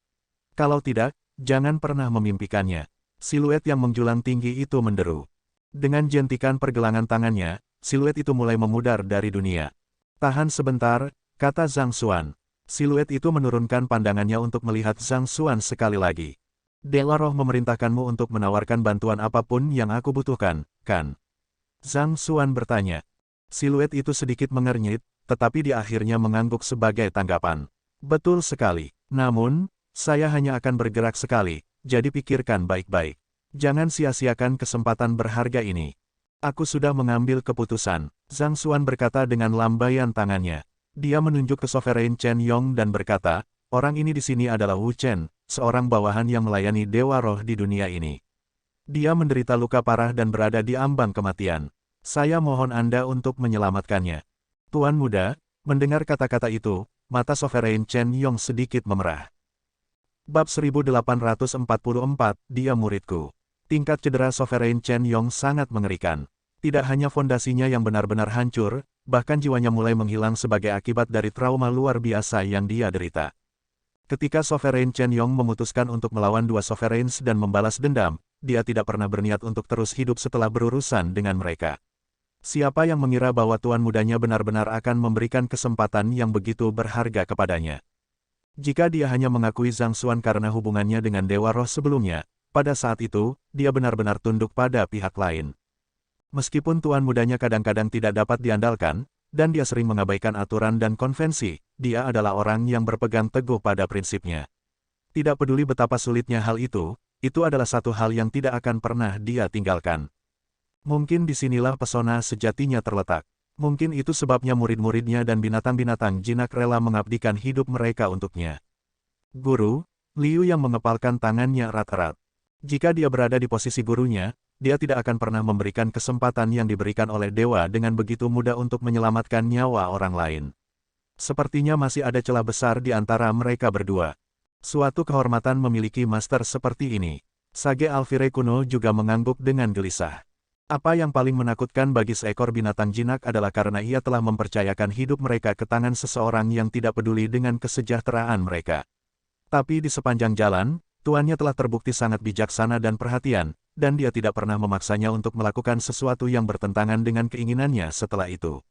Speaker 1: Kalau tidak, jangan pernah memimpikannya. Siluet yang menjulang tinggi itu menderu. Dengan jentikan pergelangan tangannya, siluet itu mulai memudar dari dunia. Tahan sebentar, kata Zhang Xuan. Siluet itu menurunkan pandangannya untuk melihat Zhang Xuan sekali lagi. Dewa Roh memerintahkanmu untuk menawarkan bantuan apapun yang aku butuhkan, kan? Zhang Xuan bertanya. Siluet itu sedikit mengernyit, tetapi dia akhirnya mengangguk sebagai tanggapan. Betul sekali. Namun, saya hanya akan bergerak sekali, jadi pikirkan baik-baik. Jangan sia-siakan kesempatan berharga ini. Aku sudah mengambil keputusan, Zhang Xuan berkata dengan lambaian tangannya. Dia menunjuk ke Sovereign Chen Yong dan berkata, orang ini di sini adalah Wu Chen, seorang bawahan yang melayani Dewa Roh di dunia ini. Dia menderita luka parah dan berada di ambang kematian. Saya mohon Anda untuk menyelamatkannya. Tuan muda, mendengar kata-kata itu, mata Sovereign Chen Yong sedikit memerah. Bab 1844, dia muridku. Tingkat cedera Sovereign Chen Yong sangat mengerikan. Tidak hanya fondasinya yang benar-benar hancur, bahkan jiwanya mulai menghilang sebagai akibat dari trauma luar biasa yang dia derita. Ketika Sovereign Chen Yong memutuskan untuk melawan dua Sovereigns dan membalas dendam, dia tidak pernah berniat untuk terus hidup setelah berurusan dengan mereka. Siapa yang mengira bahwa tuan mudanya benar-benar akan memberikan kesempatan yang begitu berharga kepadanya? Jika dia hanya mengakui Zhang Xuan karena hubungannya dengan Dewa Roh sebelumnya, pada saat itu, dia benar-benar tunduk pada pihak lain. Meskipun tuan mudanya kadang-kadang tidak dapat diandalkan, dan dia sering mengabaikan aturan dan konvensi, dia adalah orang yang berpegang teguh pada prinsipnya. Tidak peduli betapa sulitnya hal itu adalah satu hal yang tidak akan pernah dia tinggalkan. Mungkin disinilah pesona sejatinya terletak. Mungkin itu sebabnya murid-muridnya dan binatang-binatang jinak rela mengabdikan hidup mereka untuknya. Guru, Liu yang mengepalkan tangannya erat-erat. Jika dia berada di posisi gurunya, dia tidak akan pernah memberikan kesempatan yang diberikan oleh dewa dengan begitu mudah untuk menyelamatkan nyawa orang lain. Sepertinya masih ada celah besar di antara mereka berdua. Suatu kehormatan memiliki master seperti ini. Sage Alfire kuno juga mengangguk dengan gelisah. Apa yang paling menakutkan bagi seekor binatang jinak adalah karena ia telah mempercayakan hidup mereka ke tangan seseorang yang tidak peduli dengan kesejahteraan mereka. Tapi di sepanjang jalan, tuannya telah terbukti sangat bijaksana dan perhatian, dan dia tidak pernah memaksanya untuk melakukan sesuatu yang bertentangan dengan keinginannya setelah itu.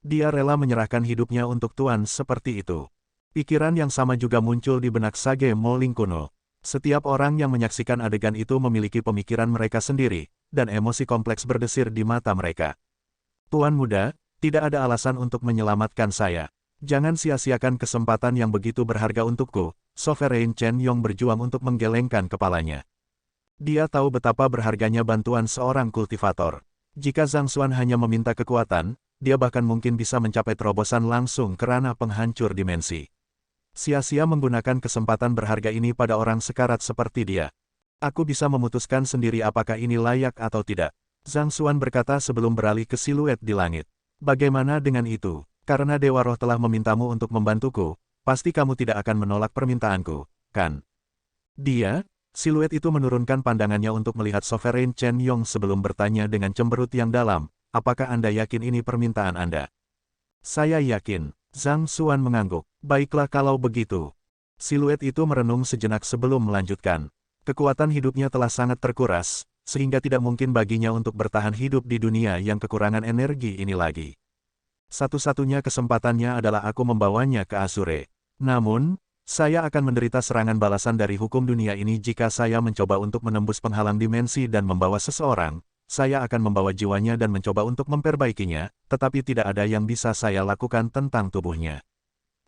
Speaker 1: Dia rela menyerahkan hidupnya untuk tuan seperti itu. Pikiran yang sama juga muncul di benak Sage Moling kuno. Setiap orang yang menyaksikan adegan itu memiliki pemikiran mereka sendiri, dan emosi kompleks berdesir di mata mereka. Tuan muda, tidak ada alasan untuk menyelamatkan saya. Jangan sia-siakan kesempatan yang begitu berharga untukku. Sovereign Chen Yong berjuang untuk menggelengkan kepalanya. Dia tahu betapa berharganya bantuan seorang kultivator. Jika Zhang Xuan hanya meminta kekuatan, dia bahkan mungkin bisa mencapai terobosan langsung ke ranah penghancur dimensi. Sia-sia menggunakan kesempatan berharga ini pada orang sekarat seperti dia. Aku bisa memutuskan sendiri apakah ini layak atau tidak. Zhang Xuan berkata sebelum beralih ke siluet di langit. Bagaimana dengan itu? Karena Dewa Roh telah memintamu untuk membantuku, pasti kamu tidak akan menolak permintaanku, kan? Dia, siluet itu menurunkan pandangannya untuk melihat Sovereign Chen Yong sebelum bertanya dengan cemberut yang dalam, apakah Anda yakin ini permintaan Anda? Saya yakin, Zhang Xuan mengangguk. Baiklah kalau begitu. Siluet itu merenung sejenak sebelum melanjutkan. Kekuatan hidupnya telah sangat terkuras, sehingga tidak mungkin baginya untuk bertahan hidup di dunia yang kekurangan energi ini lagi. Satu-satunya kesempatannya adalah aku membawanya ke Azure. Namun, saya akan menderita serangan balasan dari hukum dunia ini jika saya mencoba untuk menembus penghalang dimensi dan membawa seseorang. Saya akan membawa jiwanya dan mencoba untuk memperbaikinya, tetapi tidak ada yang bisa saya lakukan tentang tubuhnya.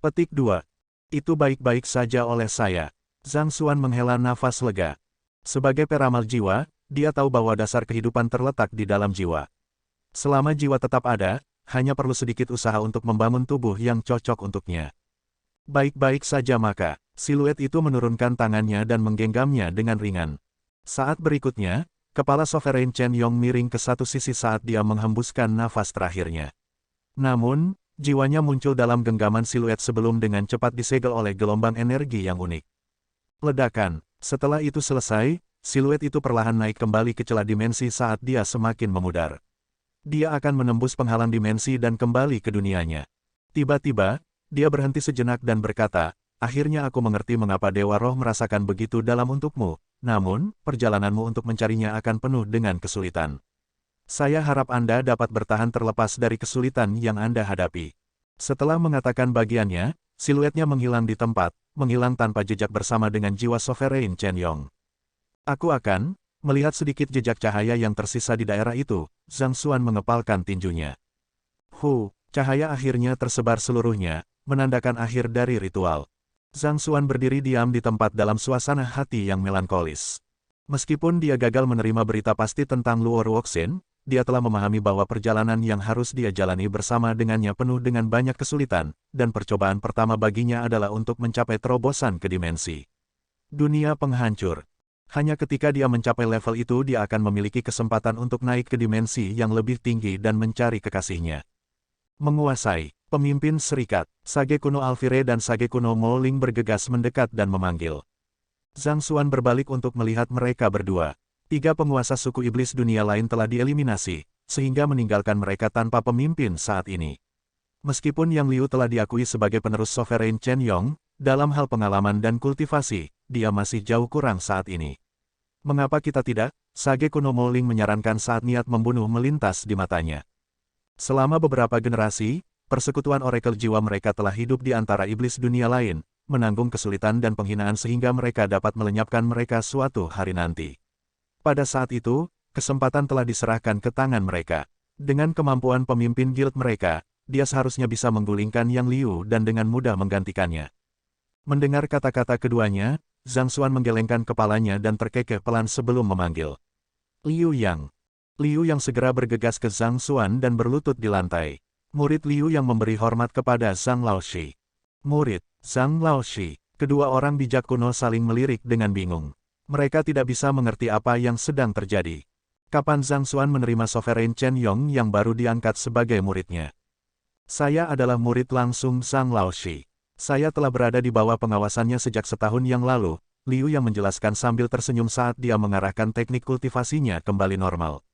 Speaker 1: Petik 2. Itu baik-baik saja oleh saya. Zhang Xuan menghela nafas lega. Sebagai peramal jiwa, dia tahu bahwa dasar kehidupan terletak di dalam jiwa. Selama jiwa tetap ada, hanya perlu sedikit usaha untuk membangun tubuh yang cocok untuknya. Baik-baik saja maka, siluet itu menurunkan tangannya dan menggenggamnya dengan ringan. Saat berikutnya, kepala Sovereign Chen Yong miring ke satu sisi saat dia menghembuskan nafas terakhirnya. Namun, jiwanya muncul dalam genggaman siluet sebelum dengan cepat disegel oleh gelombang energi yang unik. Ledakan. Setelah itu selesai, siluet itu perlahan naik kembali ke celah dimensi saat dia semakin memudar. Dia akan menembus penghalang dimensi dan kembali ke dunianya. Tiba-tiba, dia berhenti sejenak dan berkata, akhirnya aku mengerti mengapa Dewa Roh merasakan begitu dalam untukmu, namun, perjalananmu untuk mencarinya akan penuh dengan kesulitan. Saya harap Anda dapat bertahan terlepas dari kesulitan yang Anda hadapi. Setelah mengatakan bagiannya, siluetnya menghilang di tempat, menghilang tanpa jejak bersama dengan jiwa Sovereign Chen Yong. Aku akan melihat sedikit jejak cahaya yang tersisa di daerah itu. Zhang Xuan mengepalkan tinjunya. Cahaya akhirnya tersebar seluruhnya, menandakan akhir dari ritual. Zhang Xuan berdiri diam di tempat dalam suasana hati yang melankolis. Meskipun dia gagal menerima berita pasti tentang Luo Ruoxin, dia telah memahami bahwa perjalanan yang harus dia jalani bersama dengannya penuh dengan banyak kesulitan, dan percobaan pertama baginya adalah untuk mencapai terobosan ke dimensi dunia penghancur. Hanya ketika dia mencapai level itu dia akan memiliki kesempatan untuk naik ke dimensi yang lebih tinggi dan mencari kekasihnya. Menguasai. Pemimpin Serikat, Sage kuno Alfire dan Sage kuno Moling bergegas mendekat dan memanggil. Zhang Xuan berbalik untuk melihat mereka berdua. 3 penguasa suku iblis dunia lain telah dieliminasi, sehingga meninggalkan mereka tanpa pemimpin saat ini. Meskipun Yang Liu telah diakui sebagai penerus Sovereign Chen Yong, dalam hal pengalaman dan kultivasi, dia masih jauh kurang saat ini. Mengapa kita tidak? Sage kuno Moling menyarankan saat niat membunuh melintas di matanya. Selama beberapa generasi, persekutuan Oracle jiwa mereka telah hidup di antara iblis dunia lain, menanggung kesulitan dan penghinaan sehingga mereka dapat melenyapkan mereka suatu hari nanti. Pada saat itu, kesempatan telah diserahkan ke tangan mereka. Dengan kemampuan pemimpin guild mereka, dia seharusnya bisa menggulingkan Yang Liu dan dengan mudah menggantikannya. Mendengar kata-kata keduanya, Zhang Xuan menggelengkan kepalanya dan terkekeh pelan sebelum memanggil Liu Yang. Liu Yang segera bergegas ke Zhang Xuan dan berlutut di lantai. Murid Liu yang memberi hormat kepada Zhang Laoshi. Murid, Zhang Laoshi. Kedua orang bijak kuno saling melirik dengan bingung. Mereka tidak bisa mengerti apa yang sedang terjadi. Kapan Zhang Xuan menerima Sovereign Chen Yong yang baru diangkat sebagai muridnya? Saya adalah murid langsung Zhang Laoshi. Saya telah berada di bawah pengawasannya sejak setahun yang lalu, Liu yang menjelaskan sambil tersenyum saat dia mengarahkan teknik kultivasinya kembali normal.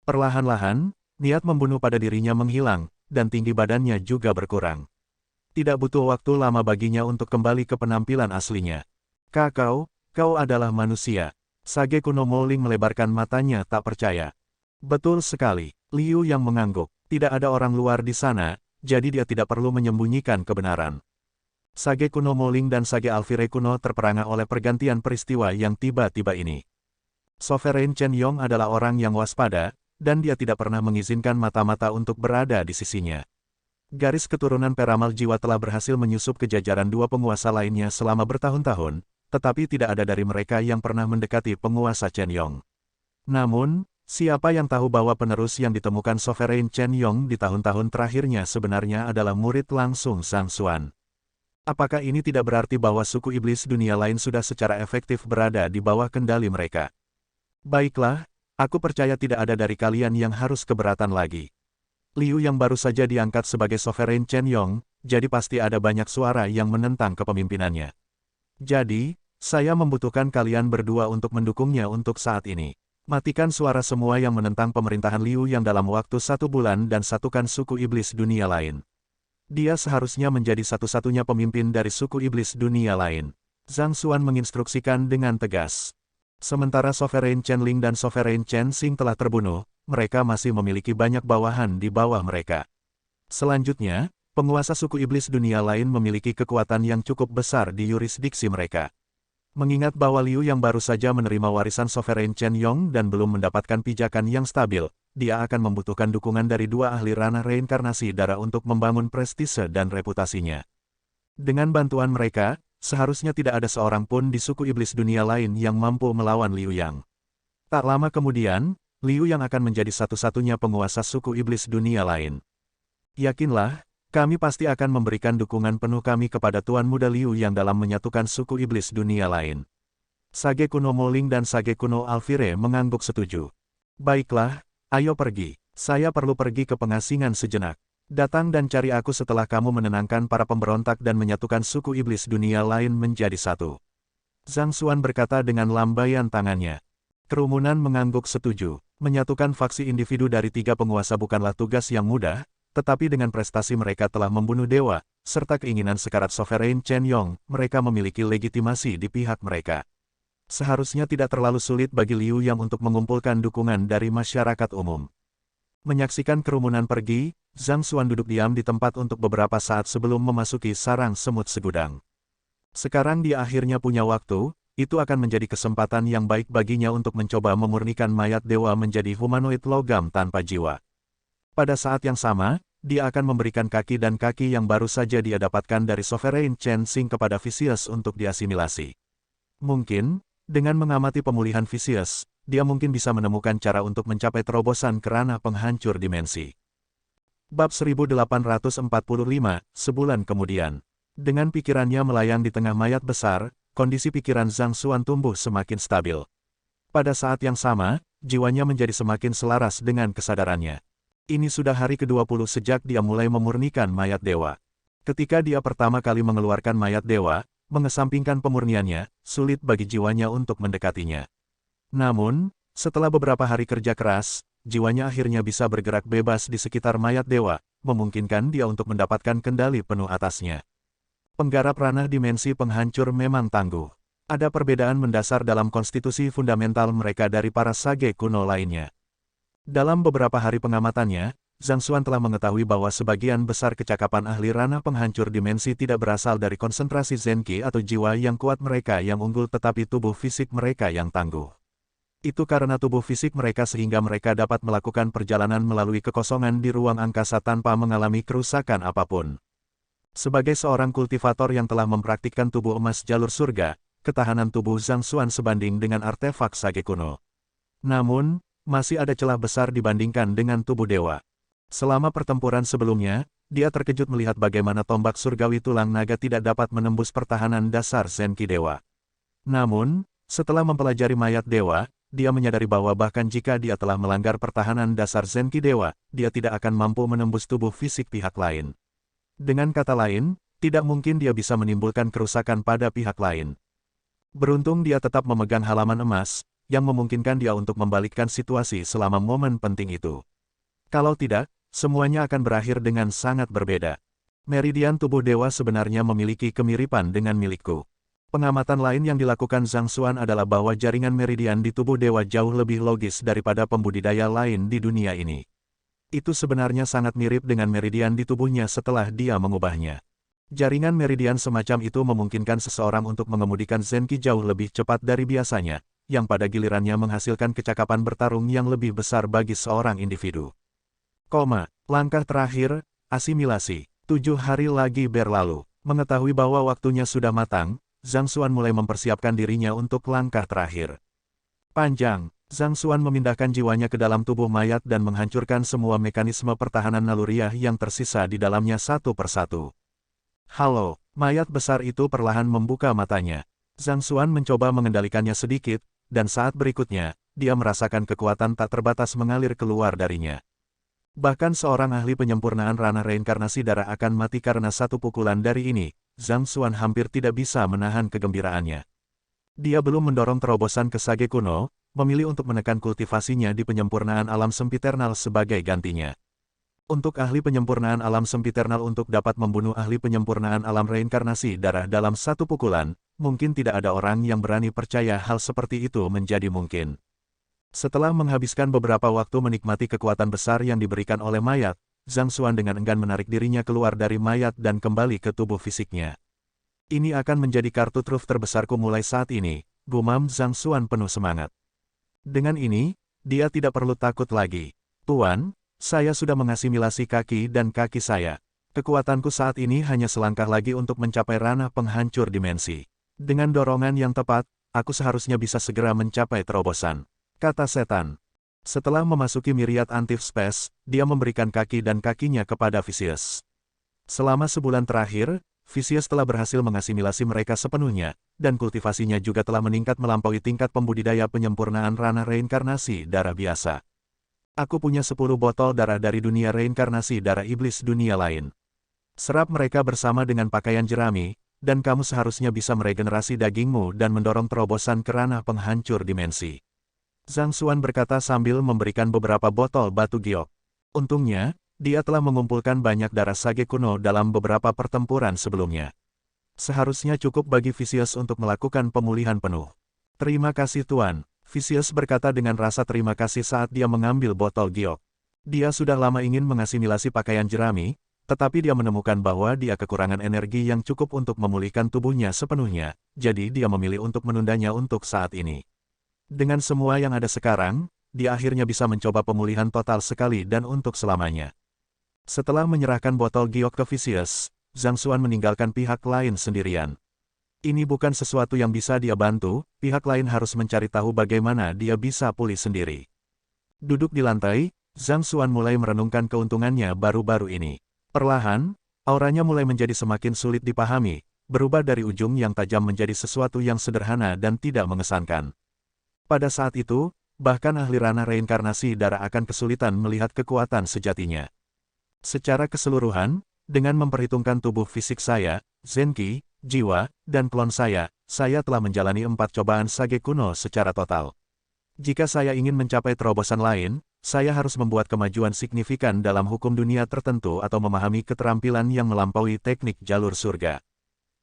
Speaker 1: Perlahan-lahan, niat membunuh pada dirinya menghilang, dan tinggi badannya juga berkurang. Tidak butuh waktu lama baginya untuk kembali ke penampilan aslinya. Kau adalah manusia. Sage kuno Moling melebarkan matanya tak percaya. Betul sekali, Liu yang mengangguk. Tidak ada orang luar di sana, jadi dia tidak perlu menyembunyikan kebenaran. Sage kuno Moling dan Sage Alfire kuno terperangah oleh pergantian peristiwa yang tiba-tiba ini. Sovereign Chen Yong adalah orang yang waspada, dan dia tidak pernah mengizinkan mata-mata untuk berada di sisinya. Garis keturunan peramal jiwa telah berhasil menyusup ke jajaran 2 penguasa lainnya selama bertahun-tahun, tetapi tidak ada dari mereka yang pernah mendekati penguasa Chen Yong. Namun, siapa yang tahu bahwa penerus yang ditemukan Sovereign Chen Yong di tahun-tahun terakhirnya sebenarnya adalah murid langsung Zhang Xuan? Apakah ini tidak berarti bahwa suku iblis dunia lain sudah secara efektif berada di bawah kendali mereka? Baiklah, aku percaya tidak ada dari kalian yang harus keberatan lagi. Liu yang baru saja diangkat sebagai Sovereign Chen Yong, jadi pasti ada banyak suara yang menentang kepemimpinannya. Jadi, saya membutuhkan kalian berdua untuk mendukungnya untuk saat ini. Matikan suara semua yang menentang pemerintahan Liu yang dalam waktu 1 bulan dan satukan suku iblis dunia lain. Dia seharusnya menjadi satu-satunya pemimpin dari suku iblis dunia lain. Zhang Xuan menginstruksikan dengan tegas. Sementara Sovereign Chen Ling dan Sovereign Chen Xing telah terbunuh, mereka masih memiliki banyak bawahan di bawah mereka. Selanjutnya, penguasa suku iblis dunia lain memiliki kekuatan yang cukup besar di yurisdiksi mereka. Mengingat bahwa Liu yang baru saja menerima warisan Sovereign Chen Yong dan belum mendapatkan pijakan yang stabil, dia akan membutuhkan dukungan dari 2 ahli ranah reinkarnasi darah untuk membangun prestise dan reputasinya. Dengan bantuan mereka, seharusnya tidak ada seorang pun di suku iblis dunia lain yang mampu melawan Liu Yang. Tak lama kemudian, Liu Yang akan menjadi satu-satunya penguasa suku iblis dunia lain. Yakinlah, kami pasti akan memberikan dukungan penuh kami kepada Tuan Muda Liu Yang dalam menyatukan suku iblis dunia lain. Sage kuno Moling dan Sage kuno Alfire mengangguk setuju. Baiklah, ayo pergi. Saya perlu pergi ke pengasingan sejenak. Datang dan cari aku setelah kamu menenangkan para pemberontak dan menyatukan suku iblis dunia lain menjadi satu. Zhang Xuan berkata dengan lambaian tangannya. Kerumunan mengangguk setuju. Menyatukan faksi individu dari 3 penguasa bukanlah tugas yang mudah, tetapi dengan prestasi mereka telah membunuh dewa, serta keinginan sekarat Sovereign Chen Yong, mereka memiliki legitimasi di pihak mereka. Seharusnya tidak terlalu sulit bagi Liu Yang untuk mengumpulkan dukungan dari masyarakat umum. Menyaksikan kerumunan pergi, Zhang Xuan duduk diam di tempat untuk beberapa saat sebelum memasuki sarang semut segudang. Sekarang dia akhirnya punya waktu, itu akan menjadi kesempatan yang baik baginya untuk mencoba memurnikan mayat dewa menjadi humanoid logam tanpa jiwa. Pada saat yang sama, dia akan memberikan kaki dan kaki yang baru saja dia dapatkan dari Sovereign Chen Xing kepada Vicious untuk diasimilasi. Mungkin, dengan mengamati pemulihan Vicious, dia mungkin bisa menemukan cara untuk mencapai terobosan ke ranah penghancur dimensi. Bab 1845, sebulan kemudian. Dengan pikirannya melayang di tengah mayat besar, kondisi pikiran Zhang Xuan tumbuh semakin stabil. Pada saat yang sama, jiwanya menjadi semakin selaras dengan kesadarannya. Ini sudah hari ke-20 sejak dia mulai memurnikan mayat dewa. Ketika dia pertama kali mengeluarkan mayat dewa, mengesampingkan pemurniannya, sulit bagi jiwanya untuk mendekatinya. Namun, setelah beberapa hari kerja keras, jiwanya akhirnya bisa bergerak bebas di sekitar mayat dewa, memungkinkan dia untuk mendapatkan kendali penuh atasnya. Penggarap ranah dimensi penghancur memang tangguh. Ada perbedaan mendasar dalam konstitusi fundamental mereka dari para sage kuno lainnya. Dalam beberapa hari pengamatannya, Zhang Xuan telah mengetahui bahwa sebagian besar kecakapan ahli ranah penghancur dimensi tidak berasal dari konsentrasi Zenki atau jiwa yang kuat mereka yang unggul tetapi tubuh fisik mereka yang tangguh. Itu karena tubuh fisik mereka sehingga mereka dapat melakukan perjalanan melalui kekosongan di ruang angkasa tanpa mengalami kerusakan apapun. Sebagai seorang kultivator yang telah mempraktikkan tubuh emas jalur surga, ketahanan tubuh Zhang Xuan sebanding dengan artefak sage kuno. Namun, masih ada celah besar dibandingkan dengan tubuh dewa. Selama pertempuran sebelumnya, dia terkejut melihat bagaimana tombak surgawi tulang naga tidak dapat menembus pertahanan dasar Zenki dewa. Namun, setelah mempelajari mayat dewa, dia menyadari bahwa bahkan jika dia telah melanggar pertahanan dasar Zenki dewa, dia tidak akan mampu menembus tubuh fisik pihak lain. Dengan kata lain, tidak mungkin dia bisa menimbulkan kerusakan pada pihak lain. Beruntung dia tetap memegang halaman emas, yang memungkinkan dia untuk membalikkan situasi selama momen penting itu. Kalau tidak, semuanya akan berakhir dengan sangat berbeda. Meridian tubuh dewa sebenarnya memiliki kemiripan dengan milikku. Pengamatan lain yang dilakukan Zhang Xuan adalah bahwa jaringan meridian di tubuh dewa jauh lebih logis daripada pembudidaya lain di dunia ini. Itu sebenarnya sangat mirip dengan meridian di tubuhnya setelah dia mengubahnya. Jaringan meridian semacam itu memungkinkan seseorang untuk mengemudikan Zenki jauh lebih cepat dari biasanya, yang pada gilirannya menghasilkan kecakapan bertarung yang lebih besar bagi seorang individu. Langkah terakhir, asimilasi. 7 hari lagi berlalu. Mengetahui bahwa waktunya sudah matang, Zhang Xuan mulai mempersiapkan dirinya untuk langkah terakhir. Panjang. Zhang Xuan memindahkan jiwanya ke dalam tubuh mayat dan menghancurkan semua mekanisme pertahanan naluriah yang tersisa di dalamnya satu persatu. Halo, mayat besar itu perlahan membuka matanya. Zhang Xuan mencoba mengendalikannya sedikit, dan saat berikutnya, dia merasakan kekuatan tak terbatas mengalir keluar darinya. Bahkan seorang ahli penyempurnaan ranah reinkarnasi darah akan mati karena satu pukulan dari ini. Zhang Xuan hampir tidak bisa menahan kegembiraannya. Dia belum mendorong terobosan ke sage kuno, memilih untuk menekan kultivasinya di penyempurnaan alam sempiternal sebagai gantinya. Untuk ahli penyempurnaan alam sempiternal untuk dapat membunuh ahli penyempurnaan alam reinkarnasi darah dalam satu pukulan, mungkin tidak ada orang yang berani percaya hal seperti itu menjadi mungkin. Setelah menghabiskan beberapa waktu menikmati kekuatan besar yang diberikan oleh mayat, Zhang Xuan dengan enggan menarik dirinya keluar dari mayat dan kembali ke tubuh fisiknya. Ini akan menjadi kartu truf terbesarku mulai saat ini, gumam Zhang Xuan penuh semangat. Dengan ini, dia tidak perlu takut lagi. Tuan, saya sudah mengasimilasi kaki dan kaki saya. Kekuatanku saat ini hanya selangkah lagi untuk mencapai ranah penghancur dimensi. Dengan dorongan yang tepat, aku seharusnya bisa segera mencapai terobosan, kata setan. Setelah memasuki Myriad Antif Space, dia memberikan kaki dan kakinya kepada Vicious. Selama sebulan terakhir, Vicious telah berhasil mengasimilasi mereka sepenuhnya, dan kultivasinya juga telah meningkat melampaui tingkat pembudidaya penyempurnaan ranah reinkarnasi darah biasa. Aku punya 10 botol darah dari dunia reinkarnasi darah iblis dunia lain. Serap mereka bersama dengan pakaian jerami, dan kamu seharusnya bisa meregenerasi dagingmu dan mendorong terobosan ke ranah penghancur dimensi. Zhang Xuan berkata sambil memberikan beberapa botol batu giok. Untungnya, dia telah mengumpulkan banyak darah sage kuno dalam beberapa pertempuran sebelumnya. Seharusnya cukup bagi Vicious untuk melakukan pemulihan penuh. Terima kasih Tuan, Vicious berkata dengan rasa terima kasih saat dia mengambil botol giok. Dia sudah lama ingin mengasimilasi pakaian jerami, tetapi dia menemukan bahwa dia kekurangan energi yang cukup untuk memulihkan tubuhnya sepenuhnya, jadi dia memilih untuk menundanya untuk saat ini. Dengan semua yang ada sekarang, dia akhirnya bisa mencoba pemulihan total sekali dan untuk selamanya. Setelah menyerahkan botol giok ke Vicious, Zhang Xuan meninggalkan pihak lain sendirian. Ini bukan sesuatu yang bisa dia bantu, pihak lain harus mencari tahu bagaimana dia bisa pulih sendiri. Duduk di lantai, Zhang Xuan mulai merenungkan keuntungannya baru-baru ini. Perlahan, auranya mulai menjadi semakin sulit dipahami, berubah dari ujung yang tajam menjadi sesuatu yang sederhana dan tidak mengesankan. Pada saat itu, bahkan ahli ranah reinkarnasi darah akan kesulitan melihat kekuatan sejatinya. Secara keseluruhan, dengan memperhitungkan tubuh fisik saya, Zenki, jiwa, dan klon saya telah menjalani 4 cobaan sage kuno secara total. Jika saya ingin mencapai terobosan lain, saya harus membuat kemajuan signifikan dalam hukum dunia tertentu atau memahami keterampilan yang melampaui teknik jalur surga.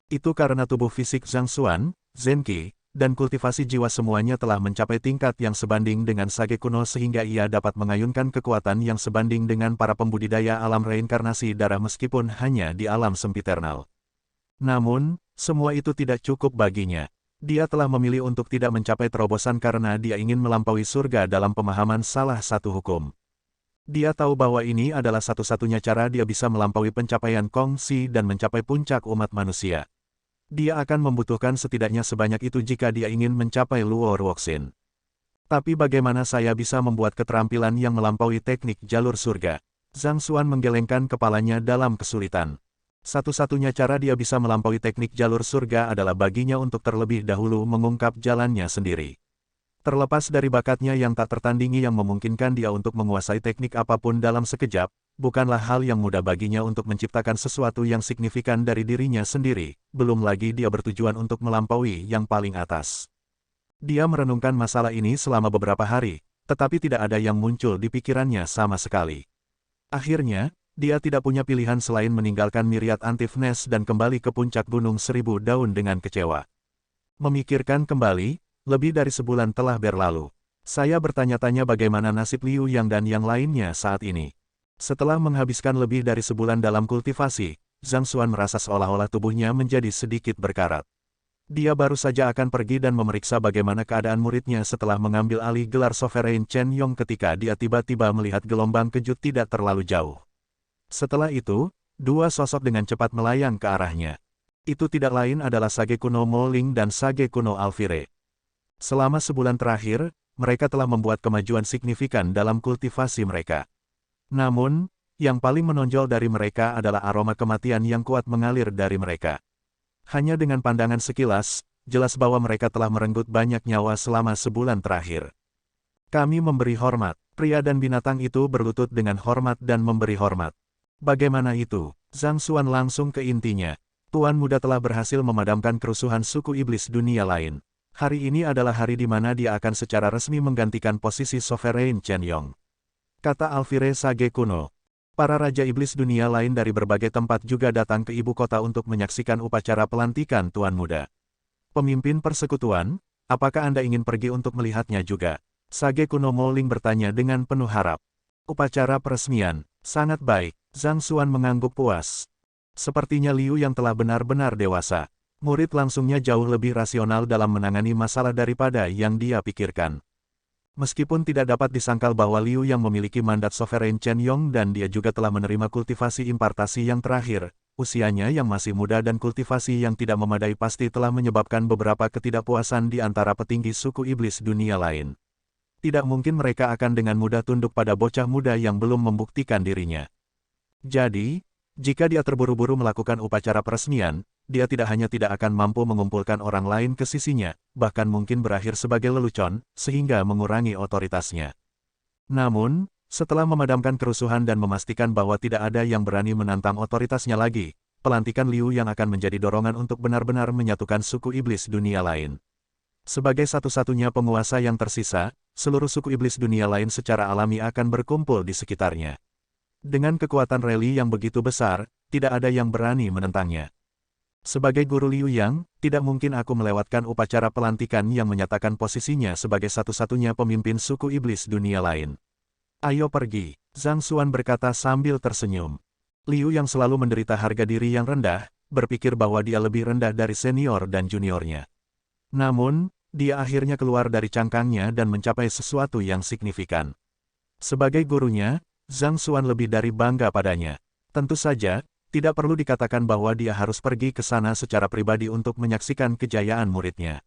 Speaker 1: Itu karena tubuh fisik Zhang Xuan, Zenki, dan kultivasi jiwa semuanya telah mencapai tingkat yang sebanding dengan sage kuno sehingga ia dapat mengayunkan kekuatan yang sebanding dengan para pembudidaya alam reinkarnasi darah meskipun hanya di alam sempiternal. Namun, semua itu tidak cukup baginya. Dia telah memilih untuk tidak mencapai terobosan karena dia ingin melampaui surga dalam pemahaman salah satu hukum. Dia tahu bahwa ini adalah satu-satunya cara dia bisa melampaui pencapaian kongsi dan mencapai puncak umat manusia. Dia akan membutuhkan setidaknya sebanyak itu jika dia ingin mencapai Luo Ruoxin. Tapi bagaimana saya bisa membuat keterampilan yang melampaui teknik jalur surga? Zhang Xuan menggelengkan kepalanya dalam kesulitan. Satu-satunya cara dia bisa melampaui teknik jalur surga adalah baginya untuk terlebih dahulu mengungkap jalannya sendiri. Terlepas dari bakatnya yang tak tertandingi yang memungkinkan dia untuk menguasai teknik apapun dalam sekejap, bukanlah hal yang mudah baginya untuk menciptakan sesuatu yang signifikan dari dirinya sendiri, belum lagi dia bertujuan untuk melampaui yang paling atas. Dia merenungkan masalah ini selama beberapa hari, tetapi tidak ada yang muncul di pikirannya sama sekali. Akhirnya, dia tidak punya pilihan selain meninggalkan Myriad Antifnes dan kembali ke puncak Gunung Seribu Daun dengan kecewa. Memikirkan kembali, lebih dari sebulan telah berlalu. Saya bertanya-tanya bagaimana nasib Liu Yang dan yang lainnya saat ini. Setelah menghabiskan lebih dari sebulan dalam kultivasi, Zhang Xuan merasa seolah-olah tubuhnya menjadi sedikit berkarat. Dia baru saja akan pergi dan memeriksa bagaimana keadaan muridnya setelah mengambil alih gelar Sovereign Chen Yong ketika dia tiba-tiba melihat gelombang kejut tidak terlalu jauh. Setelah itu, dua sosok dengan cepat melayang ke arahnya. Itu tidak lain adalah Sage kuno Mo Ling dan Sage kuno Alfire. Selama sebulan terakhir, mereka telah membuat kemajuan signifikan dalam kultivasi mereka. Namun, yang paling menonjol dari mereka adalah aroma kematian yang kuat mengalir dari mereka. Hanya dengan pandangan sekilas, jelas bahwa mereka telah merenggut banyak nyawa selama sebulan terakhir. Kami memberi hormat. Pria dan binatang itu berlutut dengan hormat dan memberi hormat. Bagaimana itu? Zhang Xuan langsung ke intinya. Tuan Muda telah berhasil memadamkan kerusuhan suku iblis dunia lain. Hari ini adalah hari di mana dia akan secara resmi menggantikan posisi Sovereign Chen Yong. Kata Alfire Sage kuno. Para raja iblis dunia lain dari berbagai tempat juga datang ke ibu kota untuk menyaksikan upacara pelantikan Tuan Muda. Pemimpin persekutuan, apakah Anda ingin pergi untuk melihatnya juga? Sage kuno Mo Ling bertanya dengan penuh harap. Upacara peresmian, sangat baik. Zhang Xuan mengangguk puas. Sepertinya Liu Yang telah benar-benar dewasa. Murid langsungnya jauh lebih rasional dalam menangani masalah daripada yang dia pikirkan. Meskipun tidak dapat disangkal bahwa Liu Yang memiliki mandat Sovereign Chen Yong dan dia juga telah menerima kultivasi impartasi yang terakhir, usianya yang masih muda dan kultivasi yang tidak memadai pasti telah menyebabkan beberapa ketidakpuasan di antara petinggi suku iblis dunia lain. Tidak mungkin mereka akan dengan mudah tunduk pada bocah muda yang belum membuktikan dirinya. Jadi, jika dia terburu-buru melakukan upacara peresmian, dia tidak hanya tidak akan mampu mengumpulkan orang lain ke sisinya, bahkan mungkin berakhir sebagai lelucon, sehingga mengurangi otoritasnya. Namun, setelah memadamkan kerusuhan dan memastikan bahwa tidak ada yang berani menantang otoritasnya lagi, pelantikan Liu Yang akan menjadi dorongan untuk benar-benar menyatukan suku iblis dunia lain. Sebagai satu-satunya penguasa yang tersisa, seluruh suku iblis dunia lain secara alami akan berkumpul di sekitarnya. Dengan kekuatan reli yang begitu besar, tidak ada yang berani menentangnya. Sebagai guru Liu Yang, tidak mungkin aku melewatkan upacara pelantikan yang menyatakan posisinya sebagai satu-satunya pemimpin suku iblis dunia lain. Ayo pergi, Zhang Xuan berkata sambil tersenyum. Liu Yang selalu menderita harga diri yang rendah, berpikir bahwa dia lebih rendah dari senior dan juniornya. Namun, dia akhirnya keluar dari cangkangnya dan mencapai sesuatu yang signifikan. Sebagai gurunya, Zhang Xuan lebih dari bangga padanya. Tentu saja, tidak perlu dikatakan bahwa dia harus pergi ke sana secara pribadi untuk menyaksikan kejayaan muridnya.